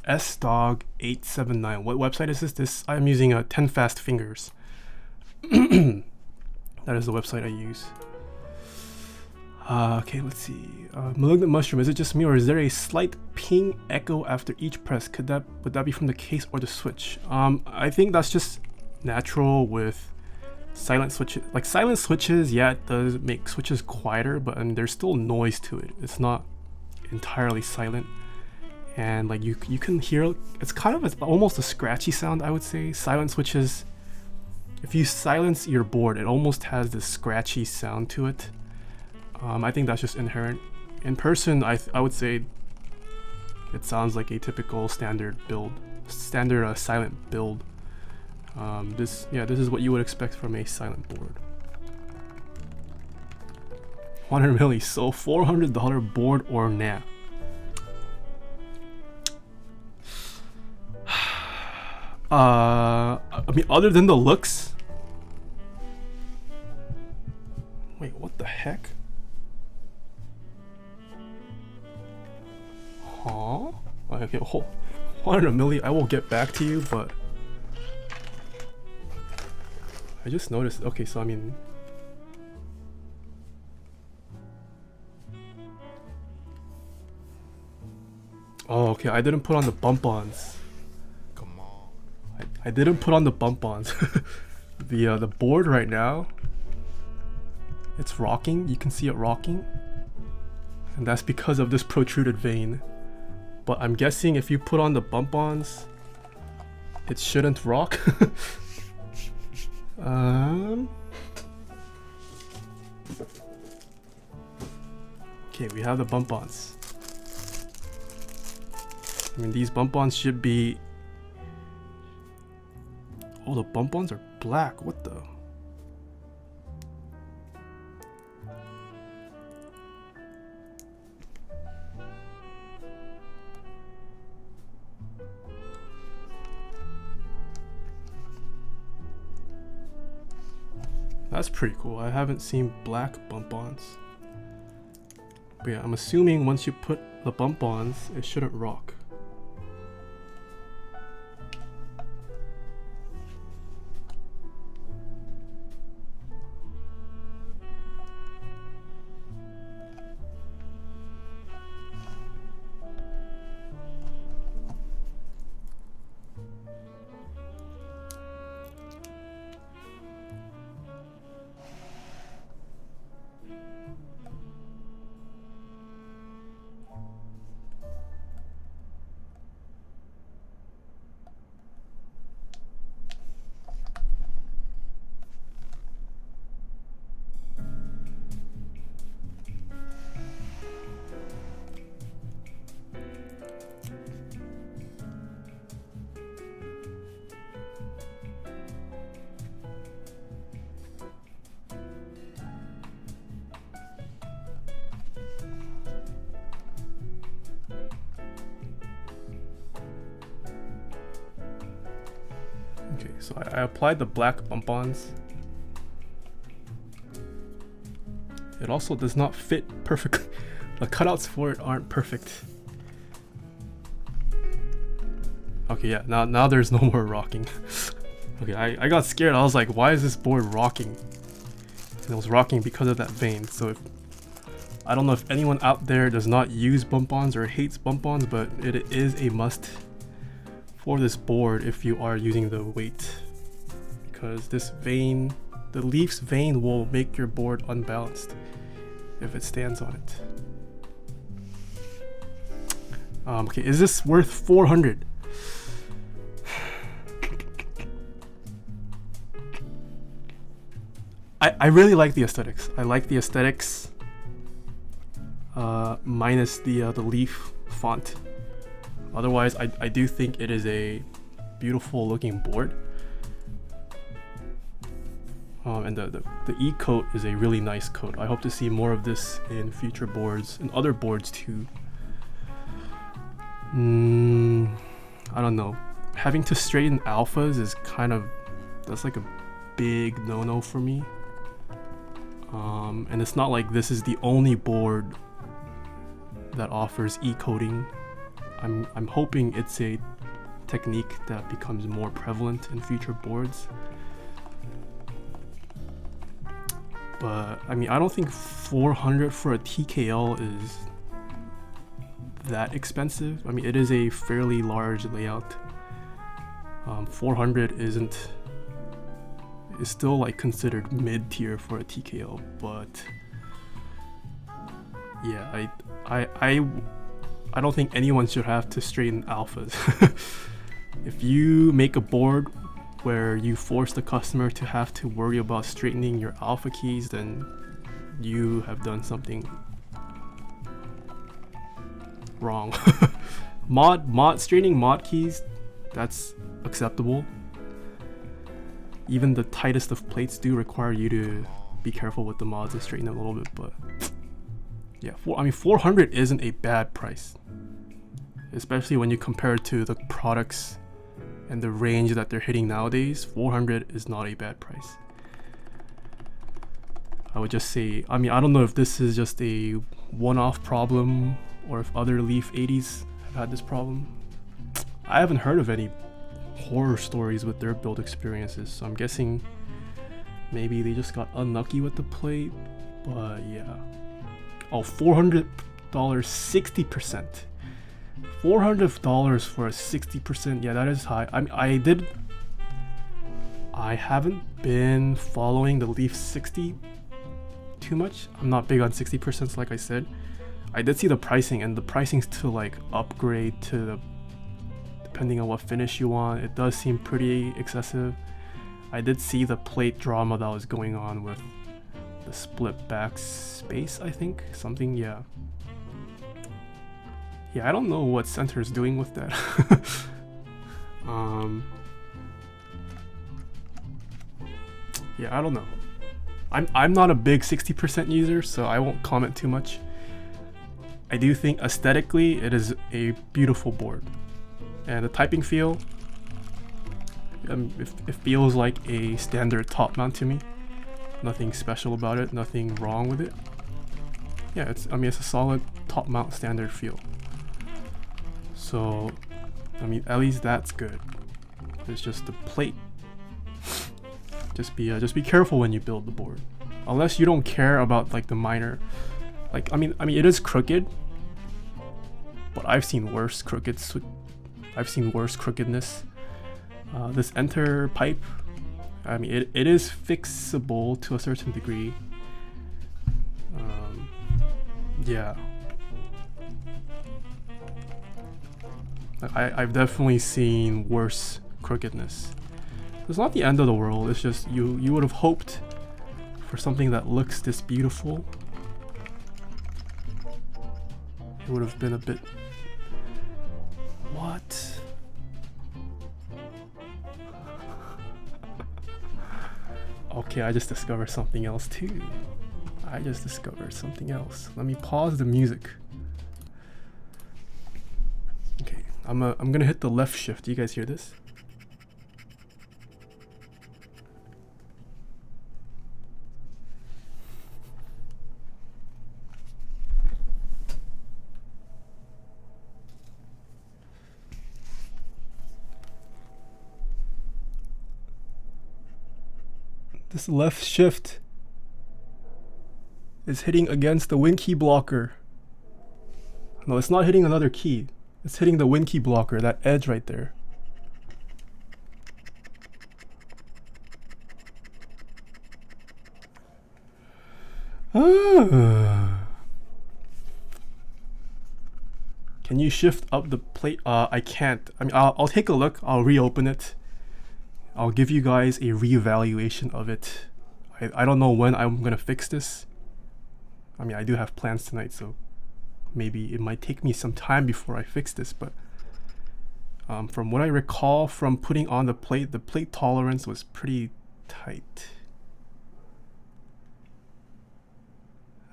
SDog879. What website is this? I'm using 10 Fast Fingers. That is the website I use. Okay, let's see. Malignant Mushroom, is it just me or is there a slight ping echo after each press? Would that be from the case or the switch? I think that's just natural with silent switches, like silent switches, yeah, it does make switches quieter, but there's still noise to it. It's not entirely silent, and like you can hear, it's kind of almost a scratchy sound, I would say. Silent switches, if you silence your board, it almost has this scratchy sound to it. I think that's just inherent. In person, I would say it sounds like a typical standard silent build. This is what you would expect from a silent board. 100 milli, so $400 board or nah? I mean, other than the looks. Wait, what the heck? Huh? Okay, 100 milli. I will get back to you, but I just noticed. Okay, so I mean, oh, okay. I didn't put on the bump-ons. Come on. I didn't put on the bump-ons. The board right now, it's rocking. You can see it rocking, and that's because of this protruded vein. But I'm guessing if you put on the bump-ons, it shouldn't rock. Okay, we have the bump-ons. I mean, these bump-ons should be... Oh, the bump-ons are black. What the... That's pretty cool. I haven't seen black bump-ons. But yeah, I'm assuming once you put the bump-ons, it shouldn't rock. Okay, so I applied the black bump-ons. It also does not fit perfectly. The cutouts for it aren't perfect. Okay, yeah, now there's no more rocking. Okay, I got scared. I was like, why is this board rocking? And it was rocking because of that vein. So if I don't know if anyone out there does not use bump-ons or hates bump-ons, but it is a must for this board if you are using the weight, because this vein, the Leaf's vein, will make your board unbalanced if it stands on it. Okay, is this worth 400? I really like the aesthetics. I like the aesthetics minus the Leaf font. Otherwise, I do think it is a beautiful looking board. And the E-coat is a really nice coat. I hope to see more of this in future boards and other boards too. I don't know. Having to straighten alphas is kind of, that's like a big no-no for me. And it's not like this is the only board that offers E-coating. I'm hoping it's a technique that becomes more prevalent in future boards. But I mean, I don't think 400 for a TKL is that expensive. I mean, it is a fairly large layout. 400 isn't is still like considered mid tier for a TKL, but yeah, I don't think anyone should have to straighten alphas. If you make a board where you force the customer to have to worry about straightening your alpha keys, then you have done something wrong. Straightening mod keys, that's acceptable. Even the tightest of plates do require you to be careful with the mods and straighten them a little bit, but yeah, 400 isn't a bad price, especially when you compare it to the products and the range that they're hitting nowadays. 400 is not a bad price. I would just say, I don't know if this is just a one-off problem or if other Leaf80s have had this problem. I haven't heard of any horror stories with their build experiences, so I'm guessing maybe they just got unlucky with the plate. But yeah, oh, $400, 60%. $400 for a 60%. Yeah, that is high. I haven't been following the Leaf 60 too much. I'm not big on 60%, like I said. I did see the pricing, and the pricing's to like upgrade to the, depending on what finish you want. It does seem pretty excessive. I did see the plate drama that was going on with the split back space, I think. Something, yeah. Yeah, I don't know what Center is doing with that. Yeah, I don't know. I'm not a big 60% user, so I won't comment too much. I do think aesthetically it is a beautiful board, and the typing feel, it feels like a standard top mount to me. Nothing special about it, nothing wrong with it. Yeah, it's a solid top mount standard feel. So, at least that's good. It's just the plate. Just be careful when you build the board, unless you don't care about like the minor. Like, it is crooked, but I've seen worse crookedness. This enter pipe, it is fixable to a certain degree. Yeah. I've definitely seen worse crookedness. It's not the end of the world, it's just you would have hoped for something that looks this beautiful. It would have been a bit... What? Okay, I just discovered something else too. Let me pause the music. Okay, I'm gonna hit the left shift. Do you guys hear this? This left shift is hitting against the win key blocker. No, it's not hitting another key. It's hitting the win key blocker, that edge right there. Can you shift up the plate? I can't. I'll take a look. I'll reopen it. I'll give you guys a reevaluation of it. I don't know when I'm gonna fix this. I do have plans tonight, so maybe it might take me some time before I fix this, but from what I recall from putting on the plate tolerance was pretty tight.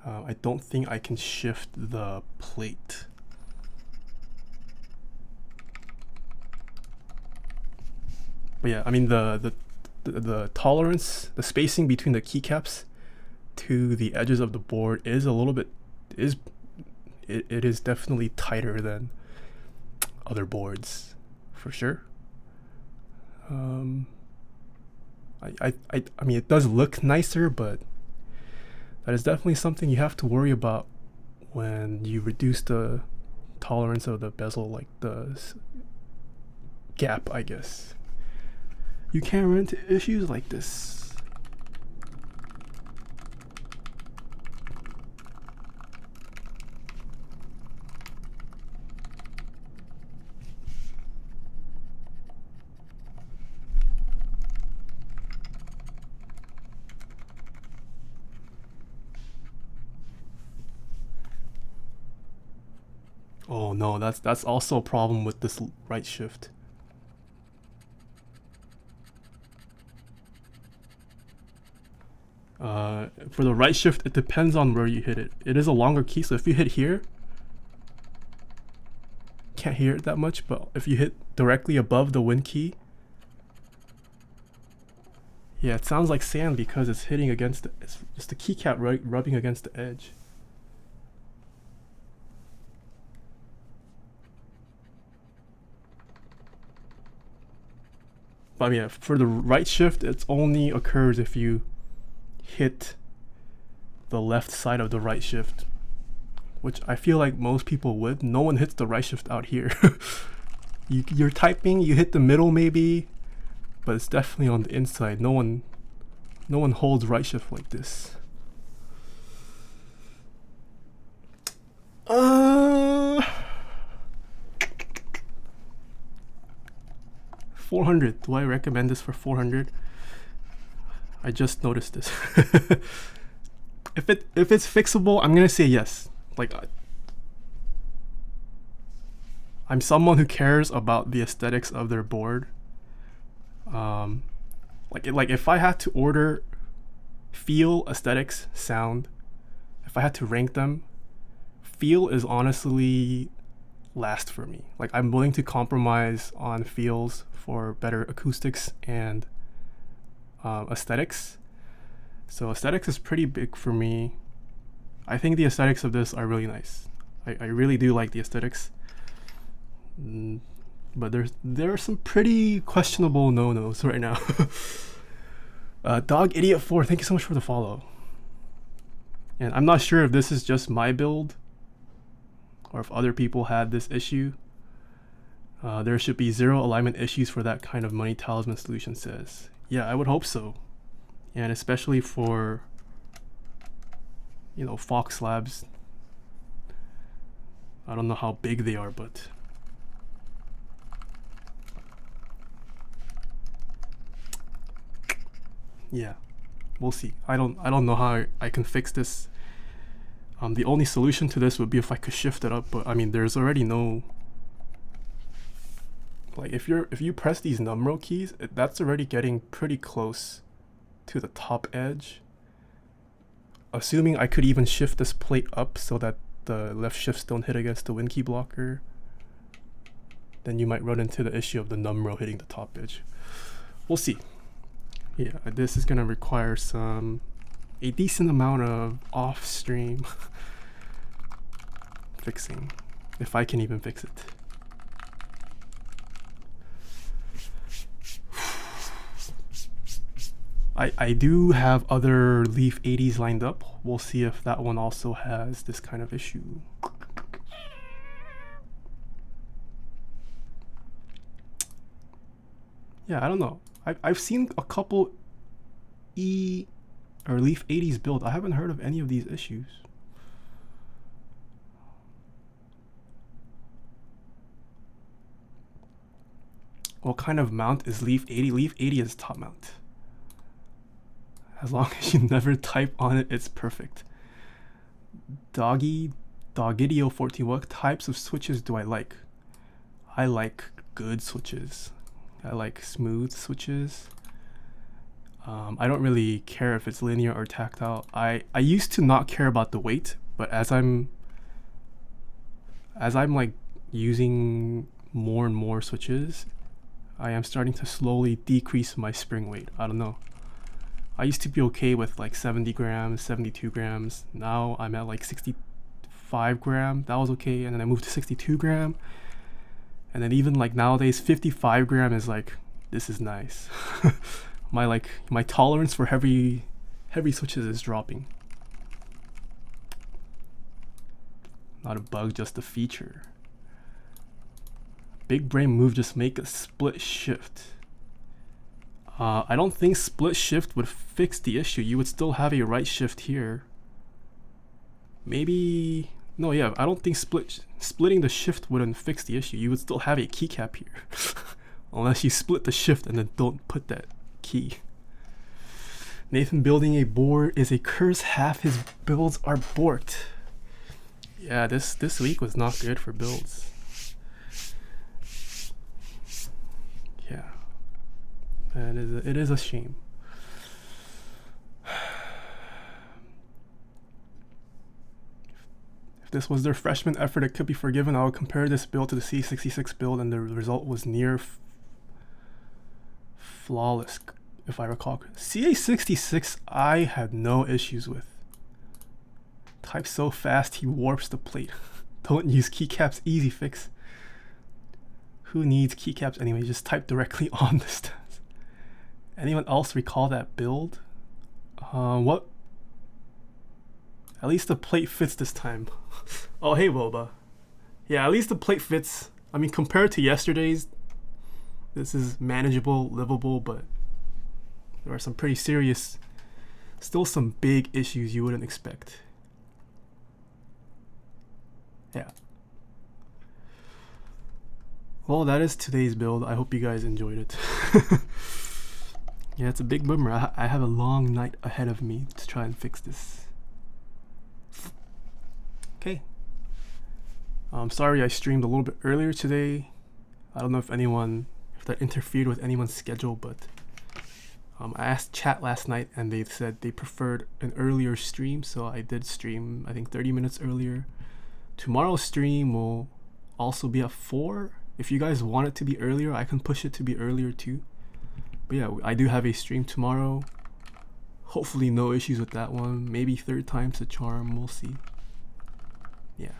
I don't think I can shift the plate. But yeah, the tolerance, the spacing between the keycaps to the edges of the board is a little bit, it is definitely tighter than other boards, for sure. It does look nicer, but that is definitely something you have to worry about when you reduce the tolerance of the bezel, like the gap, I guess. You can't run into issues like this. Oh no, that's also a problem with this right shift. For the right shift, it depends on where you hit it. It is a longer key, so if you hit here, can't hear it that much, but if you hit directly above the Win key, yeah, it sounds like sand because it's hitting against it's just the keycap rubbing against the edge. But yeah, for the right shift, it only occurs if you hit the left side of the right shift, which I feel like most people would. No one hits the right shift out here. You're typing, you hit the middle maybe, but it's definitely on the inside. No one holds right shift like this. 400. Do I recommend this for 400? I just noticed this. If it's fixable, I'm gonna say yes. Like, I'm someone who cares about the aesthetics of their board. Like if I had to order feel, aesthetics, sound, if I had to rank them, feel is honestly last for me. Like, I'm willing to compromise on feels for better acoustics and aesthetics. So aesthetics is pretty big for me. I think the aesthetics of this are really nice. I really do like the aesthetics. But there are some pretty questionable no-nos right now. Dog Idiot 4, thank you so much for the follow. And I'm not sure if this is just my build or if other people had this issue. There should be 0 alignment issues for that kind of money talisman solution, says. Yeah, I would hope so. And especially for, you know, Fox Labs. I don't know how big they are, but yeah, we'll see. I don't know how I can fix this. The only solution to this would be if I could shift it up, but I mean, there's already no, like, if you press these numero keys, that's already getting pretty close to the top edge. Assuming I could even shift this plate up so that the left shifts don't hit against the Win key blocker, then you might run into the issue of the numero hitting the top edge. We'll see. Yeah, this is gonna require a decent amount of off-stream fixing, if I can even fix it. I do have other Leaf80s lined up. We'll see if that one also has this kind of issue. Yeah, I don't know. I've seen a couple Leaf80s build. I haven't heard of any of these issues. What kind of mount is Leaf80? Leaf80 is top mount. As long as you never type on it, it's perfect. Dogidio 14. What types of switches do I like? I like good switches. I like smooth switches. I don't really care if it's linear or tactile. I used to not care about the weight, but as I'm like using more and more switches, I am starting to slowly decrease my spring weight. I don't know. I used to be okay with like 70 grams, 72 grams. Now I'm at like 65 gram. That was okay. And then I moved to 62 gram. And then even like nowadays, 55 gram is like, this is nice. my tolerance for heavy switches is dropping. Not a bug, just a feature. Big brain move, just make a split shift. I don't think split shift would fix the issue. You would still have a right shift here. Maybe, no, yeah, I don't think splitting the shift wouldn't fix the issue. You would still have a keycap here. Unless you split the shift and then don't put that key. Nathan building a board is a curse. Half his builds are borked. Yeah, this week was not good for builds. Yeah, and it is a shame. If this was their freshman effort, it could be forgiven. I would compare this build to the C66 build, and the result was near flawless, if I recall. CA66 I had no issues with. Type so fast he warps the plate. Don't use keycaps, easy fix. Who needs keycaps anyway? Just type directly on the stats. Anyone else recall that build? What? At least the plate fits this time. Oh, hey, Boba. Yeah, at least the plate fits. I mean, compared to yesterday's, this is manageable, livable, but there are some pretty serious, still some big issues you wouldn't expect. Yeah. Well, that is today's build. I hope you guys enjoyed it. Yeah, it's a big bummer. I have a long night ahead of me to try and fix this. Okay. I'm sorry I streamed a little bit earlier today. I don't know if that interfered with anyone's schedule, but I asked chat last night and they said they preferred an earlier stream, so I did stream, I think 30 minutes earlier. Tomorrow's stream will also be at 4. If you guys want it to be earlier, I can push it to be earlier too. But yeah, I do have a stream tomorrow. Hopefully no issues with that one. Maybe third time's a charm, we'll see. Yeah.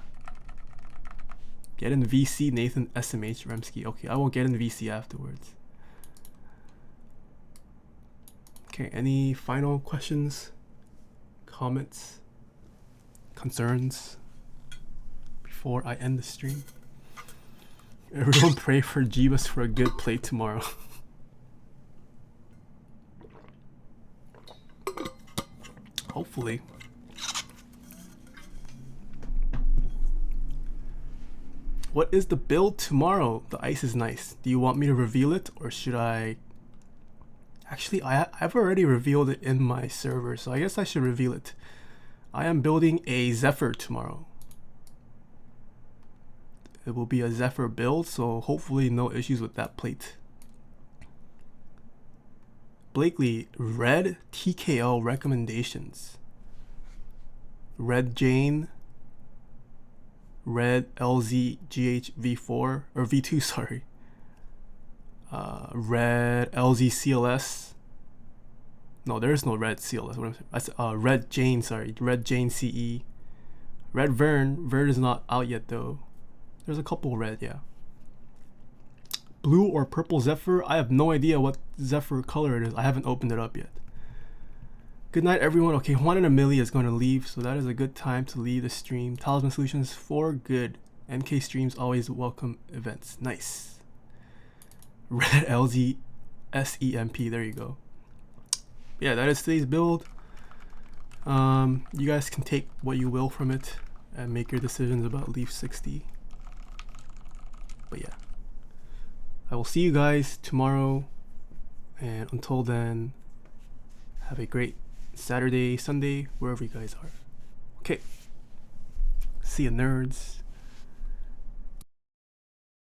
Get in VC, Nathan SMH Remsky. Okay, I will get in VC afterwards. Okay, any final questions, comments, concerns before I end the stream? Everyone pray for Jeebus for a good play tomorrow. Hopefully. What is the build tomorrow? The ice is nice. Do you want me to reveal it or should I? Actually, I've already revealed it in my server, so I guess I should reveal it. I am building a Zephyr tomorrow. It will be a Zephyr build, so hopefully no issues with that plate. Blakely, red TKL recommendations. Red Jane, red LZGH V4 or V2, sorry. Red LZ CLS. No, there is no red CLS. What am I saying? Red Jane, sorry. Red Jane CE. Red Vern. Vern is not out yet though. There's a couple red, yeah. Blue or purple Zephyr? I have no idea what Zephyr color it is. I haven't opened it up yet. Good night, everyone. Okay, Juan and Amelia is going to leave, so that is a good time to leave the stream. Talisman Solutions for good. MK streams always welcome events. Nice. Red LZ SEMP. There you go. Yeah, that is today's build. You guys can take what you will from it and make your decisions about Leaf80. But yeah, I will see you guys tomorrow, and until then, have a great Saturday, Sunday, wherever you guys are. Okay, see ya, nerds.